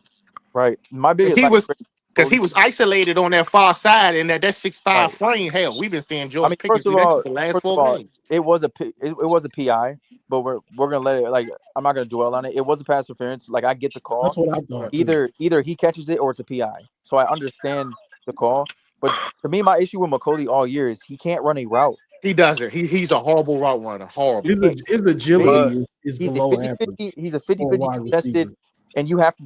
Right. My Because biggest he like was because he Cody. was isolated on that far side, and that 6'5" Right. frame. Hell, we've been seeing I George mean, Pickens do that the last first of four all, games. it was it was a PI, but we're gonna let it like I'm not gonna dwell on it. It was a pass interference. Like I get the That's call. what I thought too. Either he catches it or it's a PI. So I understand the call. But to me, my issue with McColley all year is he can't run a route. He doesn't. He's a horrible route runner. He Horrible. can't. His Basically, agility is he's a below 50-50. average He's a for a 50-50 wide contested, receiver. and you have to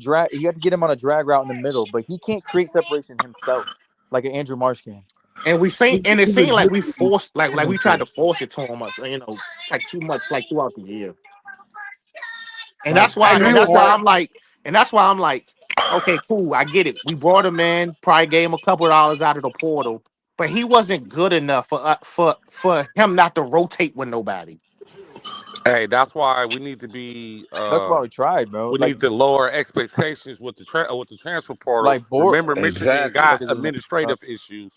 get him on a drag route in the middle, but he can't create separation himself like an Andrew Marsh can. And it His seemed like we agility forced, like isn't we tried there. to force it to him, like too much, like throughout the year. And Like that's I why, agree and with that's why that. I'm like, and that's why I'm like, okay, cool, I get it. We brought him in, probably gave him a couple of dollars out of the portal, but he wasn't good enough for him not to rotate with nobody. Hey, that's why we need to be. That's why we tried, bro. We need to lower expectations with the transfer portal. Like Remember, Michigan Exactly. got Bortles is administrative issues.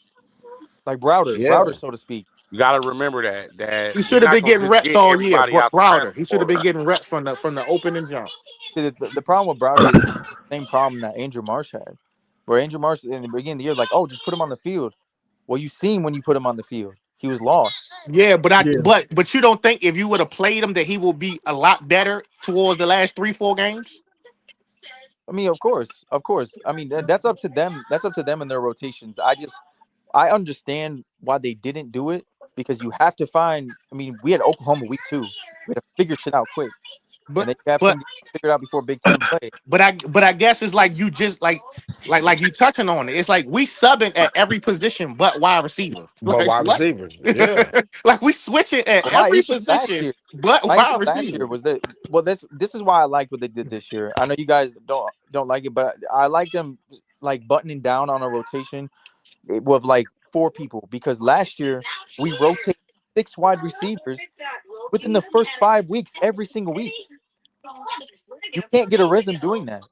like Browder, Yeah. so to speak. You got to remember that He we're should have not been gonna getting just reps get all year. everybody out the Browder, transfer he should have been portal. getting reps from the opening jump. The problem with Browder is the same problem that Andrew Marsh had, where Andrew Marsh in the beginning of the year, like, oh, just put him on the field. Well, you seen when you put him on the field, he was lost. Yeah, Yeah. but you don't think if you would have played him that he will be a lot better towards the last 3-4 games? I mean, of course, of course. I mean, that's up to them. That's up to them and their rotations. I understand why they didn't do it because you have to find. I mean, we had Oklahoma week 2. We had to figure shit out quick. and But they have but some games figured out before Big Ten play. but I guess it's like you just like you touching on it. It's like we subbing at every position but wide receiver. But Like wide what? receivers, yeah. Like we switch it at Well, my every issue last position year, but my issue wide last year receiver. was that. Well, this is why I liked what they did this year. I know you guys don't like it, but I like them like buttoning down on a rotation with like 4 people because last year we rotated 6 wide receivers within the first 5 weeks every single week. You can't get a rhythm doing that.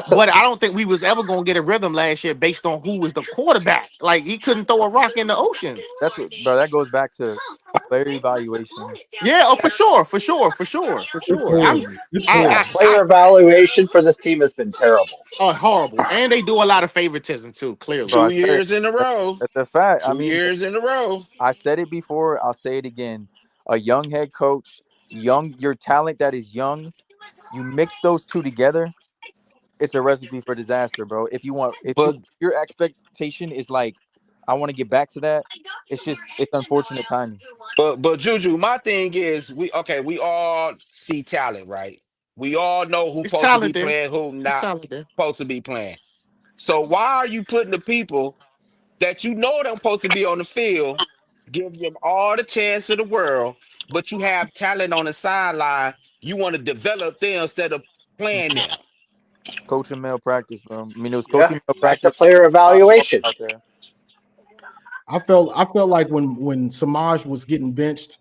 But I don't think we was ever gonna get a rhythm last year based on who was the quarterback. Like he couldn't throw a rock in the ocean. That's what, bro. That goes back to player evaluation. Yeah, oh for sure. Good point. Good point. Player evaluation for this team has been terrible. Oh, horrible. And they do a lot of favoritism too, clearly. Bro, Two I said it. years in a row. That's a fact. I 2 mean, years in a row. I said it before. I'll say it again. A young head coach, your talent that is young. You mix those two together, it's a recipe for disaster, bro. If But your expectation is like, I want to get back to that, it's unfortunate timing. but Juju, my thing is we all see talent, right? We all know who's It's supposed to be talent there. playing, who It's not talent there. supposed to be playing. So why are you putting the people that you know they're supposed to be on the field, give them all the chance of the world, but you have talent on the sideline, you want to develop them instead of playing them? Coaching malpractice, bro. I mean, it was Yeah, coaching back to malpractice player evaluation. out there. I felt like when Samaj was getting benched,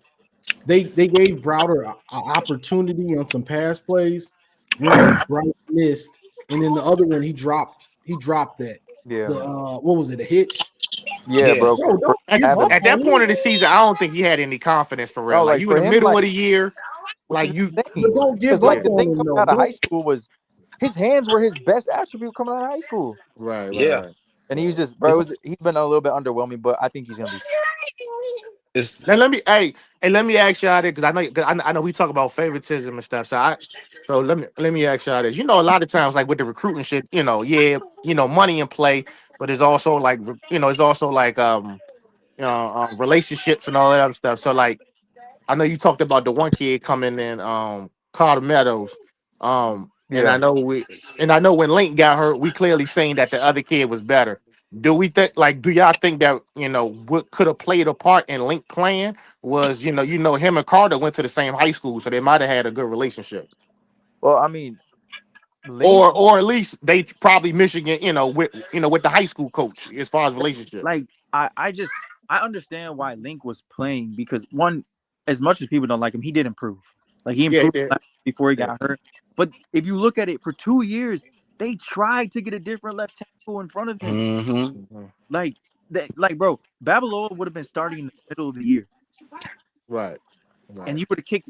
they gave Browder an opportunity on some pass plays. One Bryce missed, and then the other one he dropped. He dropped that. Yeah, The what was it? A hitch? yeah, Yeah. bro. Bro, For don't give having up At on that him. point of the season, I don't think he had any confidence for real. no, Like like you in for the him, middle of like the year, which like is you But insane don't because give like up the on thing him coming though. out of high Don't. school was his hands were his best attribute coming out of high school, Yeah. right. and he was just bro. He's been a little bit underwhelming, but I think he's gonna be. It's Now let me ask y'all this because I know 'cause I know we talk about favoritism and stuff. So let me ask y'all this. You know, a lot of times like with the recruiting shit, money in play, but it's also like relationships and all that other stuff. So like I know you talked about the one kid coming in, Carter Meadows. And Yeah. I know when Link got hurt, we clearly seen that the other kid was better. Do y'all think that, what could have played a part in Link playing was, him and Carter went to the same high school, so they might have had a good relationship. Well, I mean, Link, Or at least they probably Michigan, with the high school coach as far as relationship. like I understand why Link was playing because one, as much as people don't like him, he did improve. Like he Yeah, he improved did. before he Yeah. got hurt. But if you look at it, for 2 years, they tried to get a different left tackle in front of him. mm-hmm. Like bro, Babalola would have been starting in the middle of the year, Right. and you could have kicked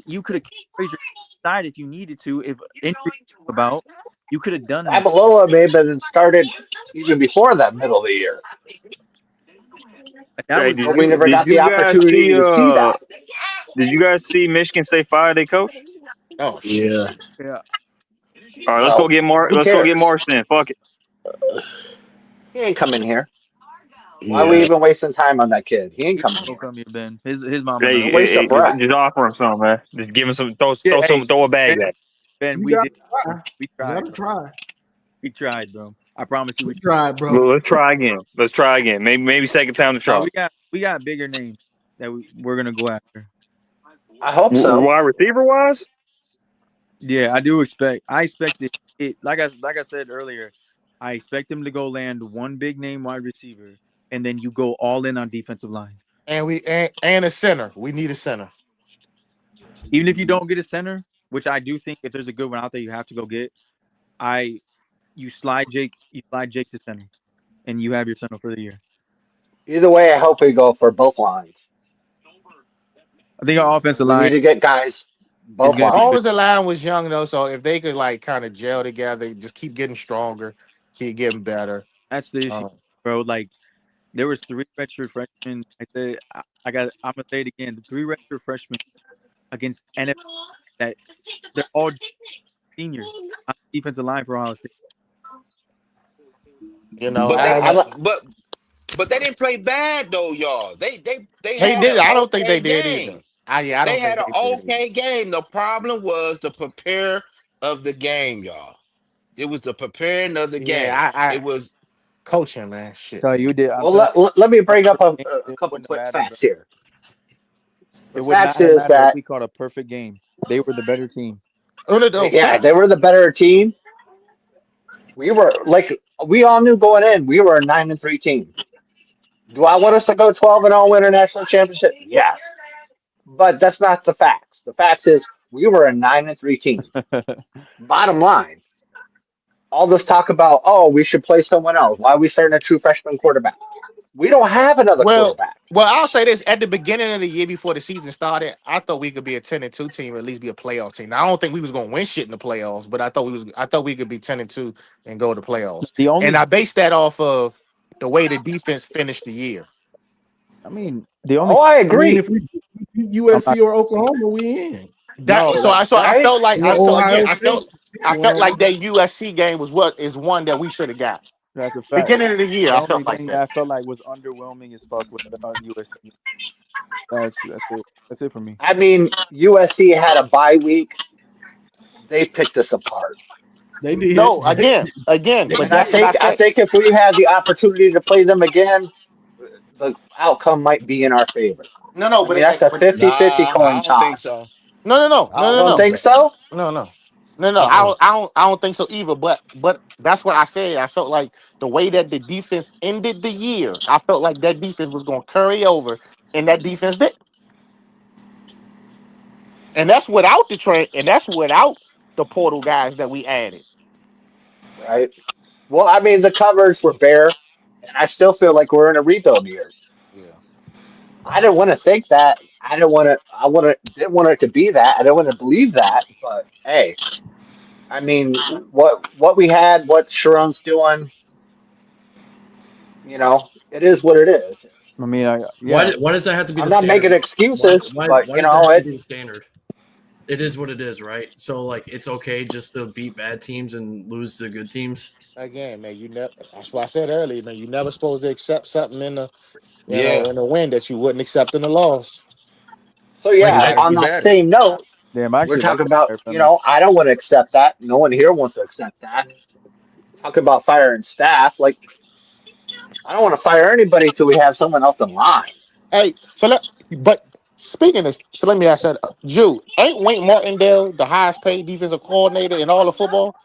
Frazier side if you needed to. If injury came about, you could have done that. Abalola may have been started even before that middle of the year, That Hey, was did but we you never did got the you guys opportunity see to see that. did you guys see Michigan State fire their coach? Oh shit. Yeah. yeah. All right, let's go Well, get Mark. who Let's go get cares? Marsh then. Fuck it. He ain't coming here. Why are we Yeah. even wasting time on that kid? He ain't He coming will here. come here, Ben. His mama Hey, knows. Don't waste our breath. just offer him something, man. Just give him some. Yeah, hey, Throw a bag Ben, at. Ben, You we gotta did. try. We You tried, gotta bro. try. We tried, bro. I promise you, we We tried. tried, bro. Well, let's try again. Let's try again. Maybe second time to try. We got bigger names that we're gonna go after. I hope so. Wide receiver wise, Yeah, I do expect. I expect it. Like I said earlier, I expect him to go land one big name wide receiver, and then you go all in on defensive line. And a center. We need a center. Even if you don't get a center, which I do think if there's a good one out there, you have to go get. You slide Jake to center, and you have your center for the year. Either way, I hope we go for both lines. I think our offensive We need line to get guys is both gonna be lines. Always the line was young though, so if they could like kind of gel together, just keep getting stronger, keep getting better. That's the issue, bro. Like there was 3 redshirt freshmen. I'm gonna say it again. The 3 redshirt freshmen against NFL that they're all seniors on the defensive line for Ohio State. But they I, but they didn't play bad though, y'all. They They had did. an I don't think okay they did either. game. I They don't had think an they did. okay game. The problem was the prepare of the game, y'all. It was the preparing of the game. Yeah, I It was coaching, man. Shit. Tell you did. I'm Well, telling let me you, a bring up perfect a game, it couple wouldn't have quick mattered, bro. facts here. The It would not facts have is mattered if that we called a perfect game. They were the better team. No, they facts. were the better team. We were like we all knew going in we were a 9-3 team. Do I want us to go 12-0 win a national championship? Yes, but that's not the facts. The facts is we were a 9-3 team. Bottom line, all this talk about we should play someone else. Why are we starting a true freshman quarterback? We don't have another Well, quarterback. I'll say this: at the beginning of the year before the season started, I thought we could be a 10-2 team, or at least be a playoff team. Now, I don't think we was going to win shit in the playoffs, but I thought we could be 10-2 and go to the playoffs. The And only, I based that off of the way the defense finished the year. I mean, the only. Oh, I I mean, agree. if we beat I'm not. USC or Oklahoma, we in. That No, so that, I Right? felt like Or Ohio State. I felt like that USC game was one that we should have got. that's a fact. Beginning of the year, The I only felt like thing that that. I felt like was underwhelming as fuck with the USC. That's it. That's it for me. I mean, USC had a bye week. They picked us apart. They did. No, again, They but And I that's what did. I think I said. think if we had the opportunity to play them again, the outcome might be in our favor. No, I mean, that's a but 50-50 nah. coin I don't think toss. so. I You don't don't think think so. so? no. Uh-uh. I don't think so either. But that's what I said. I felt like the way that the defense ended the year, I felt like that defense was going to carry over, and that defense did. And that's without the train, and that's without the portal guys that we added. Right. Well, I mean, the covers were bare, and I still feel like we're in a rebuild year. Yeah. I didn't want to think that. I didn't want to. Didn't want it to be that. I didn't want to believe that. But hey, I mean, what we had, what Sharon's doing, it is what it is. I mean, Why yeah. why does that have to be I'm the not making standard? Why excuses, why but why does that have to be the standard? It is what it is, right? So like it's okay just to beat bad teams and lose to good teams. Again, man, you never. That's why I said earlier, man. You never supposed to accept something in the Yeah. in a win that you wouldn't accept in a loss. so It Like yeah. makes that. On you that better. same note, Damn, I we're actually like talking the about, fire premise. I don't want to accept that. No one here wants to accept that. Talking about firing staff, like I don't want to fire anybody till we have someone else in line. Hey, but speaking of this, so let me ask that, Jew, ain't Wayne Martindale the highest paid defensive coordinator in all of football?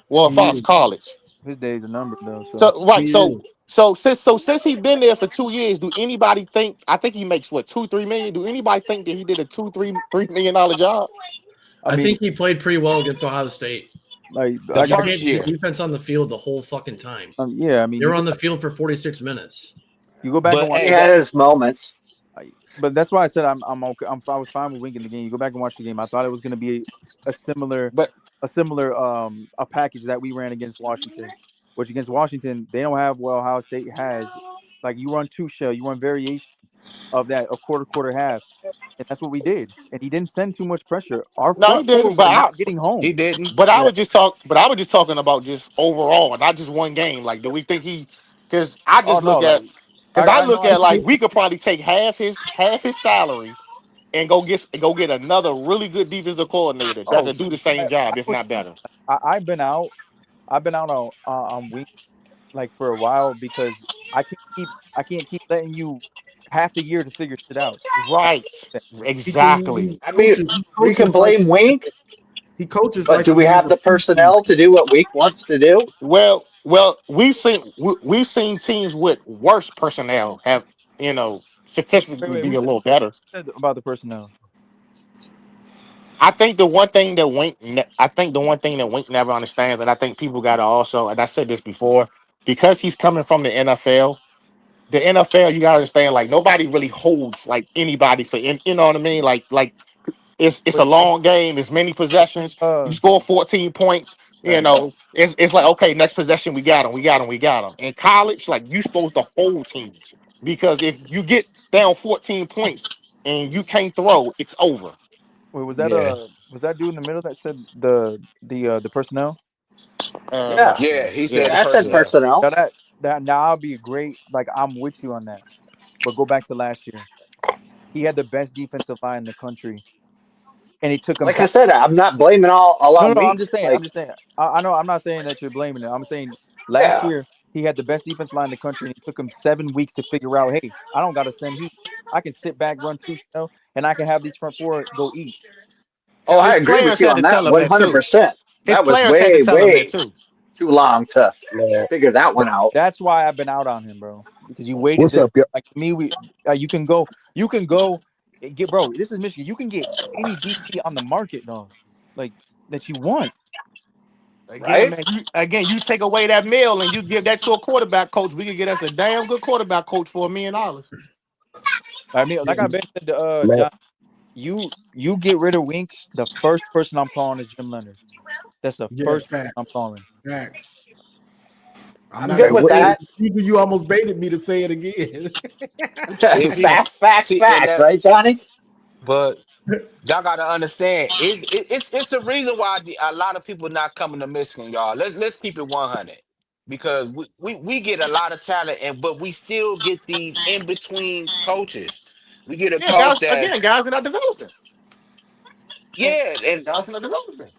Well, as He far as is. college. His days are numbered though. So So right, He is. since he's been there for 2 years, do anybody think? I think he makes what 2-3 million. Do anybody think that he did a $2-3 million job? I I mean, think he played pretty well against Ohio State. The I got. They first had the year. defense on the field the whole fucking time. Yeah, I mean, They were on the field for 46 minutes. you go back and But watch. He hey, had that his moments. But that's why I said I'm okay. I was fine with winking the game. You go back and watch the game. I thought it was going to be a similar but a package that we ran against Washington, which against Washington they don't have what Ohio State has. Like you run two shell, you run variations of that a quarter half, and that's what we did. And he didn't send too much pressure. Our no, he front four didn't. were not getting he home. didn't. But I Yeah. was just talk. But I was just talking about just overall, not just one game. Like, do we think he? Because I Oh just no, look at. like Because I I know. look at like we could probably take half his salary and go get another really good defensive coordinator that Oh, could do the same I job, if was. not better. I've been out. I've been out on week like for a while because I can't keep letting you half the year to figure shit out. Right. He Exactly. I mean, coaches. He we can coaches like blame Wink, he coaches but like do he we was have a the preseason. personnel to do what Wink wants to do? Well, we've seen teams with worse personnel have Wait, statistically wait. be Who a said little better. about the personnel? I think the one thing that Wink never understands, and I think people got to also, and I said this before, because he's coming from the NFL. The NFL, you got to understand, like nobody really holds like anybody you know what I mean? Like it's a Wait, long game, it's many possessions. You score 14 points, right. it's like okay, next possession we got him. In college, like you supposed to hold teams because if you get down 14 points and you can't throw, it's over. Wait, Yeah. was that dude in the middle that said the personnel? Yeah, Yeah, he said Yeah. the I said personnel. personnel. Now that now I'll be great. Like I'm with you on that. But go back to last year. he had the best defensive line in the country, and it took him. Like I said, I'm not blaming all No, on no, I'm Weeks. just saying. I'm Like, just saying. I know. I'm not saying that you're blaming it. I'm saying last yeah. year he had the best defense line in the country, and it took him 7 weeks to figure out, hey, I don't got to send heat. I can sit back, run two shell, and I can have these front four go eat. Oh, Hell, I his agree with players you had on to that tell him that too. 100%. His That was players had to way, tell him that way too. too long to Man, figure that one out. That's why I've been out on him, bro. Because you waited what's this up, yo? like me. You can go and get, bro. This is Michigan. You can get any DC on the market, dog. Like that you want. Again, Right? man, you take away that meal and you give that to a quarterback coach, we could get us a damn good quarterback coach for $1 million. I mean, like I've been said to Man, John, you get rid of Wink. The first person I'm calling is Jim Leonard. That's the Yeah, first person facts. I'm calling. Facts. I'm I'm not good hey, gonna with what? say it. that. You almost baited me to say it again. If you Facts, facts, see and facts, that, right, Johnny? but y'all gotta understand, it's the reason why a lot of people not coming to Michigan, y'all. Let's keep it 100 because we get a lot of talent, but we still get these in between coaches. We get a Yeah, coach guys, again, that's guys, we're not developing. And yeah, and guys are not developing.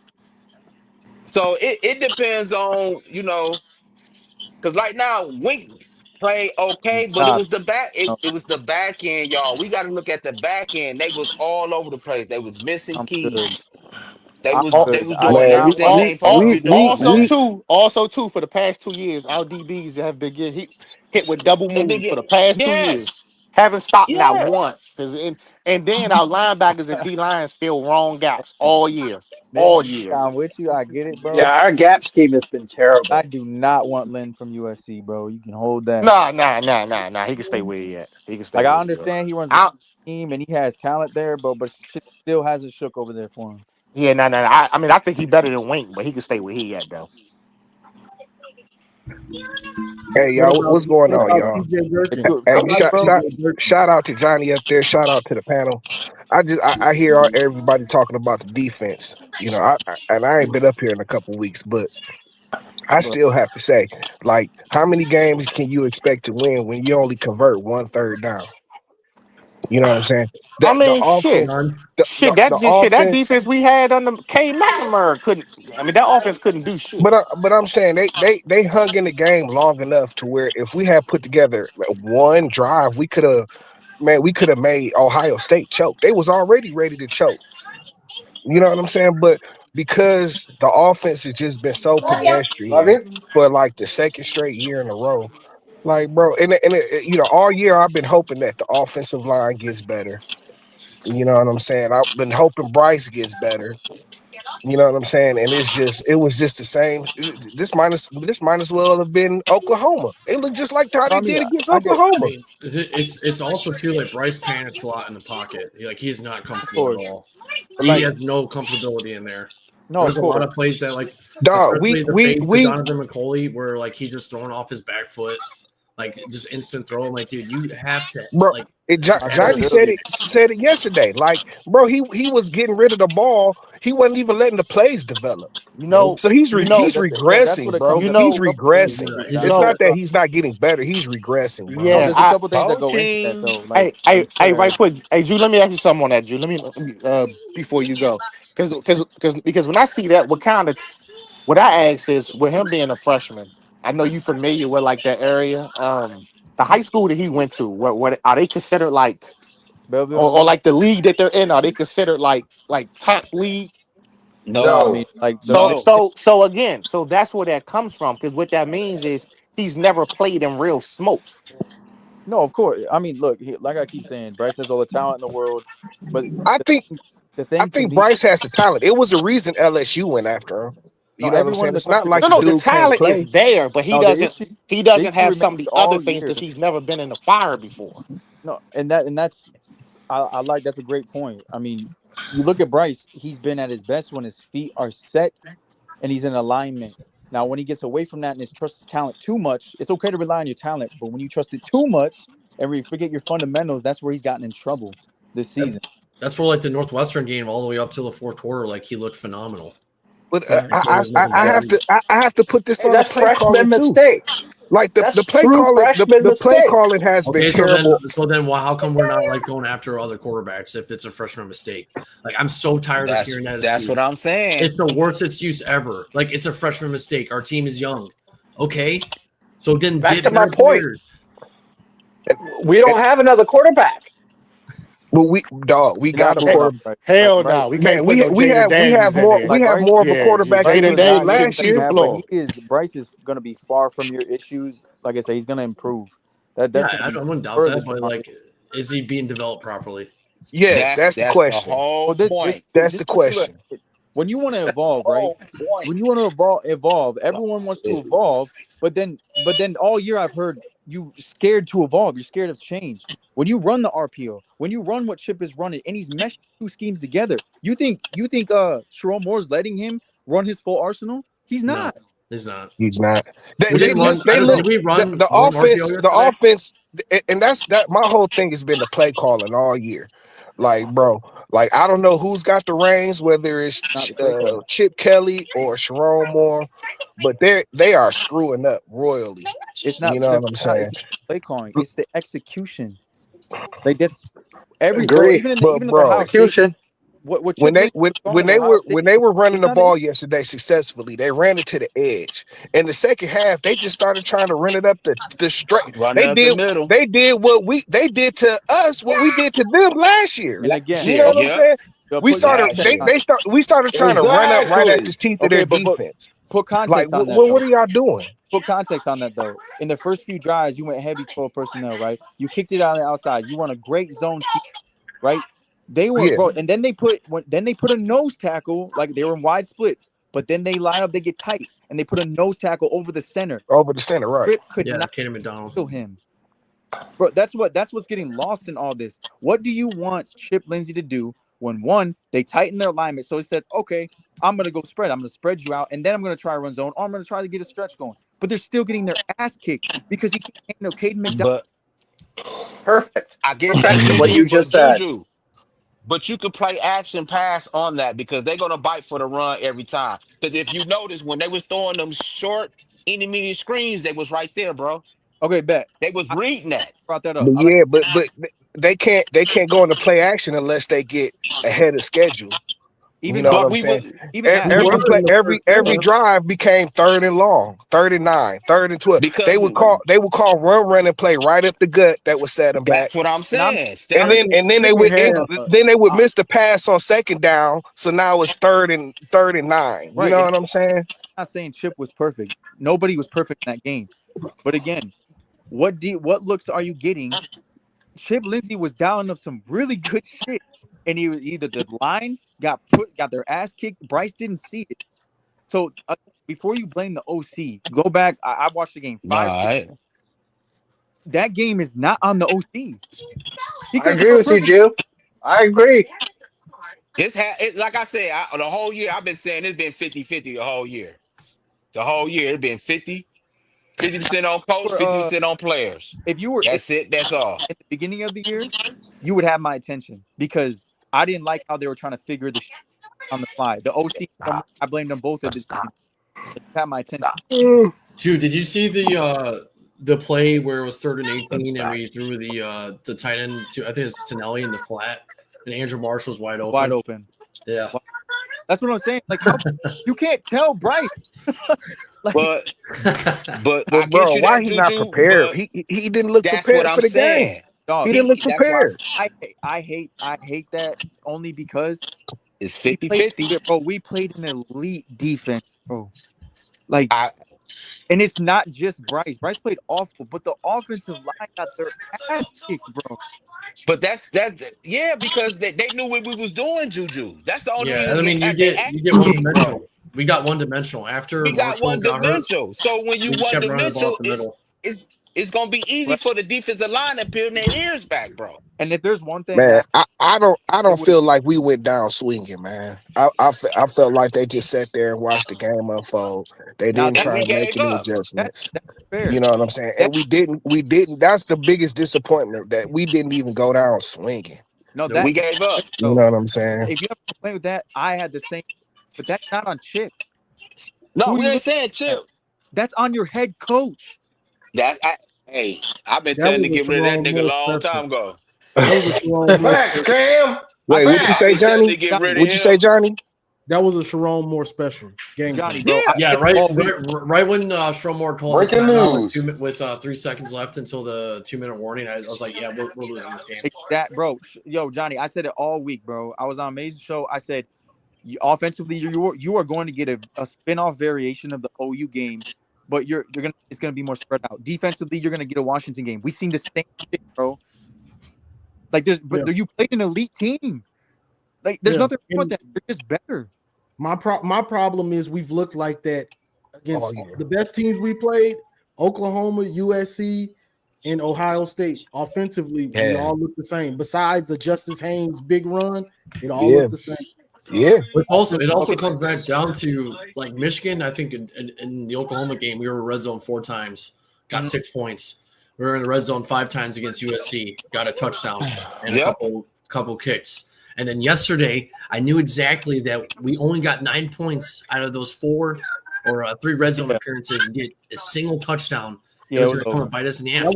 so it depends on because right now Wink played okay, but it Stop. was the back No, it was the back end, y'all. We got to look at the back end. They was all over the place. They was missing I'm good. keys. They I'm was Oh, they good. was I doing do Man, not everything want they Lynn ain't from supposed to be doing USC. over there. also too, for the past 2 years, our DBs have been getting hit with double They been moves for get the past 2 years. yes, Haven't stopped not yes. once. And then our linebackers and D lines fill wrong gaps all year. All Michigan, year. I'm with you. I get it, bro. Yeah, our gap scheme has been I terrible. do not want Lynn from USC, bro. You can hold that. Nah. He can stay where he at. He can stay Like where I he at. understand he runs a I, smart team and he has talent there, but shit still hasn't shook over there for him. yeah, nah. I mean, I think he's better than Wink, but he can stay where he at though. hey, y'all, what's going What on, about y'all? CJ If Gurkin? you, I for Hey, me, like bro, CJ Gurkin. shout out to Johnny up there. Shout out to the panel. I hear everybody talking about the defense. You know, and I ain't been up here in a couple weeks, but I bro, still have to say, like, how many games can you expect to win when you only convert 1/3 down? You know what I'm saying? I The mean, offense, None. the that offense. defense we had under K McNamara couldn't. I mean, that offense couldn't do shit. But I'm saying they hung in the game long enough to where if we had put together one drive, we could have made Ohio State choke. They was already ready to choke. You know what I'm saying? But because the offense has just been so Love pedestrian you. for like the second straight year in a row, like bro, you know, all year I've been hoping that the offensive line gets better. You know what I'm saying? I've been hoping Bryce gets better. You know what I'm saying? And it was just the same. This might as well have been Oklahoma. It looked just like how I they mean, did against I get, I Oklahoma. mean, it's also too like Bryce panics a lot in the pocket. He's not of comfortable at course, all. but He like, has no comfortability in there. no, of There's a lot course. of plays that like, Dog, especially the fade to Donovan McCulley, where like he's just throwing off his back foot, like just instant throw. I'm like, dude, you have to bro. like just have Johnny that said ability. it yesterday. Like, bro, he was getting rid of the ball. He wasn't even letting the plays develop. You Nope. know, So he's But he's that's what regressing, it bro. comes you down. He's know, A couple things, regressing. Yeah, John. It's so not that he's not getting better. He's regressing, bro. No, yeah, there's a couple things that go into that Coaching. though. Like when you put hey, right a quick, hey, Drew, let me ask you something on that, Drew. Let me before you go, because when I see that, what I ask is, with him being a freshman, I know you familiar with like that area. The high school that he went to, what are they considered like, Belleville. or like the league that they're in? Are they considered like top league? No, I No, mean like the So Big no. Ten. so again, so that's where that comes from. Because what that means is he's never played in real smoke. No, of course. I mean, look, like I keep saying, Bryce has all the talent in the world, but I the, think the I thing to think me, Bryce has the talent. It was a reason LSU went after him. no, You know what I'm everyone in saying? the It's not country can like No, the see no, it. the dude can't talent is play. there, but No, he the doesn't issue have some remains of the other all things year. because he's never been in the fire before. No, and that's I like that's a great point. I mean, you look at Bryce; he's been at his best when his feet are set and he's in alignment. Now, when he gets away from that and his trusts his talent too much, it's okay to rely on your talent, but when you trust it too much and forget your fundamentals, that's where he's gotten in trouble this season. That's where like the Northwestern game all the way up to the fourth quarter, like he looked phenomenal. But Like, there was nothing I to have do. to I have to put this Hey, on the that's play freshman calling too. mistakes. Like the That's play true calling, freshman the play mistake. calling has been Okay, terrible. so then, why? How come we're not like going after other quarterbacks if it's a freshman mistake? Like, I'm so tired of hearing that excuse. That's what I'm saying. It's the worst excuse ever. Like, it's a freshman mistake. Our team is young. Okay, so then Back get to my better point. players. We don't have another quarterback. Well, we You're got not a moving quarter. up, right? Hell Bryce, no, we can't Man, put no we Jaden Daniels in there. like Bryce, more of a Yeah, quarterback than Bryce we Jaden is did not Daniels getting last shouldn't see year. the have, but floor. Bryce is going to be far from your issues. Like I said, he's going to improve. That's Yeah, going to be I wouldn't doubt furthest that, but from like, is he being developed properly? Yes, that's the That's the question. whole well, point. That's this the is what you look. question. When you want to evolve, right? When you want to evolve, everyone wants to evolve, but then all year I've heard you scared to evolve. You're scared of change. When you run the RPO, when you run what Chip is running, and he's meshed two schemes together, you think Chiron Moore's letting him run his full arsenal? He's No, not. he's not. He's not. We didn't run. Did we run The one RPO offense, yesterday? and that's that. My whole thing has been the play calling all year. Like, bro, like I don't know who's got the reins, whether it's Not the play calling. Chip Kelly or Chiron Moore, but they are screwing up royally. It's not. You know what I'm It's saying? not play calling. It's the execution. Like that's Agree. even in But the bro, Ohio State. Execution. What when Chip they Lindsey calling the Ohio State, when they were running it's the not an ball yesterday successfully, they ran it to the edge. In the second half, they just started trying to run it up the straight. Running up the middle. They did they did to us what we did to them last year. And again, You know what I'm saying? they'll We put started last year. we started trying to run up right at Exactly. the teeth of okay, their but defense. put Like context on that. what are y'all doing? Put context on that though. In the first few drives, you went heavy 12 personnel, right? You kicked it out on the outside. You run a great zone scheme, right? They were Yeah. bro, and then they put a nose tackle, like they were in wide splits, but then they line up, they get tight, and they put a nose tackle over the center. Over the center, right? Trip could Yeah, not Kaden McDonald. kill him. Bro, that's what's getting lost in all this. What do you want Chip Lindsey to do when one, they tighten their alignment? So he said, okay, I'm gonna go spread. I'm gonna spread you out, and then I'm gonna try to run zone, or I'm gonna try to get a stretch going. But they're still getting their ass kicked because he can't handle Caden McDonald. Perfect. I get Perfect. that, What you just said. Juju. But you could play action pass on that because they're gonna bite for the run every time. Because if you notice, when they was throwing them short intermediate screens, they was right there, bro. Okay, bet. They was reading that. Brought that up. But yeah, but they can't go into play action unless they get ahead of schedule. Even you know what I'm we saying? would even that. Every were play, in the every first drive became 3rd and long, 3rd and 9, 3rd and 12. because They would call run and play right up the gut that would set them back. that's what I'm And I'm saying. And Steph, then they we would had, miss the pass on 2nd down, so now it's 3rd and 9. You right. know And what I'm saying? I'm not saying Chip was perfect. Nobody was perfect in that game. But again, what looks are you getting? Chip Lindsey was dialing up some really good shit, and he was either the line got their ass kicked. Bryce didn't see it. So before you blame the OC, go back. I watched the game 5 years. That game is not on the OC. I agree with you, Jew. I agree. it's like I said, the whole year I've been saying it's been 50-50 the whole year. The whole year it's been 50% on coach, 50% on players. If you were That's it. That's all. at the beginning of the year, you would have my attention because I didn't like how they were trying to figure the shit on the fly. The OC, I blamed them both at this time. You have my attention. Drew, did you see the play where it was 3rd and 18 and we threw the tight end to, I think it's Tonelli in the flat, and Andrew Marsh was wide open. Wide open. Yeah. That's what I'm saying. Like you can't tell Bryce. But But I bro, get you why that, he not Juju, prepared? but He didn't look that's prepared what for I'm the game. saying. Dog, He didn't look That's why prepared. I hate that only because it's 50-50. bro. We played an elite defense, bro. Like, and it's not just Bryce. Bryce played awful, but the offensive line got their ass kicked, bro. But yeah, because they knew what we was doing, Juju. That's the only reason I mean, you get one dimensional. We got one dimensional after we got Marshall one got hurt. dimensional. So when you we one kept running the ball dimensional, up the middle. it's gonna be easy for the defensive line to peel their ears back, bro. And if there's one thing, Man, I don't feel like we went down swinging, man. I felt like they just sat there and watched the game unfold. They didn't try to make any adjustments. That's fair. You know what I'm saying? And we didn't. That's the biggest disappointment, that we didn't even go down swinging. No, we gave up. You know what I'm saying? If you have a complaint with that, I had the same, but that's not on Chip. No, we ain't saying Chip. That's on your head coach. I've been That telling to was a get rid of that Chiron nigga a Moore long special. time ago. That was a Chiron Moore Facts, special. Cam. Wait, what you I've say, been telling to Johnny? get rid of What you say, him. Johnny? That was a Chiron Moore special. Game Johnny, plan. bro. I Yeah, said right, all week. right when Stromore called the Breaking timeout news. with 3 seconds left until the 2-minute warning, I was like, yeah, we're losing this game. That, bro. Yo, Johnny, I said it all week, bro. I was on Amazing Show. I said, offensively, you are going to get a spin-off variation of the OU game, but it's gonna be more spread out. Defensively, you're gonna get a Washington game. We seen the same shit, bro. Like you played an elite team. Like there's nothing wrong with that. They're just better. My problem is we've looked like that against Oh, yeah. the best teams we played: Oklahoma, USC, and Ohio State. Offensively, we all look the same. Besides the Justice Haynes big run, it all looked the same. Yeah. It also comes back down to like Michigan. I think in the Oklahoma game, we were in red zone 4 times, got 6 points. We were in the red zone 5 times against USC, got a touchdown and a couple kicks. And then yesterday, I knew exactly that we only got 9 points out of those 4 or 3 red zone appearances and get a single touchdown. Yeah, it was going to come and bite us in the ass.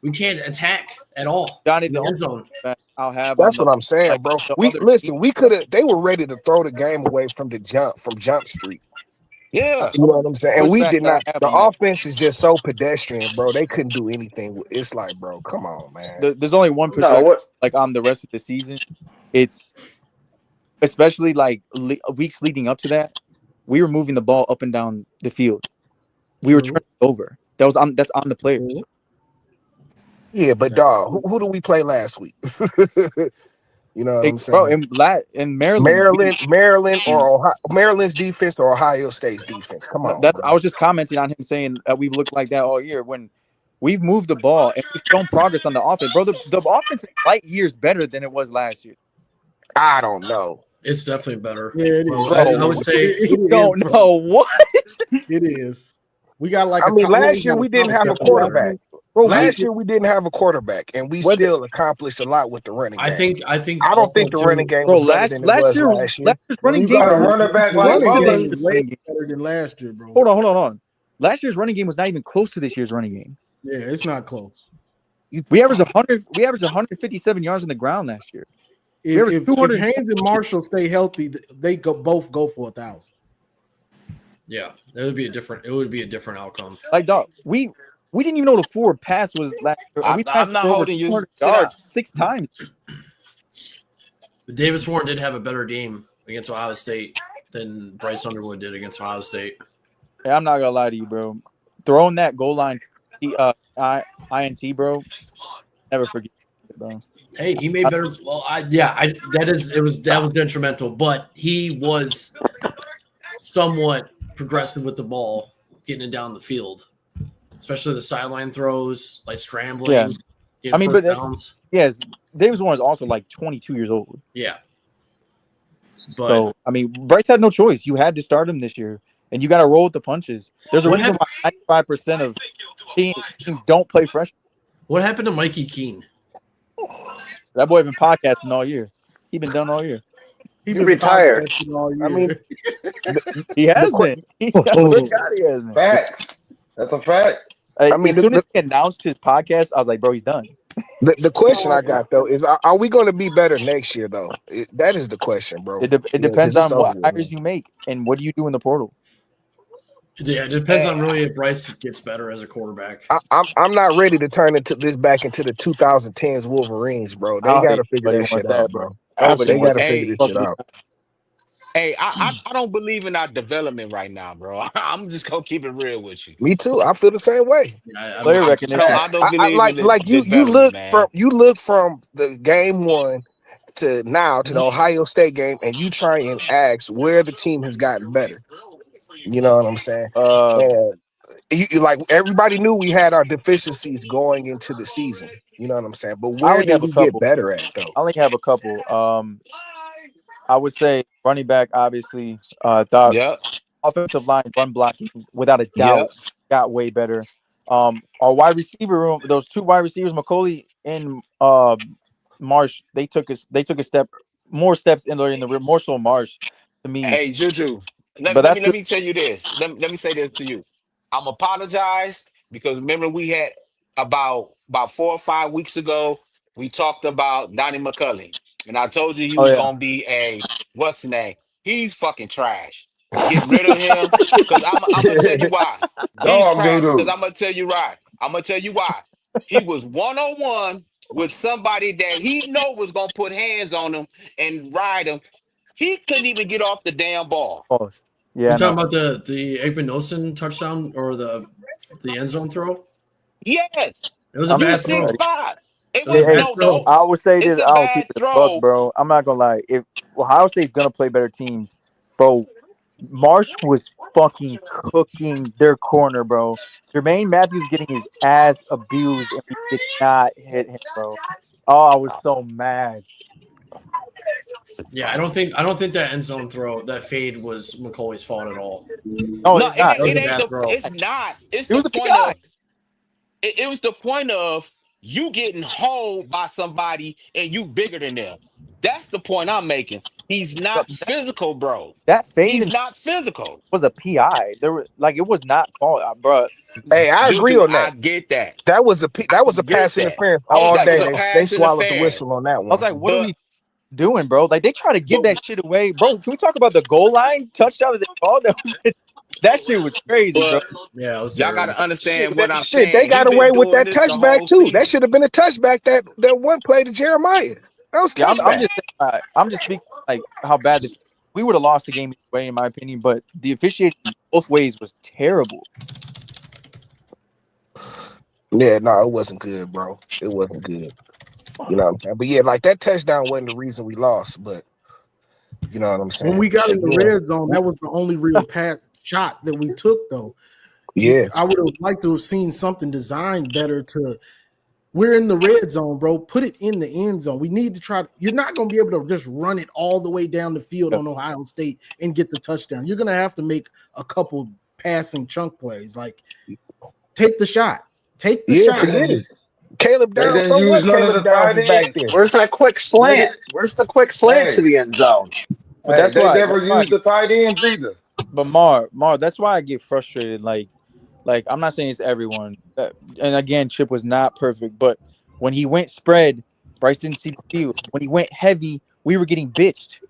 We can't attack at all. Johnny, in the end zone. I'll have. That's what I'm saying, bro. We could have. They were ready to throw the game away from Jump Street. Yeah, you know what I'm saying. And we did not. The on offense is just so pedestrian, bro. They couldn't do anything. It's like, bro, come on, man. There's only one perspective. Like on the rest of the season, it's especially like weeks leading up to that. We were moving the ball up and down the field. We were turning over. That's on the players. Yeah, but dog, who do we play last week? You know what I'm saying? Bro, in Maryland, or Ohio, Maryland's defense or Ohio State's defense. Come on. I was just commenting on him saying that we've looked like that all year when we've moved the ball and we've shown progress on the offense. Bro, the offense is light years better than it was last year. I don't know. It's definitely better. Yeah, it is. I would say you don't know what it is. We got like. Last year we didn't have a quarterback. Bro, last year we didn't have a quarterback, and we still accomplished a lot with the running game. I don't think the running game was better than it was last year. Last year's running game got a running back like was way better than last year, bro. Hold on. Last year's running game was not even close to this year's running game. Yeah, it's not close. We averaged 100. We averaged 157 yards on the ground last year. If Haynes and Marshall stay healthy, they both go for 1,000. Yeah, it would be a different outcome. Like, dog, we didn't even know the forward pass was last year. We passed not over holding you. 200 yards 6 times. But Davis Warren did have a better game against Ohio State than Bryce Underwood did against Ohio State. Hey, I'm not gonna lie to you, bro. Throwing that goal line, INT, bro. Never forget it, bro. Hey, he made better. Well, it was detrimental, but he was somewhat progressive with the ball, getting it down the field, especially the sideline throws, like scrambling. Yeah, I mean, but yes, Davis Warren is also like 22 years old. Yeah, but so I mean, Bryce had no choice. You had to start him this year, and you got to roll with the punches. There's a reason why 95% of teams don't play freshmen. What happened to Mikey Keene? That boy been podcasting all year. He been done all year. He retired. I mean, he has been. He has been. Facts. That's a fact. I mean, as soon as he announced his podcast, I was like, bro, he's done. The question I got though is, are we going to be better next year though? That is the question, bro. It depends on what hires you make and what do you do in the portal. Yeah, it depends on really if Bryce gets better as a quarterback. I'm not ready to turn back into the 2010s Wolverines, bro. They got to figure that shit out, bro. They got to figure this shit out. Hey, I don't believe in our development right now, bro. I'm just gonna keep it real with you. Me too. I feel the same way. Player recognition. I don't believe in you look from the game 1 to now to the Ohio State game, and you try and ask where the team has gotten better. You know what I'm saying? You like everybody knew we had our deficiencies going into the season. You know what I'm saying? But where did we get better at though? I only have a couple. I would say running back, obviously. Thought offensive line, run blocking, without a doubt, got way better. Our wide receiver room, those 2 wide receivers, McCauley and Marsh, they took more steps in the rear, more so Marsh to me. Hey, Juju, let me tell you this. Let me say this to you. I'm apologize because remember we had about 4 or 5 weeks ago we talked about Donnie McCulley, and I told you he Oh was yeah. gonna be a what's the name? He's fucking trash. Get rid of him because I'm gonna tell you why. He's Dog doo trash because doo. I'm gonna tell you why. I'm gonna tell you why. He was 1-on-1 with somebody that he know was gonna put hands on him and ride him. He couldn't even get off the damn ball. Pause. You Yeah, talking no. about the Igbenogson touchdown or the end zone throw? Yes, It was a I'm he bad was just six throw. like, It five. It was a was hey, bad no. throw. I would say It's this. a I'll keep bad it a buck, throw. bro. I'm not gonna lie. If Ohio State's gonna play better teams, bro, Marsh was fucking cooking their corner, bro. Jermaine Matthews getting his ass abused, and we did not hit him, bro. Oh, I was so mad. Yeah, I don't think that end zone throw, that fade was McCauley's fault at all. No, No, it's not. That was it a ain't bad the. throw. It's not. It's It the was a point PI. of. It was the point of you getting hauled by somebody and you bigger than them. That's the point I'm making. He's But not physical, bro. that fade He's and not physical. was a PI. There were like it was not called, bro. Hey, I agree Juju, on I that. get that. That I was a get pass that. interference I was all like, That day. was a bro. They pass swallowed the interference. whistle on that I was one. like, what are But we but doing, bro? Like they try to give that shit away, bro. Can we talk about the goal line touchdown that they called? That shit was crazy, bro. but Yeah, it was y'all terrible. gotta understand what I'm Shit, they saying. He got away been with doing that this the touchback whole too. That season. should have been a touchback. That one play to Jeremiah. That was Yeah, I'm touchback. just saying, I'm just speaking like how bad we would have lost the game anyway, in my opinion. But the officiating both ways was terrible. Yeah, no, it wasn't good, bro. It wasn't good. You know what I'm saying? But yeah, like that touchdown wasn't the reason we lost, but you know what I'm saying? When we got in the Again, red zone, that was the only real pass shot that we took, though. yeah. I would have liked to have seen something designed better to. We're in the red zone, bro. Put it in the end zone. We need to try. You're not going to be able to just run it all the way down the field on Ohio State and get the touchdown. You're going to have to make a couple passing chunk plays. Like, take the shot. Take the Yeah, shot. forget it. Caleb They down. didn't So use what? none of Caleb the Downs tight is back ends. there. Where's that quick Nigga, slant? Where's the quick slant hey, to the end zone? But hey, that's they why. never That's why. used the tight ends either. But Mar, that's why I get frustrated. Like I'm not saying it's everyone. And again, Chip was not perfect, but when he went spread, Bryce didn't see the field. When he went heavy, we were getting bitched.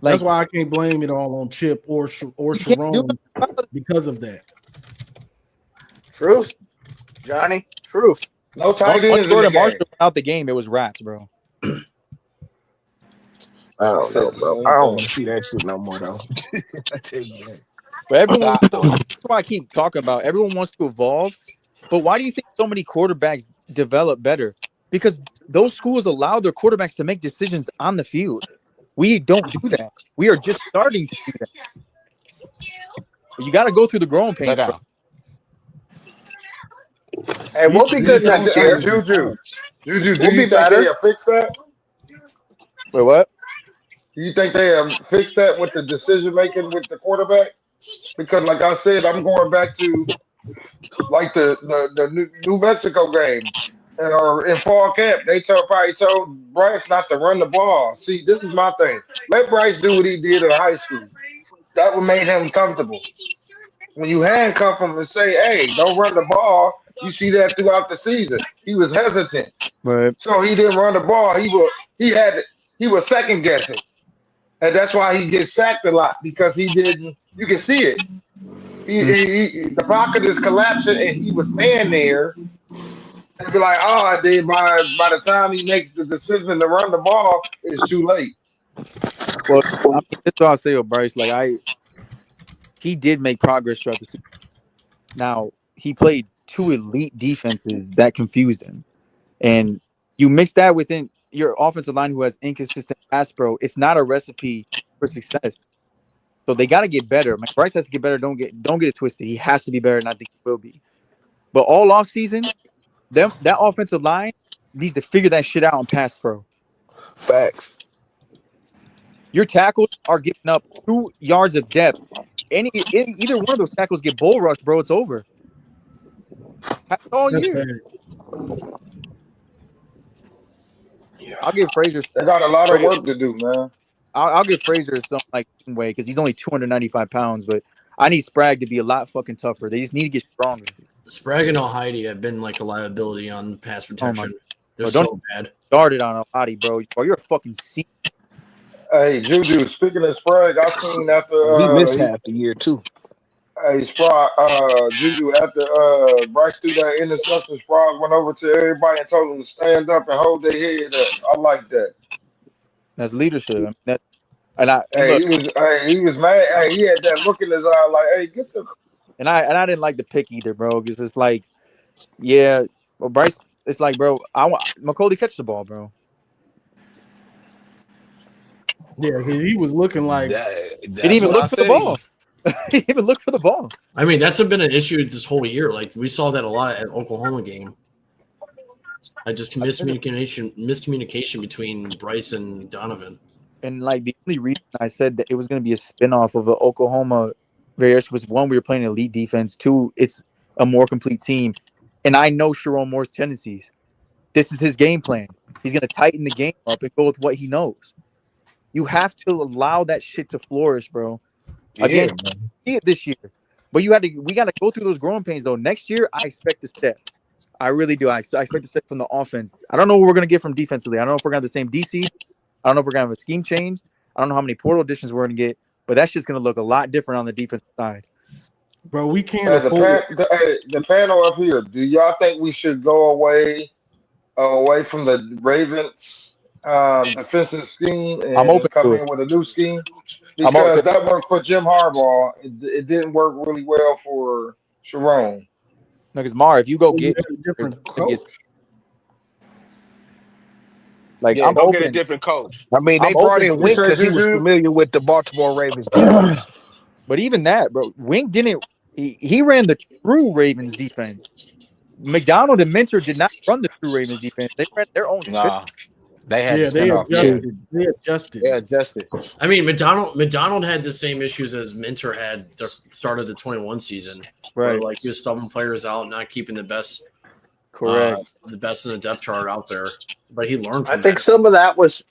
That's Like why I can't blame it all on Chip or you can't do Sharon it. because of that. Truth, Johnny. Truth. No Once tight ends in the Jordan game. Marshall went out the game, it was wraps, bro. I don't Said know, the bro. same I don't thing. want to see that shit no more, though. I tell you that. But everyone Nah, wants to. That's why I keep talking about. Everyone wants to evolve, but why do you think so many quarterbacks develop better? Because those schools allow their quarterbacks to make decisions on the field. We don't do that. We are just starting to do that. But you got to go through the growing lay pains, bro. down. Hey, Do we'll be do you good think next that, year. Juju, do We'll be you think they better. have fixed that? Wait, what? Do you think they have fixed that with the decision making with the quarterback? Because, like I said, I'm going back to like the New Mexico game and or in fall camp. They probably told Bryce not to run the ball. See, this is my thing. Let Bryce do what he did in high school. That would make him comfortable. When you handcuff him and say, "Hey, don't run the ball," you see that throughout the season. He was hesitant, Right. so he didn't run the ball. He was second guessing. And that's why he gets sacked a lot because he didn't. You can see it. The pocket is collapsing, and he was staying there and be like, "Oh, I did." By the time he makes the decision to run the ball, it's too late. Well, I mean, that's what I'll say with Bryce. He did make progress throughout the season. Now he played two elite defenses that confused him, and you mix that within your offensive line who has inconsistent pass pro. It's not a recipe for success. So they got to get better. Man, Bryce has to get better. Don't get it twisted. He has to be better, and I think he will be. But all off season, that offensive line needs to figure that shit out on pass pro. Facts. Your tackles are giving up 2 yards of depth. Either one of those tackles get bull rush, bro. It's over. That's all That's year. bad. I'll give Frazier They got a lot of credit. work to do, man. I'll give Frazier some like way because he's only 295 pounds, but I need Sprague to be a lot fucking tougher. They just need to get stronger. Sprague and Al-Heidi have been like a liability on pass protection. They're Bro, so bad. Started on Al-Heidi, bro. You're a fucking C. Hey, Juju, speaking of Sprague, I seen after He missed half the year too. hey Sprague, Juju, after Bryce threw that interception, Sprague went over to everybody and told them to stand up and hold their head up. I like that. That's leadership. I mean, that, and Hey, look, he was mad. Hey, he had that look in his eye, like, hey, get the. and I didn't like the pick either, bro, because it's like, yeah, well, Bryce, it's like, bro, I want McColley catch the ball, bro. Yeah, he was looking like he didn't even look for the ball. He didn't even look for the ball. I mean, that's been an issue this whole year. Like we saw that a lot at Oklahoma game. Like just miscommunication between Bryce and Donovan. And like the only reason I said that it was going to be a spinoff of the Oklahoma variation was one, we were playing elite defense. Two, it's a more complete team. And I know Chiron Moore's tendencies. This is his game plan. He's going to tighten the game up and go with what he knows. You have to allow that shit to flourish, bro. Again, see it this year. But we got to go through those growing pains, though. Next year, I expect to step. I really do. I expect to step from the offense. I don't know what we're going to get from defensively. I don't know if we're going to have the same DC. I don't know if we're going to have a scheme change. I don't know how many portal additions we're going to get. But that's just going to look a lot different on the defensive side. Bro, we can't afford the panel up here. Do y'all think we should go away from the Ravens defensive scheme and come in with a new scheme? Because that worked for Jim Harbaugh. It didn't work really well for Chiron. No, because Mar, if you go get different coach. Like yeah, I'm go open. get a different coach. I mean, they brought in Wink because he was familiar with the Baltimore Ravens defense. But even that, bro, Wink didn't. He ran the true Ravens defense. McDonald and Mentor did not run the true Ravens defense. They ran their own. Nah, they had to they spin adjusted. off. They adjusted. They adjusted. I mean, McDonald had the same issues as Mentor had the start of the 21 season. Right. Where, like he was stubbing players out, not keeping the best. Correct. The best in the depth chart out there. But he learned from I think some of that was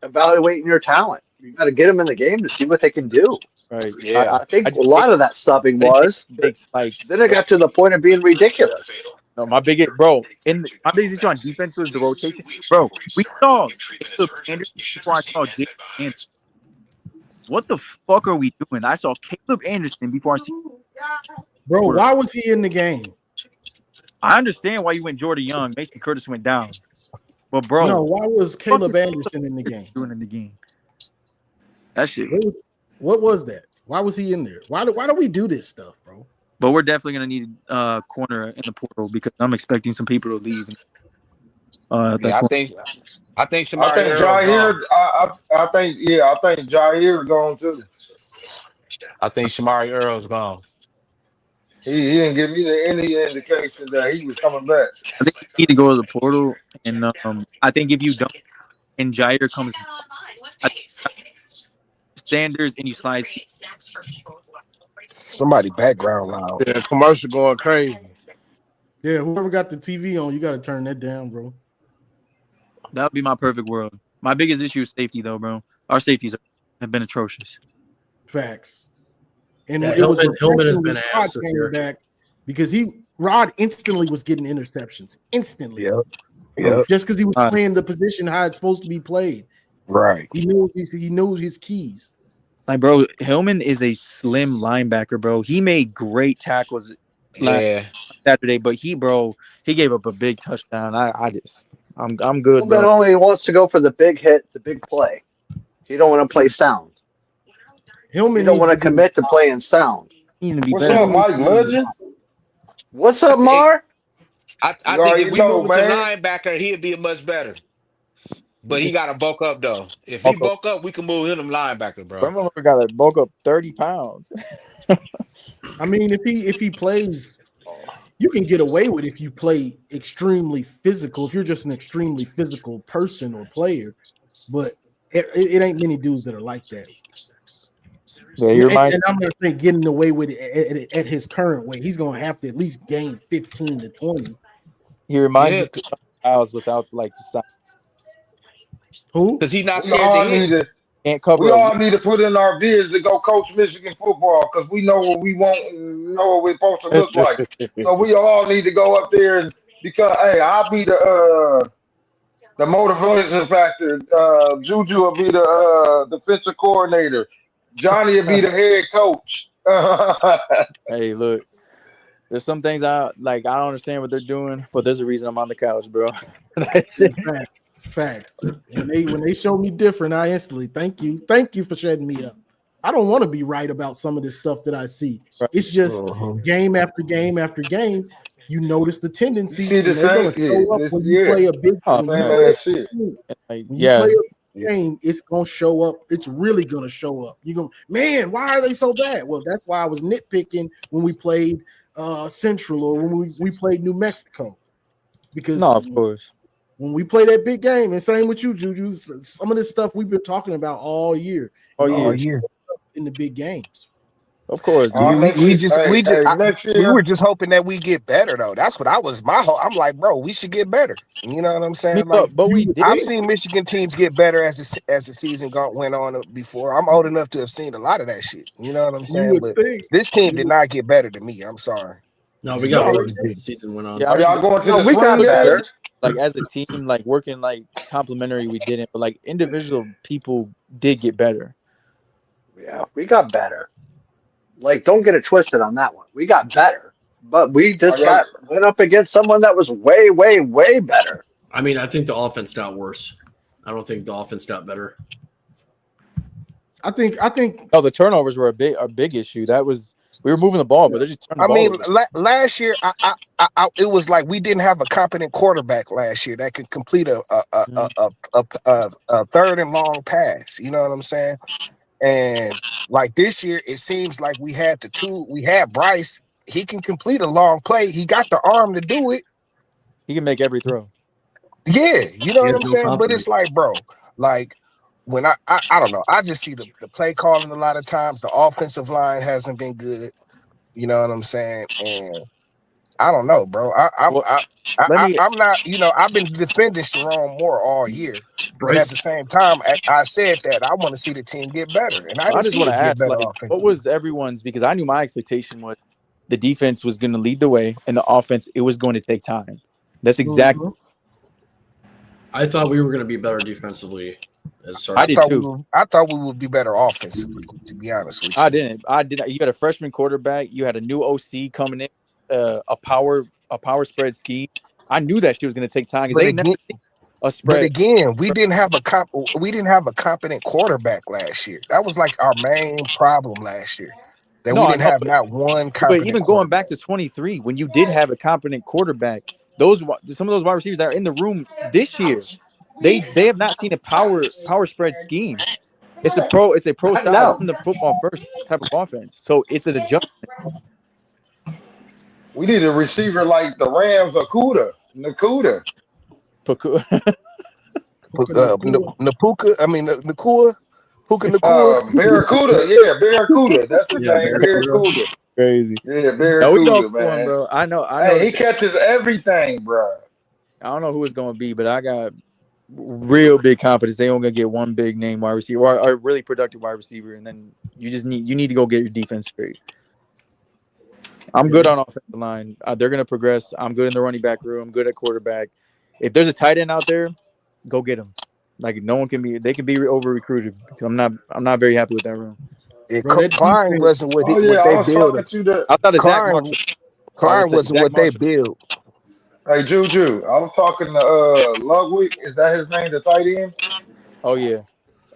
evaluating your talent. You got to get them in the game to see what they can do. Right. Yeah. I think a lot of that stubbing was. Like, then it got to the point of being ridiculous. No, my biggest issue on defense was the rotation. Bro, we saw Caleb Anderson before I saw Jake Anderson. What the fuck are we doing? I saw Caleb Anderson before I see. Bro, why was he in the game? I understand why you went Jordan Young. Mason Curtis went down. But bro, no, why was Caleb Anderson in the game? Doing in the game. That shit. What was that? Why was he in there? Why do we do this stuff, bro? But we're definitely gonna need a corner in the portal because I'm expecting some people to leave. I think Jair. I think Jair gone too. I think Shamari Earl's gone. He didn't give me any indication that he was coming back. I think you need to go to the portal, and I think if you don't, and Jair comes, Sanders, and you slide. Somebody background loud. Yeah, commercial going crazy. Yeah, whoever got the TV on, you got to turn that down, bro. That would be my perfect world. My biggest issue is safety, though, bro. Our safeties have been atrocious. Facts. And yeah, it was Hillman has been ass this year. Back because Rod instantly was getting interceptions. Instantly. Yep. Just because he was playing the position how it's supposed to be played. Right. He knows his keys. Like, bro, Hillman is a slim linebacker, bro. He made great tackles Saturday, but he gave up a big touchdown. I'm good, bro. Hillman only wants to go for the big hit, the big play. He don't want to play sound. Hillman you don't want to commit to playing sound. What's up, Mike Legend? What's up, Mar? I think if we move to linebacker, he'd be much better. But he got to bulk up, though. If he bulk up, we can move him linebacker, bro. Remember, we got to bulk up 30 pounds. I mean, if he plays, you can get away with if you play extremely physical. If you're just an extremely physical person or player, but it ain't many dudes that are like that. Yeah, and I'm not saying getting away with it at his current weight. He's gonna have to at least gain 15 to 20. He reminds me of Styles without like the size. Who? Because he's not scared to hit. Can't cover We a all need to put in our bids to go coach Michigan football because we know what we want and know what we're supposed to look like. So we all need to go up there and because hey, I'll be the motivation factor. Juju will be the defensive coordinator. Johnny will be the head coach. Hey, look. There's some things I like. I don't understand what they're doing, but there's a reason I'm on the couch, bro. That shit. Facts. When they show me different, I instantly thank you for shutting me up. I don't want to be right about some of this stuff that I see. It's just game after game after game. You notice the You tendencies, see the and they're same, going to show up this when you play a big. the When you same play, ass shit. Like, when you play a game, it's going to show up. It's really going to show up. You go, man, why are they so bad? Well, that's why I was nitpicking when we played Central or when we played New Mexico, because No, of course. when we play that big game, and same with you, Juju, some of this stuff we've been talking about all year. All year in the big games. Of course, Next we year, just next we year, were just hoping that we get better though. That's what I was my whole. I'm like, bro, we should get better. You know what I'm saying? Like, but we did. I've seen Michigan teams get better as the season went on before. I'm old enough to have seen a lot of that shit. You know what I'm saying? But this team did not get better to me. I'm sorry. No, we got worse as the season went on. Yeah, are y'all going to the we spring got better. game? like as a team, like working like complementary, we didn't, but like individual people did get better. Yeah, we got better. Like, don't get it twisted on that one. We got better, but we just went up against someone that was way, way, way better. I mean, I think the offense got worse. I don't think the offense got better. I think. No, the turnovers were a big issue. That was we were moving the ball, but they're just turning the ball over. Last year, it was like we didn't have a competent quarterback last year that could complete a third and long pass. You know what I'm saying? And like this year, it seems like we had we had Bryce. He can complete a long play. He got the arm to do it. He can make every throw. Yeah, you know what I'm saying? But it's like, bro, like when I don't know. I just see the play calling a lot of times. The offensive line hasn't been good. You know what I'm saying? And I don't know, bro. I'm not, you know, I've been defending Chiron Moore all year. But at the same time, I said that I want to see the team get better. And I didn't just see want it to get ask, better like, offensively. what was everyone's? Because I knew my expectation was the defense was going to lead the way, and the offense it was going to take time. That's exactly. I thought we were going to be better defensively. I did too. I thought we would be better offensively. To be honest with you, I didn't. You had a freshman quarterback. You had a new OC coming in. A power spread scheme. I knew that she was going to take time because they never seen a spread. But again, we didn't have a competent quarterback last year. That was like our main problem last year. That we didn't have not one competent. But even going back to 23, when you did have a competent quarterback, some of those wide receivers that are in the room this year, they have not seen a power spread scheme. It's a pro style run the football first type of offense. So it's an adjustment. We need a receiver like the Rams or Nakuda. Barracuda. Yeah, Barracuda. That's his name, Barracuda. Crazy. Yeah, Barracuda, man. Bro. I know. Hey, he catches everything, bro. I don't know who it's going to be, but I got real big confidence they only going to get one big name wide receiver or a really productive wide receiver, and then you need to go get your defense straight. I'm good on offensive line. They're going to progress. I'm good in the running back room. I'm good at quarterback. If there's a tight end out there, go get him. Like no one can be. They can be over recruited. I'm not very happy with that room. Klein wasn't what they built. I thought Klein wasn't what they built. Hey Juju, I was talking to Ludwig. Is that his name? The tight end? Oh yeah.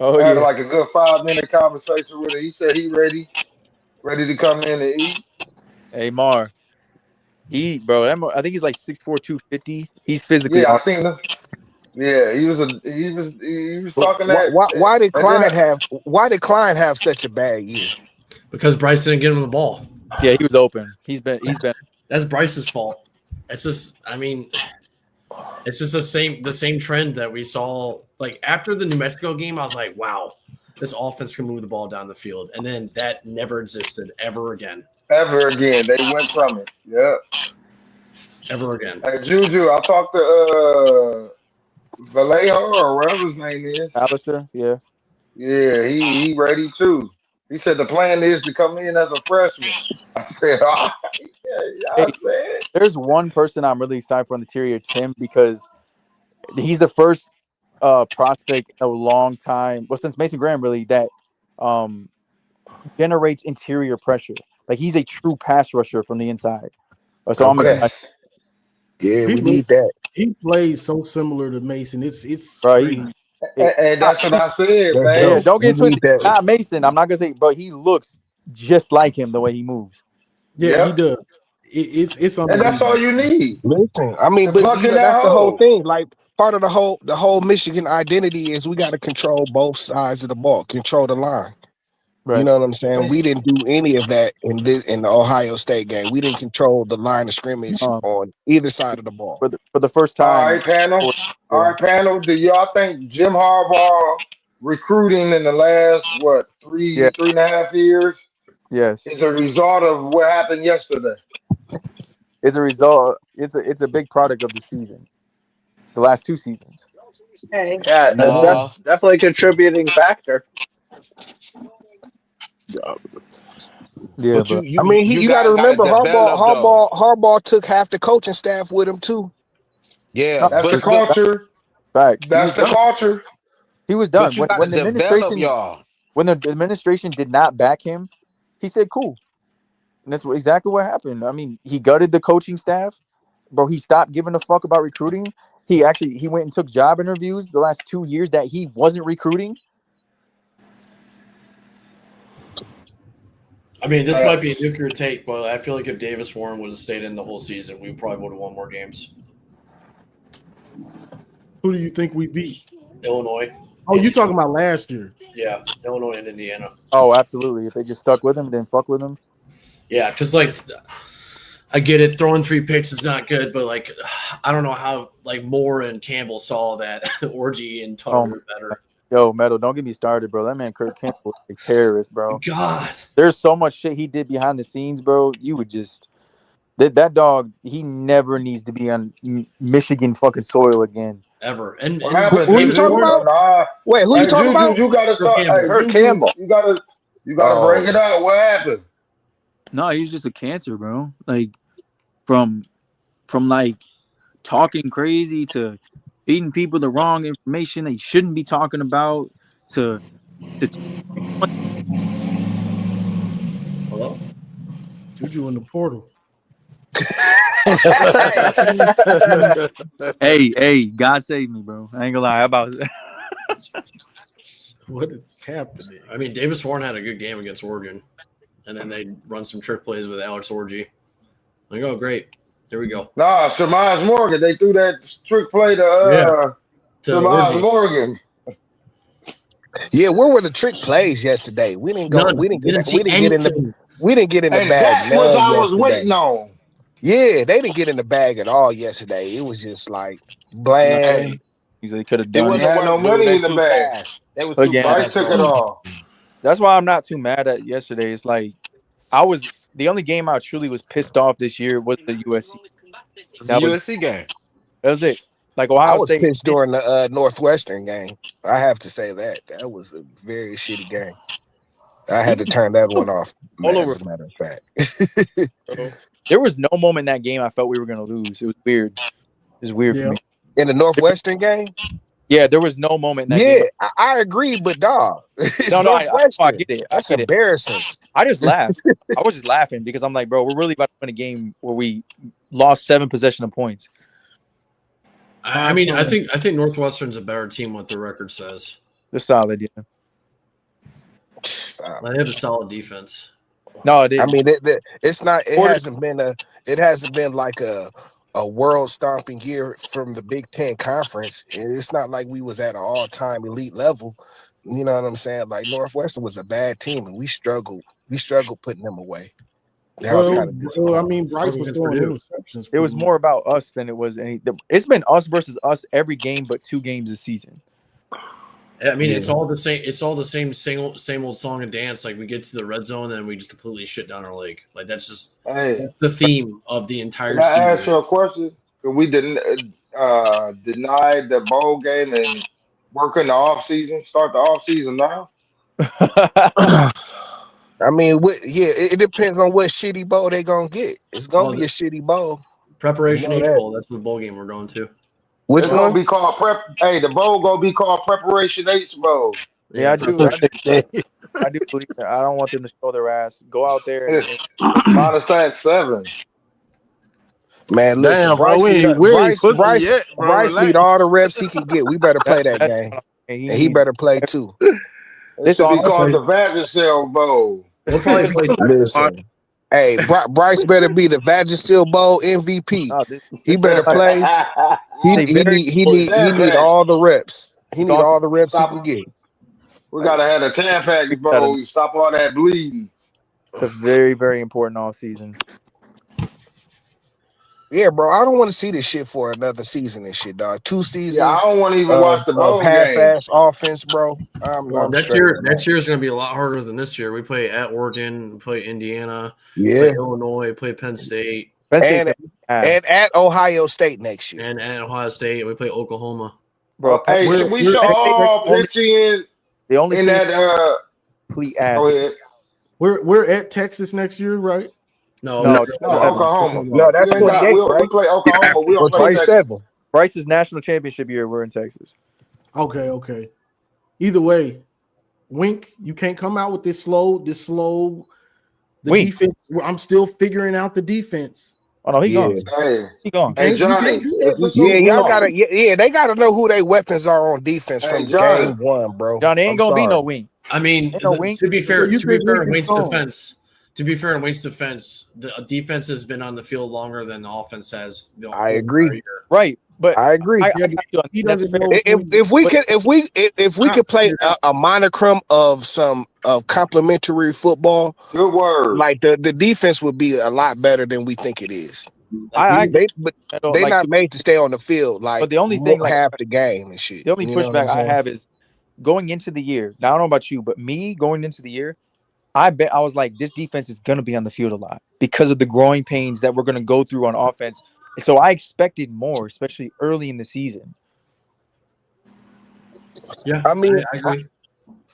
I had like a good 5-minute conversation with him. He said he ready to come in and eat. Hey Mar, I think he's like 6'4", 250. He's physically. Yeah, I seen him. Yeah, he was talking that. Why did Klein have such a bad year? Because Bryce didn't get him the ball. Yeah, he was open. He's been. That's Bryce's fault. It's just, I mean, it's just the same trend that we saw. Like after the New Mexico game, I was like, wow, this offense can move the ball down the field, and then that never existed ever again. Ever again, they went from it. Yeah. Ever again. Hey Juju, I talked to Vallejo or whatever his name is. Alistair, yeah. Yeah, he ready too. He said the plan is to come in as a freshman. I said, all right, yeah, Hey, I said, there's one person I'm really excited for on the interior. It's him because he's the first prospect in a long time. Well, since Mason Graham, really, that um, generates interior pressure. Like he's a true pass rusher from the inside. So I'm Okay. excited. yes. Yeah, He we look, need that. he plays so similar to Mason. It's Bro, crazy. And that's what I said, That's yeah, man. dope. don't We get need twisted. that. Not Mason. I'm not gonna say, but he looks just like him the way he moves. Yeah, he Yep. does. It's And that's all unbelievable. you need Listen, I mean, to but buck you in know, that that's the whole hole. thing. Like part of the whole Michigan identity is we got to control both sides of the ball, control the line. You Right. know what I'm saying? We didn't do any of that in the Ohio State game. We didn't control the line of scrimmage Um, on either side of the ball. for the first All time. right, panel. All Yeah. right, panel. Do y'all think Jim Harbaugh recruiting in the last Yeah. 3.5 years Yes. is a result of what happened yesterday? It's a result. It's a big product of the season. The last two seasons. Yeah, No, definitely a contributing factor. Yeah, but but I mean, you you got to guys got to remember Harbaugh. develop though. Harbaugh took half the coaching staff with him too. Yeah, no, That's the but culture. facts. He That's was the done. culture. He was done. you got to develop y'all. When the administration did not back him, he said, "Cool." And that's exactly what happened. I mean, he gutted the coaching staff, bro. He stopped giving a fuck about recruiting. He went and took job interviews the last 2 years that he wasn't recruiting. I mean, this might be a Facts. nuclear take, but I feel like if Davis Warren would have stayed in the whole season, we probably would have won more games. Who do you think we beat? Illinois. Oh, you talking about last year? Yeah, Illinois and Indiana. Oh, absolutely. If they just stuck with him, then fuck with him. Yeah, because like I get it, throwing 3 picks is not good, but like I don't know how like Moore and Campbell saw that Orgy and Tucker Oh, better. yo, Metal, don't get me started, bro. That man Kurt Campbell is a terrorist, bro. God, There's so much shit he did behind the scenes, bro. You would just that dog. He never needs to be on Michigan fucking soil again. ever. What And happened, Who you Davis talking Juju? Warren, about? Nah. Wait, who you Hey, talking Juju, about? you gotta Kirk talk. Hey, Campbell. Kurt Juju, Campbell. you gotta bring Oh, it out. What happened? No, he's just a cancer, bro. Like from like talking crazy to feeding people the wrong information they shouldn't be talking about to Hello? Juju in the portal. hey, God save me, bro. I ain't gonna lie about it. What is happening? I mean, Davis Warren had a good game against Oregon, and then they run some trick plays with Alex Orgy. Like, oh, great. There we go. Nah, Shamaz Morgan. They threw that trick play to To Shamaz Orgy. Morgan. yeah. Where were the trick plays yesterday? We didn't go. None. We didn't get. Didn't We see didn't get in the. anything. We didn't get in the And bag that's what none I was yesterday. waiting on. Yeah, they didn't get in the bag at all yesterday. It was just like bland. Hey, He's like, could have It done we it wasn't had no work, dude. money They in the too bag. fast. They was too again. Bryce fast, took it bro. all. That's why I'm not too mad at yesterday. It's like the only game I truly was pissed off this year was the USC. It's a That was USC game. it. Like I Ohio was State. pissed during the Northwestern game. I have to say that was a very shitty game. I had to turn that one off, All over. as a matter of fact. There was no moment in that game I felt we were gonna lose. It was weird. It was weird for Yeah. me. In the Northwestern game, Yeah, there was no moment in that yeah, game. I agree, but dog, it's No, I Northwestern. get it. That's embarrassing. I just laughed. I was just laughing because I'm like, bro, we're really about to win a game where we lost 7 possession of points. I mean, I think Northwestern's a better team. What the record says. They're solid, yeah. They have a solid defense. No, it is. I mean, it's not. It hasn't been like a world stomping year from the Big Ten Conference. It's not like we was at an all time elite level. You know what I'm saying? Like Northwestern was a bad team, and we struggled. We struggled putting them away. That was kind of Well, I mean, Bryce was throwing interceptions. It was more about us than it was any. It's been us versus us every game, but 2 games this season. I mean, it's all the same. It's all the same old song and dance. Like we get to the red zone, and we just completely shit down our leg. Like that's just that's the theme of the entire Can I season. ask you a question? We didn't denied the bowl game, and Work in the off season. Start the off season now. I mean, it depends on what shitty bowl they gonna get. It's gonna be a shitty bowl. Preparation You know H that. Bowl. That's what bowl game we're going to. Which It's one? gonna be called prep. Hey, the bowl gonna be called Preparation H Bowl. Yeah, I do believe that. I don't want them to show their ass. Go out there and Minus that 7. Man, listen, Damn, bro, we ain't pussy yet, bro. Bryce need Relax. all the reps he can get. We better play that game, and he better play too. It should be called the Vagisil Bowl. We'll probably play. Listen, hey, Bryce better be the Vagisil Bowl MVP. He better play. He need all the reps. He need all the reps he can get. We gotta have a Tampax Bowl. Stop all that bleeding. It's a very, very important off season. Yeah, bro, I don't want to see this shit for another season and shit, dog. 2 seasons. Yeah, I don't want to even watch the bowl game. Half-ass offense, bro. Next year is going to be a lot harder than this year. We play at Oregon, we play Indiana, Yeah. play Illinois, play Penn State, and at Ohio State next year, and at Ohio State, and we play Oklahoma. Bro, hey, we should all pitch in. The only in that complete ass. Go ahead. We're at Texas next year, right? No, Oklahoma. No, that's we play Oklahoma. We don't play Texas. Bryce's national championship year, we're in Texas. Okay. Either way, Wink, you can't come out with this slow. The Wink. defense. I'm still figuring out the defense. Oh no, he gone. He gone. Hey Johnny. Y'all gotta. Yeah, they gotta know who their weapons are on defense from game 1, bro. Johnny ain't gonna be no wing. I mean, no wing. to be fair, in Wink's phone. defense, the defense has been on the field longer than the offense has. I agree. Right, but I agree. He doesn't know. If we could play a monochrome of some complimentary football, good word. Like the defense would be a lot better than we think it is. They're not made to stay on the field like but the only thing like half the game and shit. The only pushback I have is going into the year. Now I don't know about you, but me going into the year, I was like, this defense is gonna be on the field a lot because of the growing pains that we're gonna go through on offense. And so I expected more, especially early in the season. Yeah, I mean, I agree.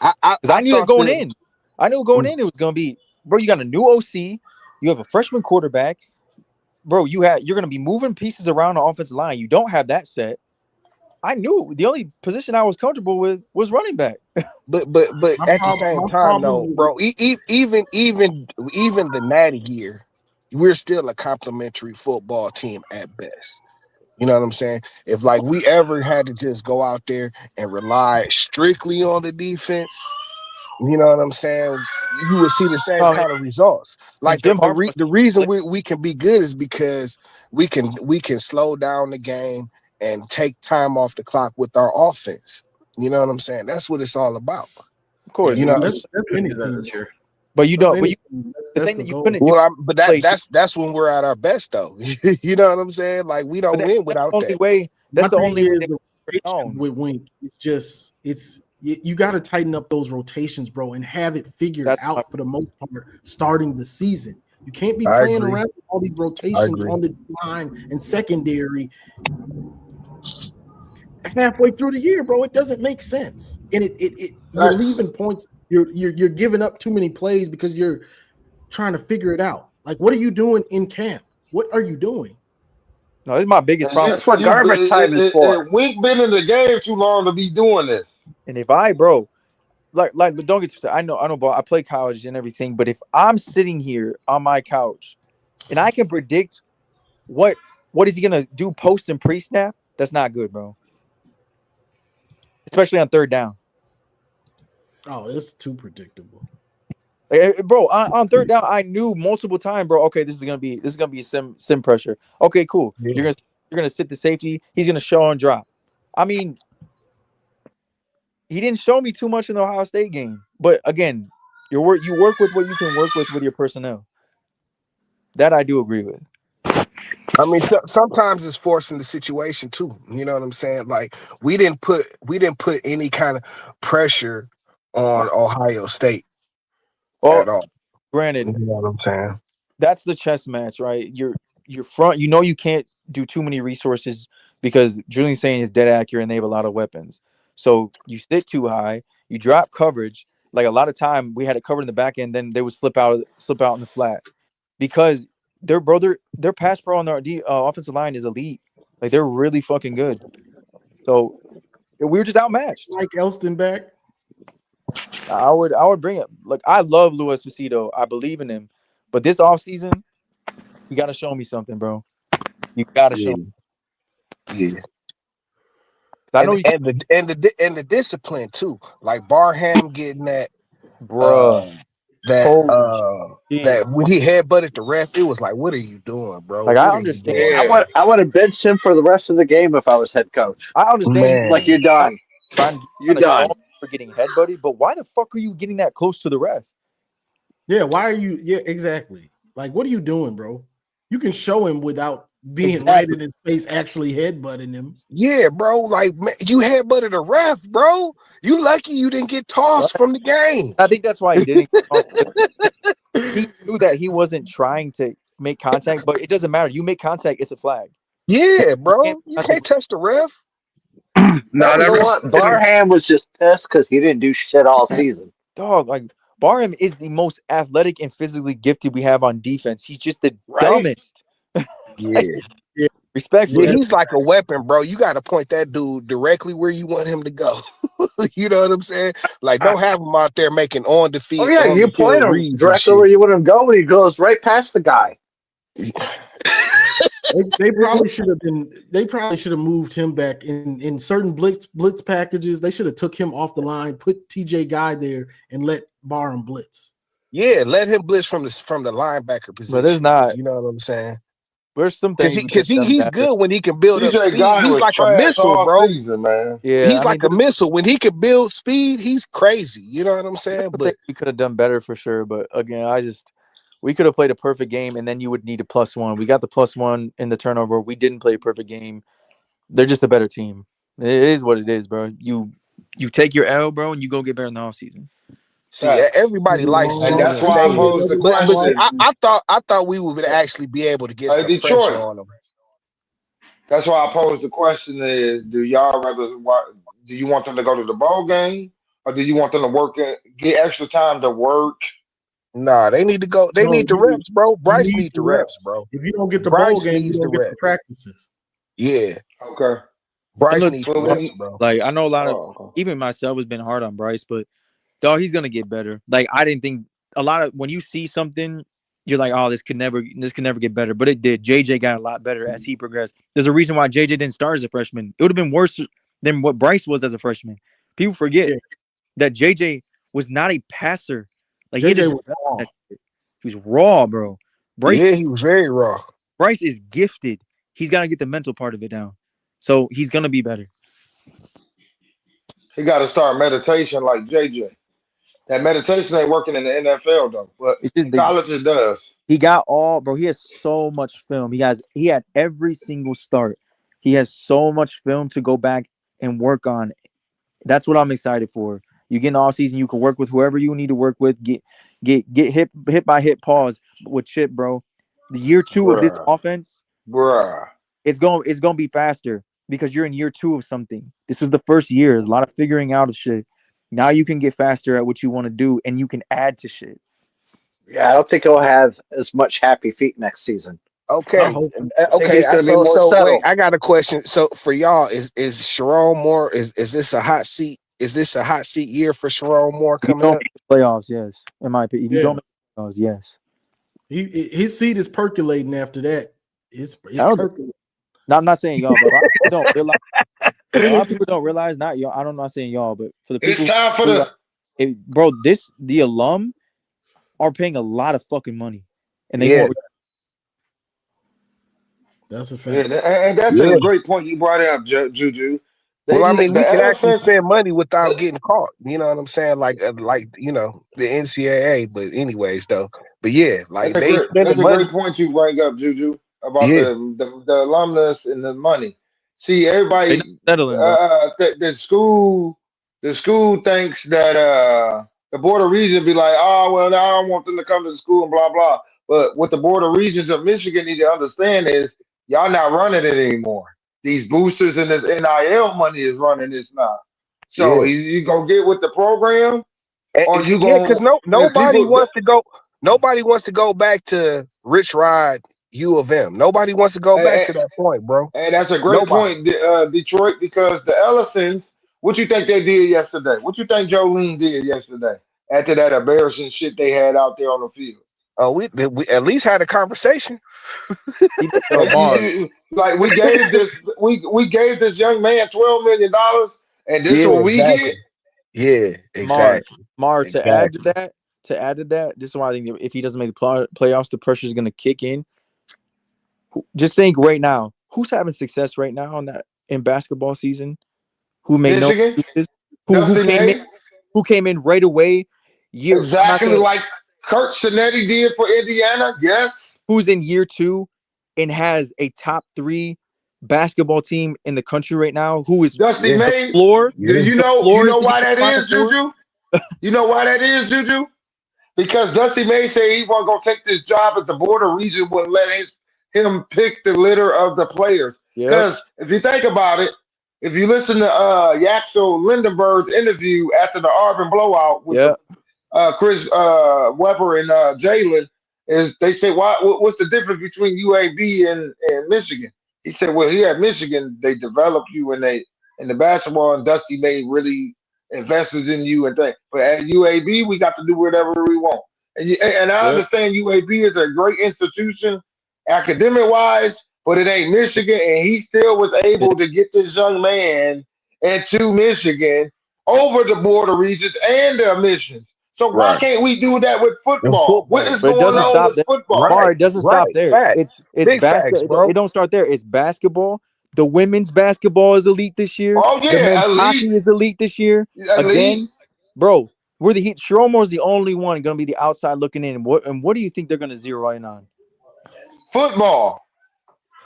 I knew it going in. I knew going in it was gonna be, bro. You got a new OC, you have a freshman quarterback, bro. You're gonna be moving pieces around the offensive line. You don't have that set. I knew the only position I was comfortable with was running back. But at the same time, though, bro, even the natty year, we're still a complimentary football team at best. You know what I'm saying? If like we ever had to just go out there and rely strictly on the defense, you know what I'm saying? You would see the same kind of results. Like the reason we can be good is because we can slow down the game and take time off the clock with our offense. You know what I'm saying? That's what it's all about. Of course, you know. That's this year. But you don't. The thing that you couldn't. But that's when we're at our best, though. You know what I'm saying? Like we don't win without that. That's the only way. With Wink, you got to tighten up those rotations, bro, and have it figured out for the most part starting the season. You can't be playing around with all these rotations on the line and secondary halfway through the year, bro. It doesn't make sense, and you're leaving points. You're giving up too many plays because you're trying to figure it out. Like, what are you doing in camp? What are you doing? No, this is my biggest problem. That's what garbage time is for. We've been in the game too long to be doing this. And if bro, but don't get twisted. I know, I play college and everything. But if I'm sitting here on my couch and I can predict what is he gonna do post and pre snap, that's not good, bro. Especially on third down. Oh, that's too predictable. Bro, on third down, I knew multiple times, bro. Okay, this is gonna be sim pressure. Okay, cool. Yeah. You're gonna sit the safety. He's gonna show and drop. I mean, he didn't show me too much in the Ohio State game, but again, you work with what you can work with your personnel. That I do agree with. I mean, sometimes it's forcing the situation too. You know what I'm saying? Like we didn't put any kind of pressure on Ohio State at all. Granted, you know what I'm saying? That's the chess match, right? You're front. You know you can't do too many resources because Julian's saying is dead accurate and they have a lot of weapons. So you sit too high, you drop coverage. Like a lot of time, we had it covered in the back end, then they would slip out in the flat because their pass pro on their offensive line is elite. Like they're really fucking good. So we were just outmatched. Like Elston back. I would bring it. Look, I love Louis Vacito. I believe in him, but this offseason, you got to show me something, bro. You got to show me. Yeah. I know and the discipline too. Like Barham getting that, bruh. That when he headbutted the ref, it was like, what are you doing, bro? Like, what I are you understand. doing? I would have benched him for the rest of the game if I was head coach. I understand. Like you're done. You're done for getting headbutted, but why the fuck are you getting that close to the ref? Yeah, why are you? Yeah, exactly. Like, what are you doing, bro? You can show him without being right in his face, actually headbutting him. Yeah, bro. Like, man, you headbutted a ref, bro. You lucky you didn't get tossed from the game. I think that's why he didn't. He knew that he wasn't trying to make contact, but it doesn't matter. You make contact, it's a flag. Yeah, bro. You can't touch the ref. No, you know what? Barham was just pissed because he didn't do shit all season. Dog, like Barham is the most athletic and physically gifted we have on defense. He's just the dumbest. Yeah. Respectfully. Yeah, he's like a weapon, bro. You got to point that dude directly where you want him to go. You know what I'm saying? Like, don't have him out there making on the field. Oh yeah, you point him directly where you want him to go, and he goes right past the guy. They probably should have been. They probably should have moved him back in certain blitz packages. They should have took him off the line, put TJ Guy there, and let Barham blitz. Yeah, let him blitz from the linebacker position. But there's not. You know what I'm saying? There's some things because he's good when he can build up TJ speed. Guy He's was like a trash missile, all bro. season, man. Yeah, he's like a missile. When he can build speed, he's crazy. You know what I'm saying? But we could have done better for sure. But again, we could have played a perfect game, and then you would need a +1. We got the +1 in the turnover. We didn't play a perfect game. They're just a better team. It is what it is, bro. You take your L, bro, and you go get better in the offseason. See, everybody likes to and that's why I posed the question. But see, I thought we would actually be able to get some Detroit. pressure on them. That's why I posed the question: is do y'all do you want them to go to the bowl game, or do you want them to get extra time to work? Nah, they need to go. They need the reps, bro. Bryce needs the reps, bro. If you don't get the Bryce bowl game, you needs don't the get the reps. practices. Yeah. Okay. Bryce needs the reps, bro. Like, I know a lot of even myself has been hard on Bryce, but dog, he's gonna get better. Like, I didn't think a lot of when you see something, you're like, oh, this could never get better. But it did. JJ got a lot better as he progressed. There's a reason why JJ didn't start as a freshman. It would have been worse than what Bryce was as a freshman. People forget that JJ was not a passer. Like, JJ was raw. He was raw, bro. Bryce, yeah, he was very raw. Bryce is gifted. He's got to get the mental part of it down. So he's gonna be better. He got to start meditation like JJ. That meditation ain't working in the NFL though, but in college it does. He got bro. He has so much film. He had every single start. He has so much film to go back and work on. That's what I'm excited for. You get in the offseason, you can work with whoever you need to work with. Get hit by hit pause with Chip, bro. The year 2 of this offense, it's gonna be faster because you're in year 2 of something. This is the first year. There's a lot of figuring out of shit. Now you can get faster at what you want to do, and you can add to shit. Yeah, I don't think he'll have as much happy feet next season. Okay. Wait, I got a question. So for y'all, is Chiron Moore is this a hot seat? Is this a hot seat year for Chiron Moore coming up? Playoffs, yes. In my opinion, if you don't make playoffs, yes. His seat is percolating after that. It's percolating. No, I'm not saying y'all, but a lot of people don't realize. A lot of people don't realize. Not y'all. I'm not saying y'all, but for the people, it's time for the alum are paying a lot of fucking money, and they won't. That's a fact. Yeah, and that's a great point you brought up, Juju. We can actually spend money without getting caught. You know what I'm saying? Like you know, the NCAA. But anyways, though. But yeah, like that's a great point you bring up, Juju, about the alumnus and the money. See, everybody the school thinks that the Board of Regents be like, oh well, I don't want them to come to the school and blah blah. But what the Board of Regents of Michigan need to understand is y'all not running it anymore. These boosters and this NIL money is running this now. So you gonna get with the program, or you because gonna nobody people? wants to go. Nobody wants to go back to Rich Rod U of M. Nobody wants to go back to that point, bro. And that's a great Nobody. point, Detroit, because the Ellisons, what you think they did yesterday? What you think Jolene did yesterday after that embarrassing shit they had out there on the field? Oh, we at least had a conversation. Like we gave this young man $12 million, and this is Yeah, what we exactly. get. Yeah, exactly. Mar, to add to Exactly. that, this is why I think if he doesn't make the playoffs, the pressure is going to kick in. Just think right now, who's having success right now in basketball season? Who made no Michigan, excuses? Dusty May, Who came in right away? I'm not exactly saying like Kurt Cinetti did for Indiana. Yes, who's in year 2 and has a top 3 basketball team in the country right now. Who is Dusty the May. floor? Do you The know? You floor is know to get why to the that Final is, Four. Juju? You know why that is, Juju? Because Dusty May said he wasn't gonna take this job at the border region, wouldn't let him pick the litter of the players. Yep. Because if you think about it, if you listen to Yaxel Lindenberg's interview after the Auburn blowout with the Chris Webber and Jalen, is they say what's the difference between UAB and Michigan? He said, well, here at Michigan they develop you in the basketball, and Dusty May really invested in you and things. But at UAB we got to do whatever we want. And I understand UAB is a great institution academic wise, but it ain't Michigan, and he still was able to get this young man into Michigan over the border regions and their missions. So why can't we do that with football? What is But it going doesn't on stop with there. football? Mar, it doesn't stop there. It's Big facts, basketball. bro. It don't start there. It's basketball. The women's basketball is elite this year. Oh The yeah, men's elite, hockey is elite this year. elite Again, bro, we're the Heat. Chiron Moore is the only one going to be the outside looking in. What do you think they're going to zero in on? football.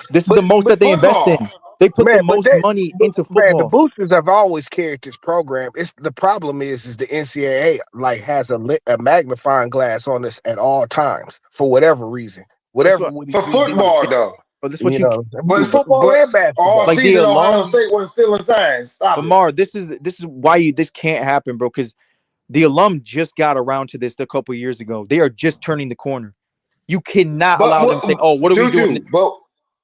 This is the most that they invest Football. in. They put the most money into Man, the football. boosters have always carried this program. It's the problem is the NCAA like has a magnifying glass on us at all times for whatever reason. Whatever For we football do, though. But this is what you football and all basketball. like the season Ohio alum. State was still in signs. Stop But it. Mar, this is why this can't happen, bro. Because the alum just got around to this a couple of years ago. They are just turning the corner. You cannot But allow them to say, "Oh, what are we doing?"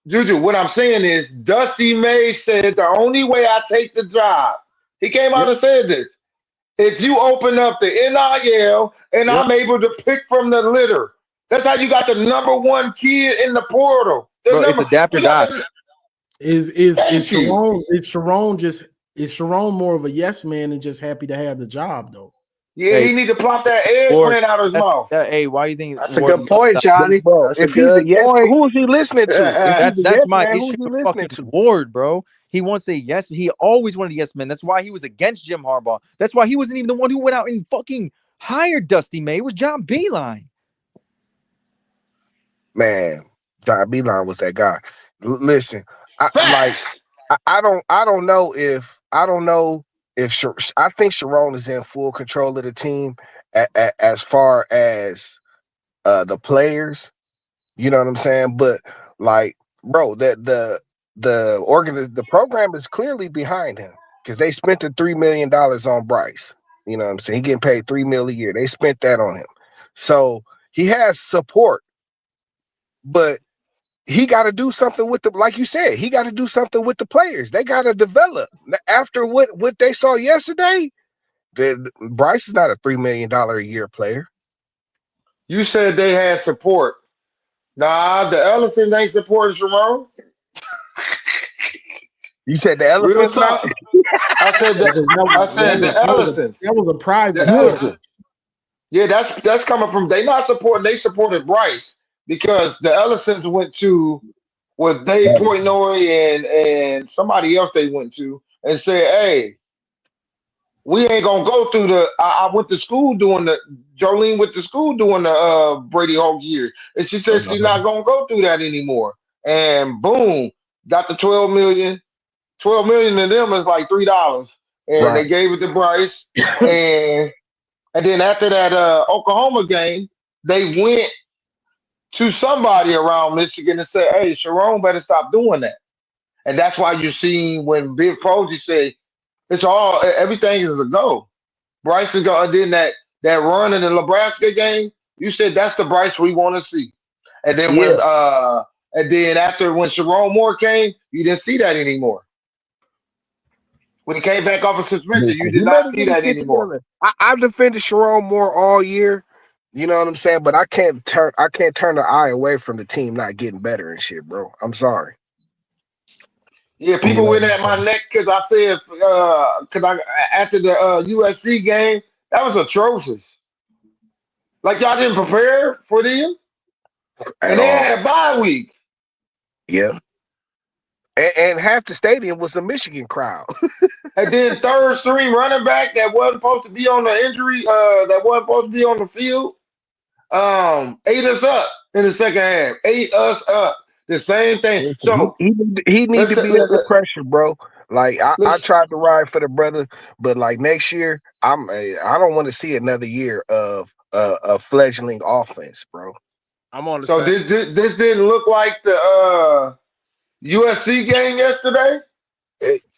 Juju, what I'm saying is Dusty May said the only way I take the job, he came out and said this. If you open up the NIL and I'm able to pick from the litter, that's how you got the number 1 kid in the portal. Bro, it's adapt or die. Is Thank you. Sharon more of a yes man and just happy to have the job though? Yeah, he need to plop that eggplant out of his mouth. Hey, why do you think That's a good point, Johnny. Bro, That's a if he's a good yes, point. who is he listening to? If he's a that's yes my man, who's issue he with listening fucking to? Ward, bro. He wants a yes. He always wanted a yes man. That's why he was against Jim Harbaugh. That's why he wasn't even the one who went out and fucking hired Dusty May. It was John Beilein. Man, John Beilein was that guy. Listen, I don't know if I think Chiron is in full control of the team as far as the players. You know what I'm saying? But like, bro, the program is clearly behind him because they spent the $3 million on Bryce. You know what I'm saying? He getting paid $3 million a year. They spent that on him, so he has support. But he got to do something with like you said, he got to do something with the players. They got to develop after what they saw yesterday. Bryce is not a $3 million a year player. You said they had support. Nah, the Ellisons ain't supporting Sharon. You said the Real Elephants not? talk. I said the Ellisons. That was a private. The Ellisons. Yeah, that's coming from. They not supporting. They supported Bryce because the Ellisons went to with Dave Portnoy and somebody else they went to and said, "Hey, we ain't gonna go through the." I went to school doing the. Jolene went to school doing the Brady Hawk year, and she said she's not gonna go through that anymore. And boom, got the 12 million. 12 million to them is like $3, and they gave it to Bryce. and then after that Oklahoma game, they went to somebody around Michigan and said, "Hey, Sharon better stop doing that." And that's why you see when Big Prosy said, Everything is a go. Bryce is going. Then that run in the Nebraska game, you said that's the Bryce we want to see. And then Yeah. after when Chiron Moore came, you didn't see that anymore. When he came back off of suspension, you Listen, did he not better see get his that shit anymore. together. I defended Chiron Moore all year. You know what I'm saying? But I can't turn the eye away from the team not getting better and shit, bro. I'm sorry. Yeah, You people know went what at I'm my neck because I said after the USC game, that was atrocious. Like y'all didn't prepare for them, at and they all. had a bye week. Yeah. And half the stadium was a Michigan crowd. And then third string running back that wasn't supposed to be on the injury, that wasn't supposed to be on the field, ate us up in the second half. Ate us up. The same thing. Listen, So he need let's to be under let, pressure, bro. Like I let's tried to ride for the brother, but like next year, I don't want to see another year of a fledgling offense, bro. I'm on the so same. this didn't look like the USC game yesterday.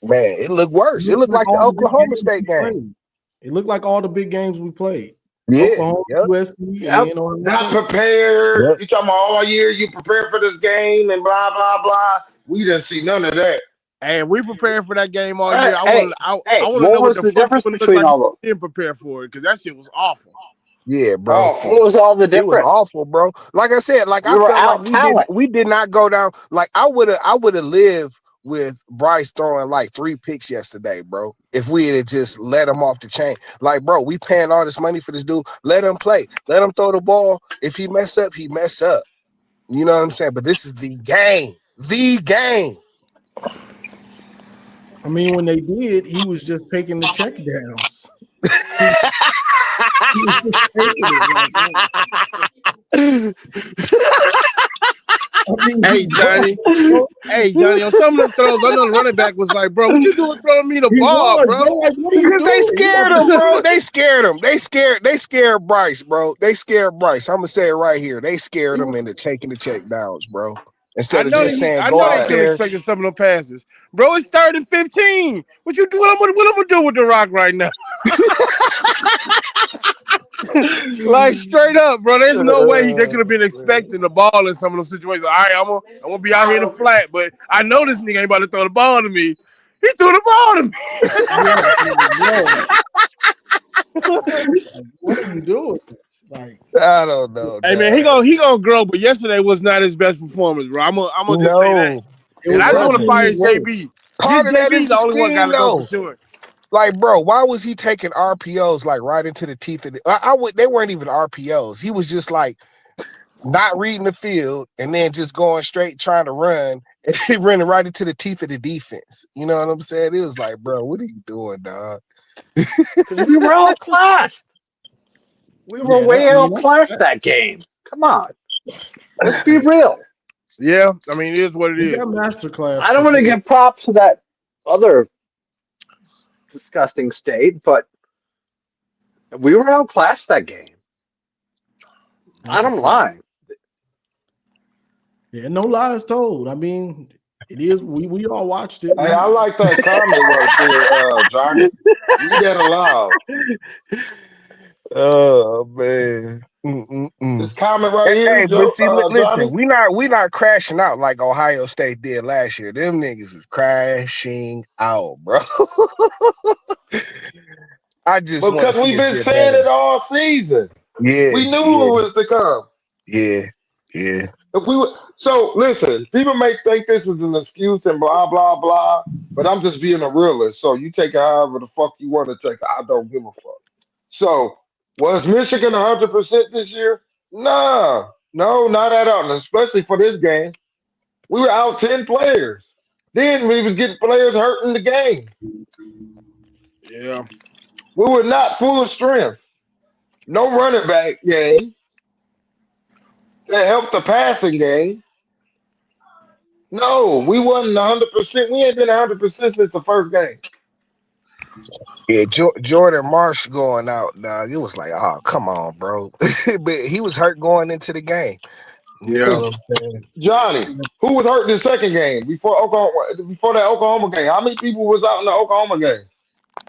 Man, it looked worse. It looked looked like like the all the big Oklahoma games we State game. played. It looked like all the big games we played. Yeah, Oklahoma, yep, USC, and Yep. then Ohio Not State. prepared. yep. You talking about all year you prepared for this game and blah blah blah. We didn't see none of that. Hey, we prepared for that game all year. I Hey, want to what know what was the the fuck you difference want to look between like if all those? you didn't prepare for it, because that shit was awful. Yeah, bro. Awful. What was all the It was difference? awful, bro. Like I said, like We I were felt like out talent. we did not go down. Like I would have lived with Bryce throwing like 3 picks yesterday, bro. If we had just let him off the chain. Like, bro, we paying all this money for this dude. Let him play. Let him throw the ball. If he mess up, he mess up. You know what I'm saying? But this is the game. The game. I mean, when they did, he was just taking the check downs. He was just taking it. I mean, Hey, Johnny. Hey, Johnny, on some of them throws, I know the running back was like, bro, what you doing throwing me the he ball, was. bro? They're like, what are you Because they doing? scared him, bro. They scared him. They scared Bryce, bro. They scared Bryce. I'm gonna say it right here. They scared him into taking the check downs, bro. Instead of just saying I go know they out still there. expecting some of them passes. Bro, it's 3rd and 15. What I'm gonna do with the rock right now? Like straight up, bro. There's no way they could have been expecting the ball in some of those situations. All right, I'm gonna be out here in the flat, but I know this nigga ain't about to throw the ball to me. He threw the ball to me. What are you doing? Like, I don't know, Hey man, he gonna grow, but yesterday was not his best performance, bro. I'm gonna just say that. No, And it I just want to wasn't. fire JB. Part of that JB is the the only one got scheme, to go for though. sure. Like, bro, why was he taking RPOs like right into the teeth of the? They weren't even RPOs. He was just like not reading the field and then just going straight trying to run and he running right into the teeth of the defense. You know what I'm saying? It was like, bro, what are you doing, dog? Because we were outclassed. We were way outclassed that game. Come on. Let's be real. Yeah, I mean, it is what it we is. got masterclass. I don't want to give props to that other disgusting state, but we were outclassed that game. Bottom line. Yeah, no lies told. I mean, it is. We all watched it. Hey, I like that comment right there, Johnny. Read that aloud. Oh man. This comment right here, Hey, but see, Johnny. listen, we not crashing out like Ohio State did last year. Them niggas was crashing out, bro. I just want Because to see we've us been get saying better. it all season. Yeah, We knew yeah, it was to come. yeah. If we were, so listen, people may think this is an excuse and blah blah blah, but I'm just being a realist. So you take it however the fuck you want to take it. I don't give a fuck. So was Michigan 100% this year? No, no, not at all. And especially for this game, we were out 10 players. Then we was getting players hurt in the game. Yeah. We were not full strength. No running back game that helped the passing game. No, we wasn't 100%. We ain't been 100% since the first game. Yeah, Jordan Marsh going out, dog. It was like, oh, come on, bro. But he was hurt going into the game. You know Yeah. what I'm saying? Johnny, who was hurt in the second game before that Oklahoma game? How many people was out in the Oklahoma game?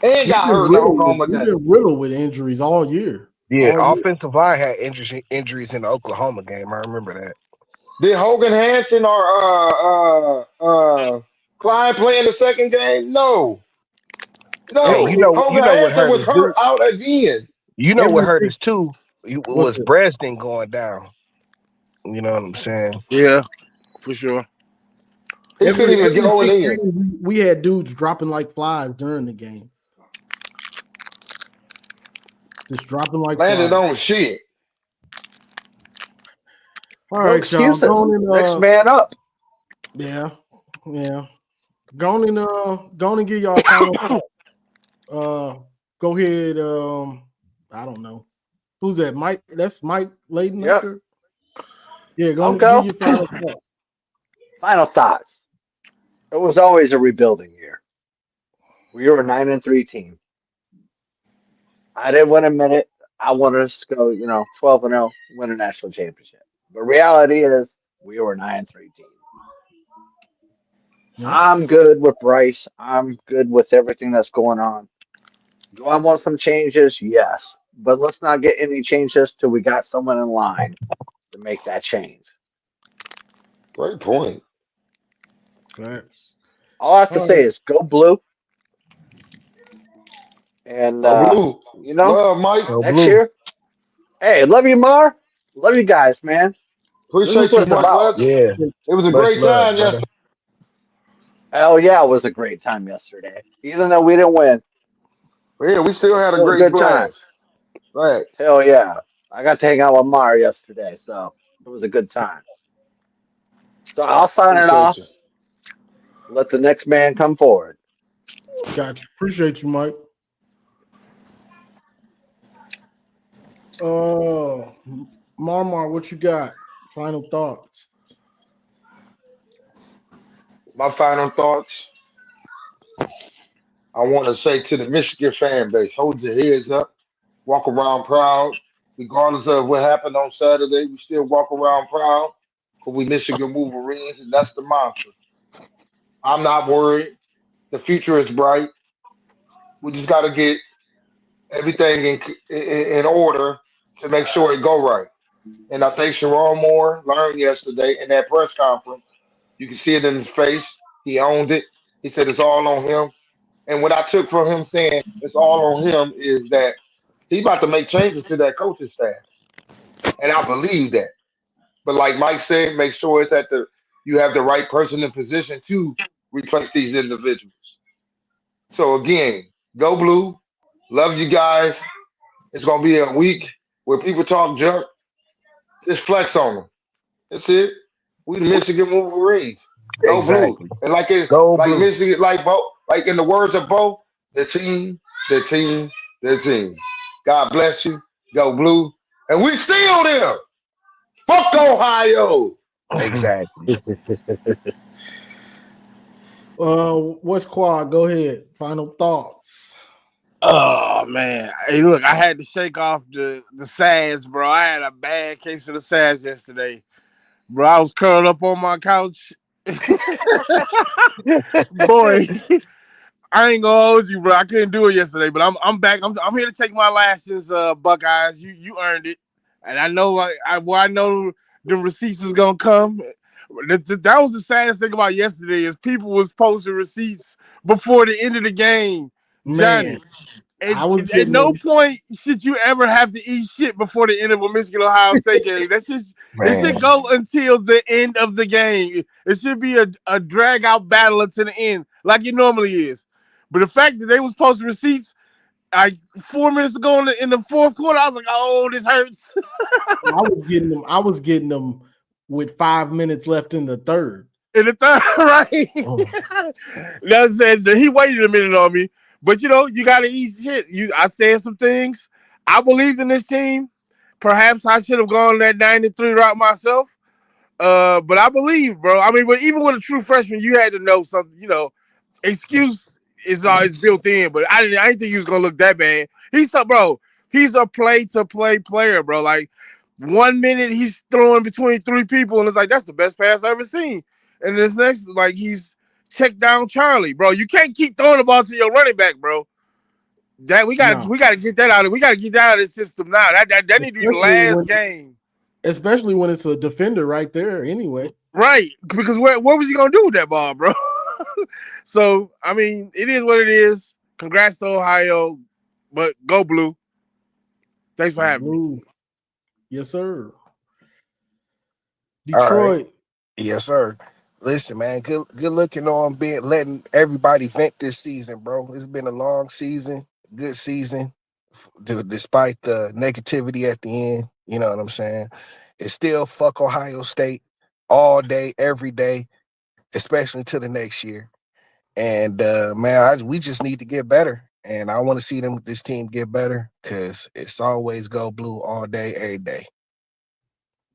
and got hurt in the Oklahoma We've game. been riddled with injuries all year. Yeah, All year. offensive line had injuries in the Oklahoma game. I remember that. Did Hogan Hansen or Klein play in the second game? No. Hey, No. you know Hogan what Hansen hurt was us, hurt dude? out again. You know what Every hurt six, us too? what's Was it? Breaston going down. You know what I'm saying? Yeah, for sure. He couldn't even Every go six in. games, we had dudes dropping like flies during the game. Just dropping like Landed flies. on shit. All No right, y'all. excuses. Next man up. Yeah. Go and give y'all final thoughts. Go ahead. I don't know. Who's that? Mike? That's Mike Linebacker? Yeah, go I'll and give go. your final thoughts. Final thoughts. It was always a rebuilding year. We were a 9-3 team. I didn't want to admit it. I wanted us to go, 12-0, win a national championship. But reality is, we were a 9-3 team. Yeah. I'm good with Bryce. I'm good with everything that's going on. Do I want some changes? Yes. But let's not get any changes till we got someone in line to make that change. Great point. Facts. All I have to All say right. is go blue. And, Go Blue. Love Mike. Go next blue. year, hey, love you, Mar. Love you guys, man. This is Appreciate what you, it's Mike about. West. Yeah. It was a Much great love, time brother. yesterday. Hell yeah, it was a great time yesterday. Even though we didn't win, Yeah, we still had a still a great good time. blast. Right. Hell yeah. I got to hang out with Mar yesterday, so it was a good time. So I'll sign it Appreciate off. you. Let the next man come forward. Gotcha. Appreciate you, Mike. Marmar, what you got? Final thoughts. My final thoughts. I want to say to the Michigan fan base, hold your heads up, walk around proud. Regardless of what happened on Saturday, we still walk around proud because we Michigan Wolverines, and that's the mantra. I'm not worried. The future is bright. We just got to get everything in order to make sure it go right. And I think Chiron Moore learned yesterday in that press conference. You can see it in his face. He owned it. He said it's all on him. And what I took from him saying it's all on him is that he about to make changes to that coaching staff. And I believe that. But like Mike said, make sure it's at you have the right person in position to replace these individuals. So again, go blue. Love you guys. It's gonna be a week where people talk junk. Just flex on them. That's it. We the Michigan Wolverines. Go blue. Exactly. And Go like blue. Michigan, like Bo, like in the words of Bo, the team, the team, the team. God bless you. Go blue. And we still there. Fuck Ohio. Exactly. What's Quad? Go ahead. Final thoughts. Oh man. Hey, look, I had to shake off the SADS, bro. I had a bad case of the SADS yesterday. Bro, I was curled up on my couch. Boy, I ain't gonna hold you, bro. I couldn't do it yesterday, but I'm back. I'm here to take my lashes, Buckeyes. You earned it, and I know I know the receipts is gonna come. That was the saddest thing about yesterday is people was posting receipts before the end of the game, Johnny. Man, At no point should you ever have to eat shit before the end of a Michigan Ohio State game. That's just it should go until the end of the game. It should be a drag out battle until the end, like it normally is. But the fact that they was posting receipts like 4 minutes ago in the fourth quarter, I was like, oh, this hurts. I was getting them with 5 minutes left in the third. In the third, right? That's it. He waited a minute on me. But you gotta eat shit. I said some things. I believed in this team. Perhaps I should have gone that 9-3 route myself. But I believe, bro. I mean, but even with a true freshman, you had to know something. Excuse is built in. But I didn't think he was gonna look that bad. He's a play-to-play player, bro. Like 1 minute he's throwing between three people, and it's like that's the best pass I've ever seen. And this next, like he's checked down Charlie, bro. You can't keep throwing the ball to your running back, bro. That we got No. to get that out of. We got to get that out of the system now. That need to be the last game. Especially when it's a defender right there. Anyway, right? Because what was he gonna do with that ball, bro? So I mean, it is what it is. Congrats to Ohio, but go blue. Thanks for having me. Yes, sir. All right. Detroit. Yes, sir. Listen, man, good looking on letting everybody vent this season, bro. It's been a long season, good season, despite the negativity at the end. You know what I'm saying? It's still fuck Ohio State all day, every day, especially to the next year. And man, we just need to get better. And I want to see this team get better because it's always go blue all day, every day.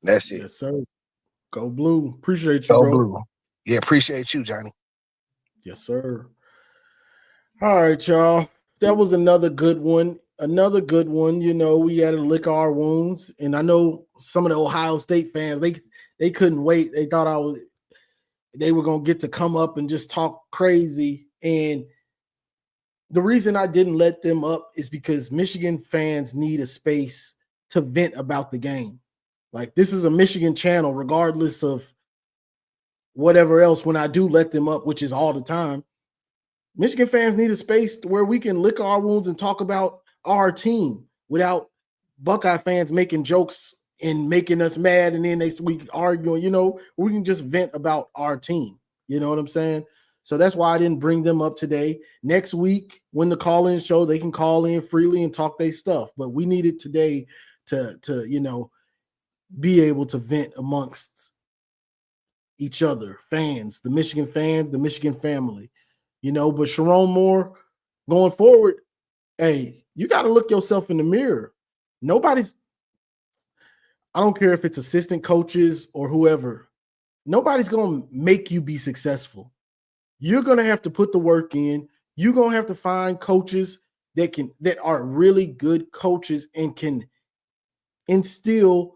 That's it. Yes, sir. Go blue. Appreciate you, Go bro. blue. Yeah, appreciate you, Johnny. Yes, sir. All right, y'all. That was another good one. Another good one. You know, we had to lick our wounds. And I know some of the Ohio State fans, they couldn't wait. They thought they were gonna get to come up and just talk crazy. And the reason I didn't let them up is because Michigan fans need a space to vent about the game. Like, this is a Michigan channel, regardless of whatever else. When I do let them up, which is all the time, Michigan fans need a space where we can lick our wounds and talk about our team without Buckeye fans making jokes and making us mad, and then next week arguing. You know, we can just vent about our team. You know what I'm saying? So that's why I didn't bring them up today. Next week, when the call-in show, they can call in freely and talk their stuff. But we needed today to you know, be able to vent amongst each other, fans, the Michigan family. You know, but Chiron Moore, going forward, hey, you got to look yourself in the mirror. I don't care if it's assistant coaches or whoever, nobody's going to make you be successful. You're going to have to put the work in. You're going to have to find coaches that are really good coaches and can instill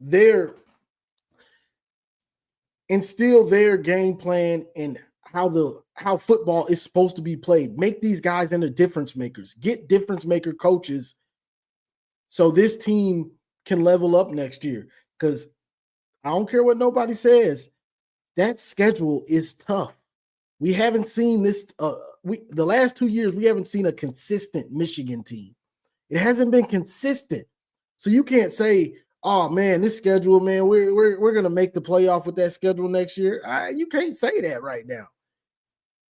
their game plan and how football is supposed to be played. Make these guys into difference makers. Get difference maker coaches so this team can level up next year. Because I don't care what nobody says, that schedule is tough. We haven't seen this. The last 2 years, we haven't seen a consistent Michigan team. It hasn't been consistent. So you can't say, oh man, this schedule, man, we're gonna make the playoff with that schedule next year. You can't say that right now.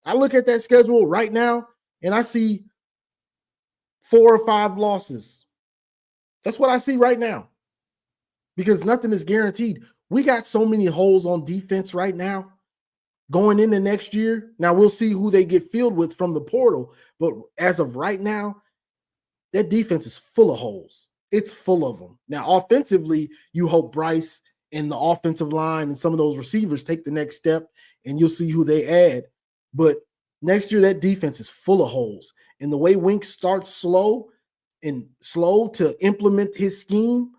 I look at that schedule right now and I see 4 or 5 losses. That's what I see right now. Because nothing is guaranteed. We got so many holes on defense right now going into next year. Now we'll see who they get filled with from the portal. But as of right now, that defense is full of holes. It's full of them. Now, offensively, you hope Bryce and the offensive line and some of those receivers take the next step, and you'll see who they add. But next year, that defense is full of holes. And the way Wink starts slow to implement his scheme,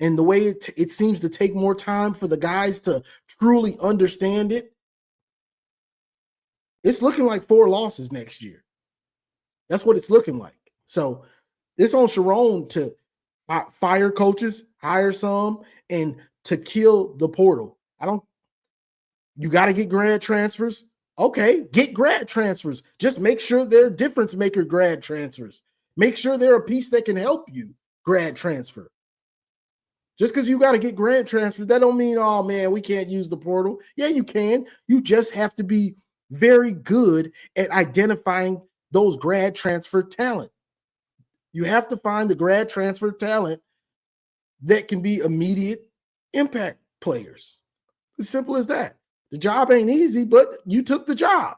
and the way it seems to take more time for the guys to truly understand it, it's looking like 4 losses next year. That's what it's looking like. So it's on Chiron to fire coaches, hire some, and to kill the portal. You got to get grad transfers. Okay, get grad transfers. Just make sure they're difference maker grad transfers. Make sure they're a piece that can help you grad transfer. Just because you got to get grad transfers, that don't mean, oh man, we can't use the portal. Yeah, you can. You just have to be very good at identifying those grad transfer talent. You have to find the grad transfer talent that can be immediate impact players. As simple as that. The job ain't easy, but you took the job.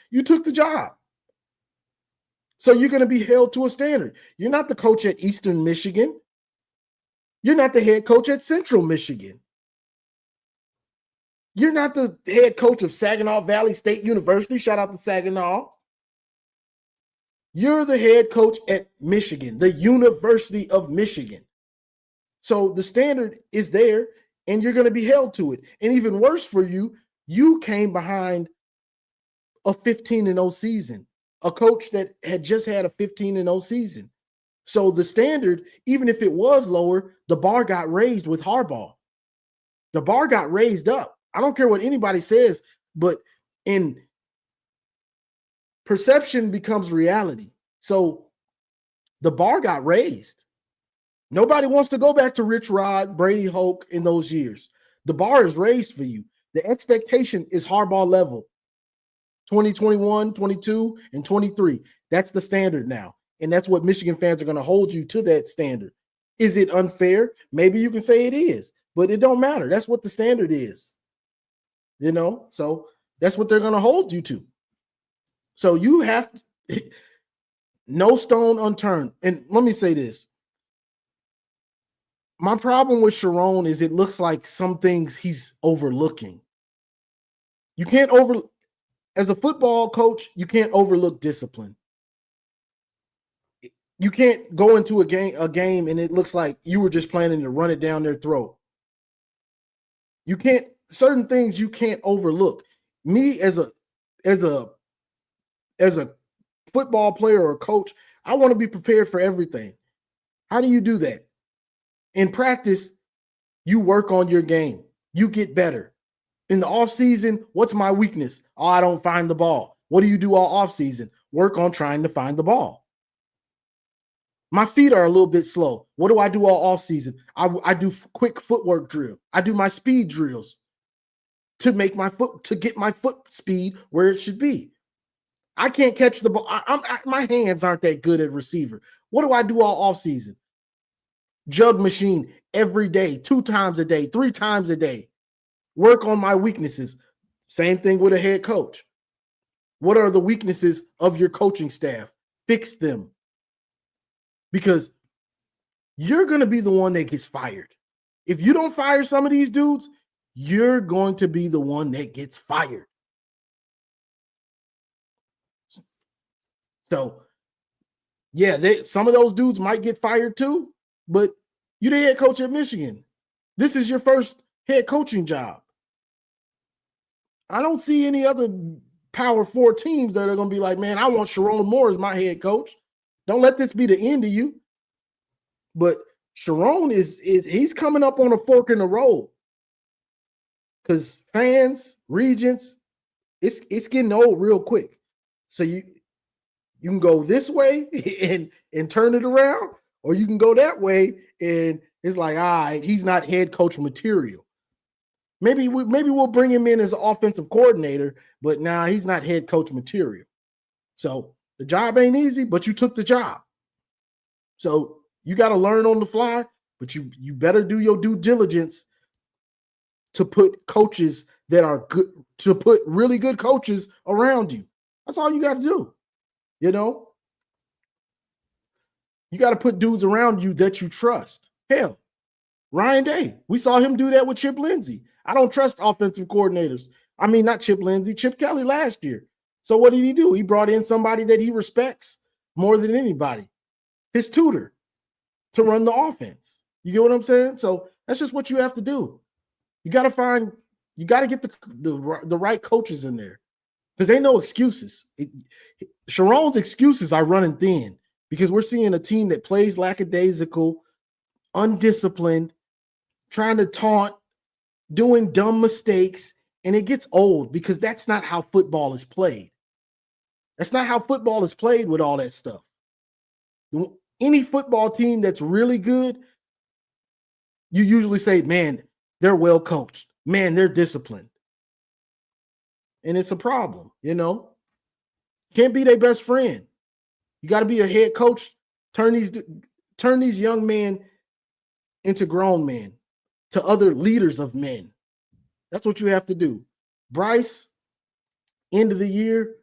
You took the job. So you're going to be held to a standard. You're not the coach at Eastern Michigan. You're not the head coach at Central Michigan. You're not the head coach of Saginaw Valley State University. Shout out to Saginaw. You're the head coach at Michigan, the University of Michigan. So the standard is there, and you're going to be held to it. And even worse for you, you came behind a 15-0 season. a coach that had just had a 15-0 season. So the standard, even if it was lower, the bar got raised with Harbaugh. The bar got raised up. I don't care what anybody says, but in perception becomes reality. So the bar got raised. Nobody wants to go back to Rich Rod, Brady Hoke in those years. The bar is raised for you. The expectation is Harbaugh level. 2021, 22, and 23. That's the standard now. And that's what Michigan fans are going to hold you to, that standard. Is it unfair? Maybe you can say it is, but it don't matter. That's what the standard is. You know, so that's what they're going to hold you to. So you have to, no stone unturned. And let me say this. My problem with Chiron is it looks like some things he's overlooking. You can't as a football coach, you can't overlook discipline. You can't go into a game and it looks like you were just planning to run it down their throat. You can't, certain things you can't overlook. Me as a football player or coach, I want to be prepared for everything. How do you do that? In practice, you work on your game. You get better. In the offseason, what's my weakness? Oh, I don't find the ball. What do you do all offseason? Work on trying to find the ball. My feet are a little bit slow. What do I do all offseason? I do quick footwork drill. I do my speed drills to get my foot speed where it should be. I can't catch the ball. My hands aren't that good at receiver. What do I do all offseason? Jug machine every day, 2 times a day, 3 times a day. Work on my weaknesses. Same thing with a head coach. What are the weaknesses of your coaching staff? Fix them. Because you're going to be the one that gets fired. If you don't fire some of these dudes, you're going to be the one that gets fired. So, yeah, some of those dudes might get fired too, but you're the head coach at Michigan. This is your first head coaching job. I don't see any other Power 4 teams that are going to be like, man, I want Chiron Moore as my head coach. Don't let this be the end of you. But Chiron he's coming up on a fork in the road. Because fans, regents, it's getting old real quick. So you can go this way and turn it around, or you can go that way and it's like, all right, he's not head coach material. Maybe we'll bring him in as an offensive coordinator, but now he's not head coach material. So the job ain't easy, but you took the job. So you got to learn on the fly, but you better do your due diligence to put coaches that are good, to put really good coaches around you. That's all you got to do. You know, you got to put dudes around you that you trust. Hell, Ryan Day, we saw him do that with Chip Lindsey. I don't trust offensive coordinators. I mean, not Chip Lindsey, Chip Kelly last year. So what did he do? He brought in somebody that he respects more than anybody, his tutor, to run the offense. You get what I'm saying? So that's just what you have to do. You got to get the right coaches in there, because ain't no excuses. Chiron's excuses are running thin, because we're seeing a team that plays lackadaisical, undisciplined, trying to taunt, doing dumb mistakes, and it gets old because that's not how football is played. That's not how football is played with all that stuff. Any football team that's really good, you usually say, man, they're well coached. Man, they're disciplined. And it's a problem, you know. Can't be their best friend. You got to be a head coach. Turn these young men into grown men, to other leaders of men. That's what you have to do. Bryce, end of the year,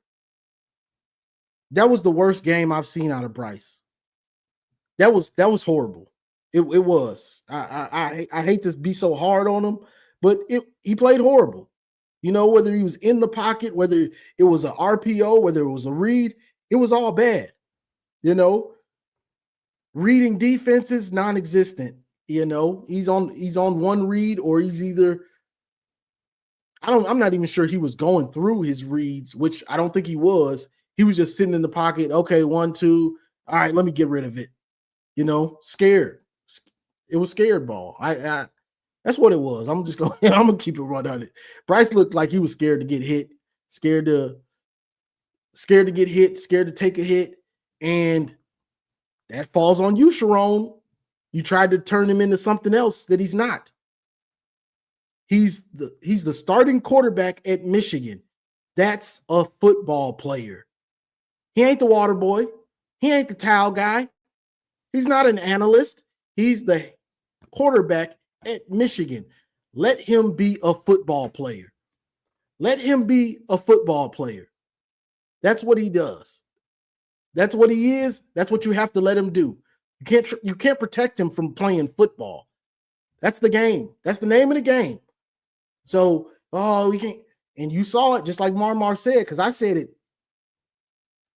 that was the worst game I've seen out of Bryce. That was horrible. It was. I hate to be so hard on him, but he played horrible. You know, whether he was in the pocket, whether it was an RPO, whether it was a read, it was all bad. You know, reading defenses, non-existent. You know, he's on one read, or he's either, I'm not even sure he was going through his reads, which I don't think he was. He was just sitting in the pocket. Okay, 1, 2. All right, let me get rid of it. Scared. It was scared ball. I that's what it was. I'm just going. I'm gonna keep it 100. Bryce looked like he was scared to get hit, scared to get hit, scared to take a hit, and that falls on you, Chiron. You tried to turn him into something else that he's not. He's the starting quarterback at Michigan. That's a football player. He ain't the water boy. He ain't the towel guy. He's not an analyst. He's the quarterback at Michigan. Let him be a football player. Let him be a football player. That's what he does. That's what he is. That's what you have to let him do. You can't protect him from playing football. That's the game. That's the name of the game. So, we can't. And you saw it just like Marmar said, because I said it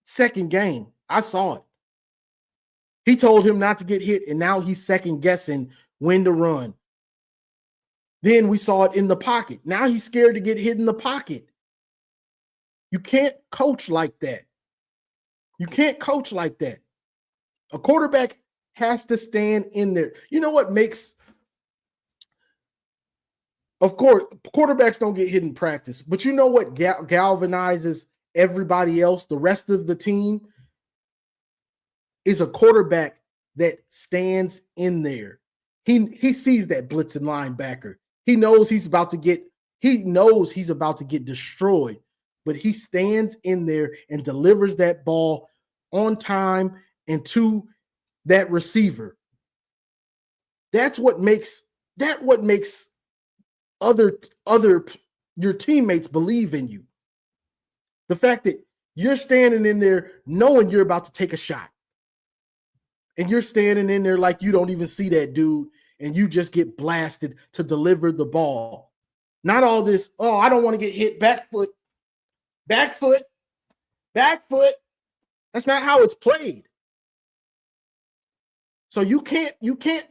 second game. I saw it. He told him not to get hit, and now he's second guessing when to run. Then we saw it in the pocket. Now he's scared to get hit in the pocket. You can't coach like that. You can't coach like that. A quarterback has to stand in there. You know what makes, of course, quarterbacks don't get hit in practice, but you know what galvanizes everybody else, the rest of the team, is a quarterback that stands in there. He sees that blitzing linebacker. He knows he's about to get destroyed, but he stands in there and delivers that ball on time and to that receiver. That's what makes other your teammates believe in you. The fact that you're standing in there knowing you're about to take a shot. And you're standing in there like you don't even see that dude, and you just get blasted to deliver the ball. Not all this, I don't want to get hit, back foot. That's not how it's played. So you can't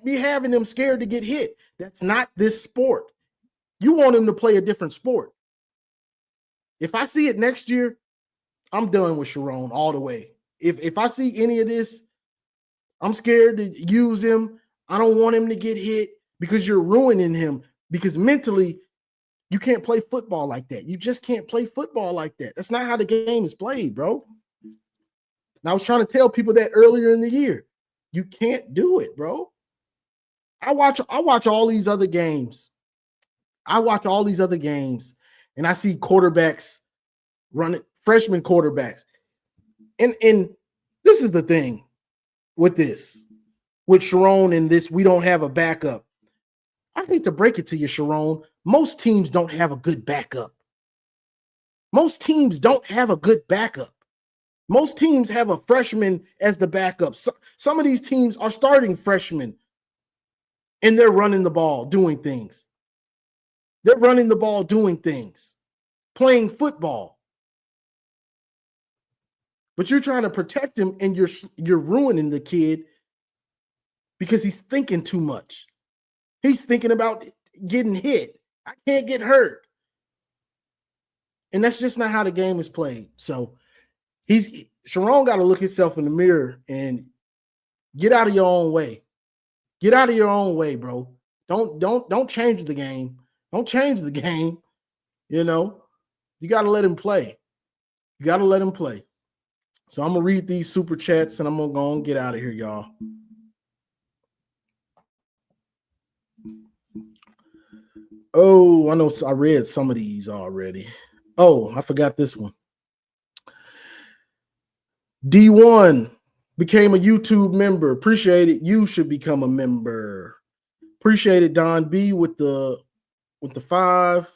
be having them scared to get hit. That's not this sport. You want him to play a different sport. If I see it next year, I'm done with Chiron all the way. If I see any of this, I'm scared to use him. I don't want him to get hit because you're ruining him. Because mentally, you can't play football like that. You just can't play football like that. That's not how the game is played, bro. And I was trying to tell people that earlier in the year. You can't do it, bro. I watch all these other games. And I see quarterbacks running, freshman quarterbacks. And this is the thing with Chiron and this, we don't have a backup. I hate to break it to you, Chiron. Most teams don't have a good backup. Most teams have a freshman as the backup. Some of these teams are starting freshmen, and they're running the ball, doing things. Playing football. But you're trying to protect him, and you're ruining the kid because he's thinking too much. He's thinking about getting hit. I can't get hurt. And that's just not how the game is played. So Chiron got to look himself in the mirror and get out of your own way. Get out of your own way, bro. Don't change the game. Don't change the game. You know, you got to let him play. So I'm going to read these super chats and I'm going to go and get out of here, y'all. Oh, I know I read some of these already. Oh, I forgot this one. D1 became a YouTube member. Appreciate it. You should become a member. Appreciate it, Don B with the 5.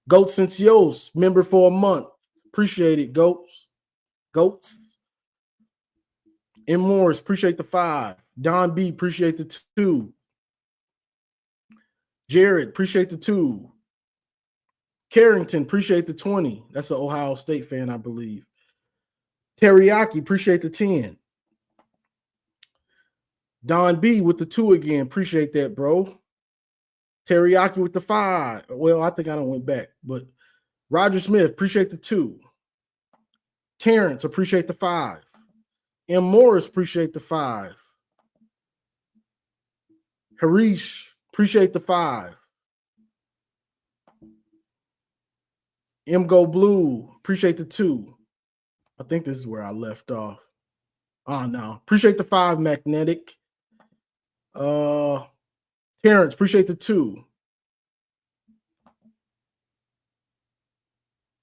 Goats and Yos, member for a month. Appreciate it, Goats. M. Morris, appreciate the 5. Don B, appreciate the 2. Jared, appreciate the 2. Carrington, appreciate the 20. That's an Ohio State fan, I believe. Teriyaki, appreciate the 10. Don B with the 2 again. Appreciate that, bro. Teriyaki with the 5. Well, I think I don't went back, but Roger Smith, appreciate the 2. Terrence, appreciate the 5. M. Morris, appreciate the 5. Harish, appreciate the 5. M. Go Blue, appreciate the 2. I think this is where I left off. Oh, no. Appreciate the 5, Magnetic. Terrence, appreciate the 2.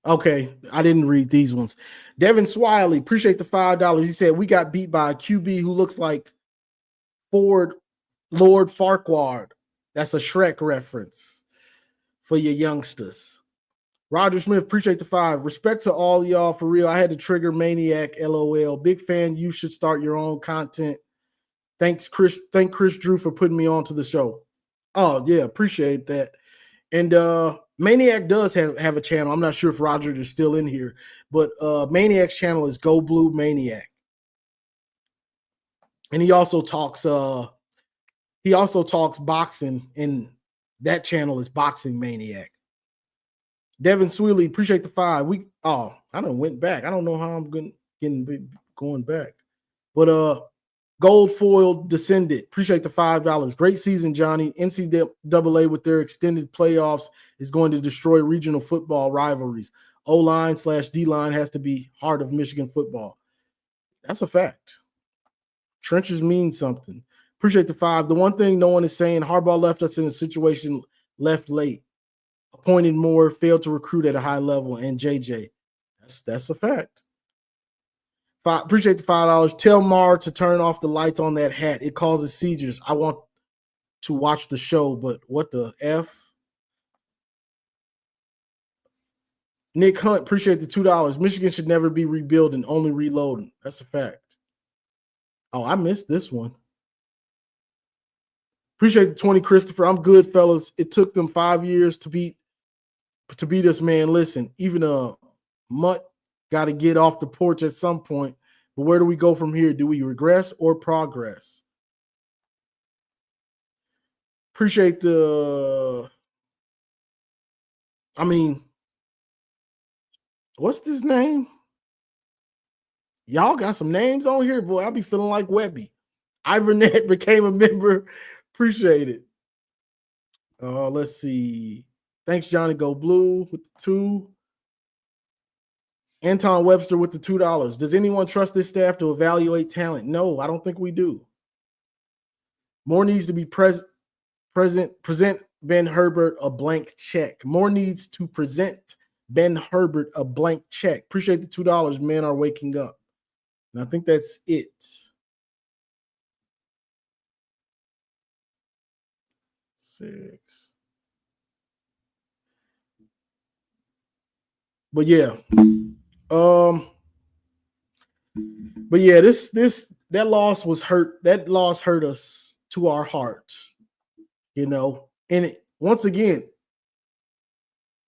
Okay, I didn't read these ones. Devin Swiley, appreciate the $5. He said, we got beat by a QB who looks like Lord Farquaad. That's a Shrek reference for your youngsters. Roger Smith, appreciate the 5. Respect to all y'all, for real. I had to trigger Maniac, LOL. Big fan. You should start your own content. Thank Chris Drew for putting me on to the show. Oh, yeah, appreciate that. And Maniac does have a channel. I'm not sure if Roger is still in here, but Maniac's channel is Go Blue Maniac. And he also talks boxing, and that channel is Boxing Maniac. Devin Swiley, appreciate the 5. I done went back. I don't know how I'm going back. But Gold Foil Descendant, appreciate the $5. Great season, Johnny. NCAA with their extended playoffs is going to destroy regional football rivalries. O-line/D-line has to be heart of Michigan football. That's a fact. Trenches mean something. Appreciate the 5. The one thing no one is saying, Harbaugh left us in a situation, left late. Appointed Moore, failed to recruit at a high level, and JJ. That's a fact. Appreciate the $5. Tell Mar to turn off the lights on that hat. It causes seizures. I want to watch the show, but what the F? Nick Hunt, appreciate the $2. Michigan should never be rebuilding, only reloading. That's a fact. Oh, I missed this one. Appreciate the 20, Christopher. I'm good, fellas. It took them 5 years to beat us, man. Listen, even a mutt got to get off the porch at some point. But where do we go from here? Do we regress or progress? Appreciate what's this name? Y'all got some names on here, boy. I'll be feeling like Webby. Ivernet became a member. Appreciate it. Let's see. Thanks, Johnny Go Blue with the 2. Anton Webster with the $2. Does anyone trust this staff to evaluate talent? No, I don't think we do. More needs to be present Ben Herbert a blank check. More needs to present Ben Herbert a blank check. Appreciate the $2. Men are waking up. And I think that's it. Six. But yeah. That loss was hurt. That loss hurt us to our heart, And once again,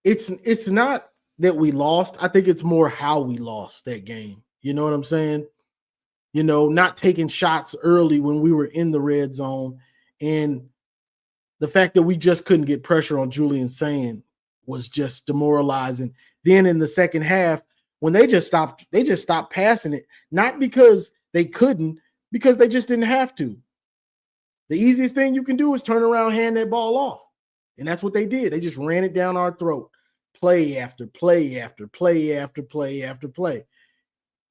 it's not that we lost. I think it's more how we lost that game. You know what I'm saying? Not taking shots early when we were in the red zone, and the fact that we just couldn't get pressure on Julian Sand was just demoralizing. Then in the second half, when they just stopped passing it, not because they couldn't, because they just didn't have to. The easiest thing you can do is turn around, hand that ball off. And that's what they did. They just ran it down our throat. Play after play after play after play after play.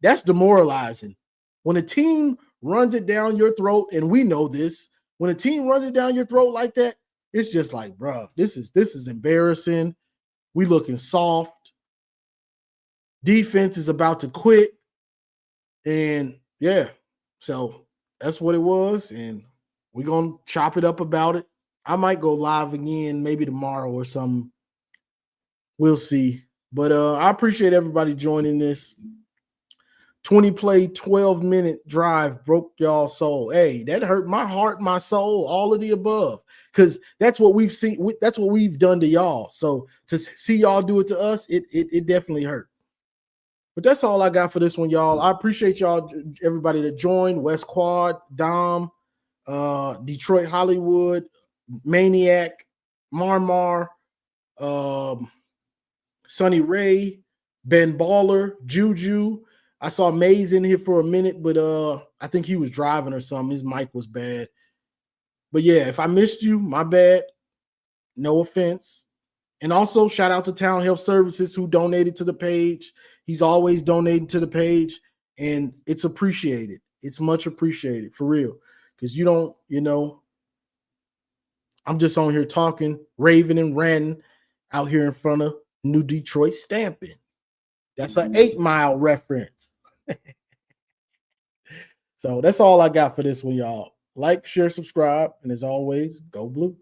That's demoralizing. When a team runs it down your throat, and we know this, when a team runs it down your throat like that, it's just like, bro, this is embarrassing. We looking soft. Defense is about to quit. And yeah, so that's what it was. And we're going to chop it up about it. I might go live again, maybe tomorrow or something. We'll see. But I appreciate everybody joining this. 20 play, 12-minute drive broke y'all's soul. Hey, that hurt my heart, my soul, all of the above. Because that's what we've seen. That's what we've done to y'all. So to see y'all do it to us, it definitely hurt. But that's all I got for this one, y'all. I appreciate y'all, everybody that joined. West Quad, Dom, Detroit Hollywood, Maniac, Marmar, Sonny Ray, Ben Baller, Juju, I saw Mays in here for a minute, but I think he was driving or something. His mic was bad. But yeah, if I missed you, my bad. No offense. And also shout out to Town Health Services who donated to the page. He's always donating to the page, and it's appreciated. It's much appreciated, for real. Because you don't, I'm just on here talking, raving and ranting out here in front of New Detroit Stamping. That's an 8 Mile reference. So that's all I got for this one, y'all. Like, share, subscribe, and as always, go blue.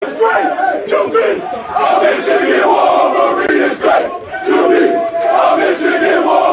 It's great to be a Michigan Wolverine. It's great to be a Michigan Wolverine.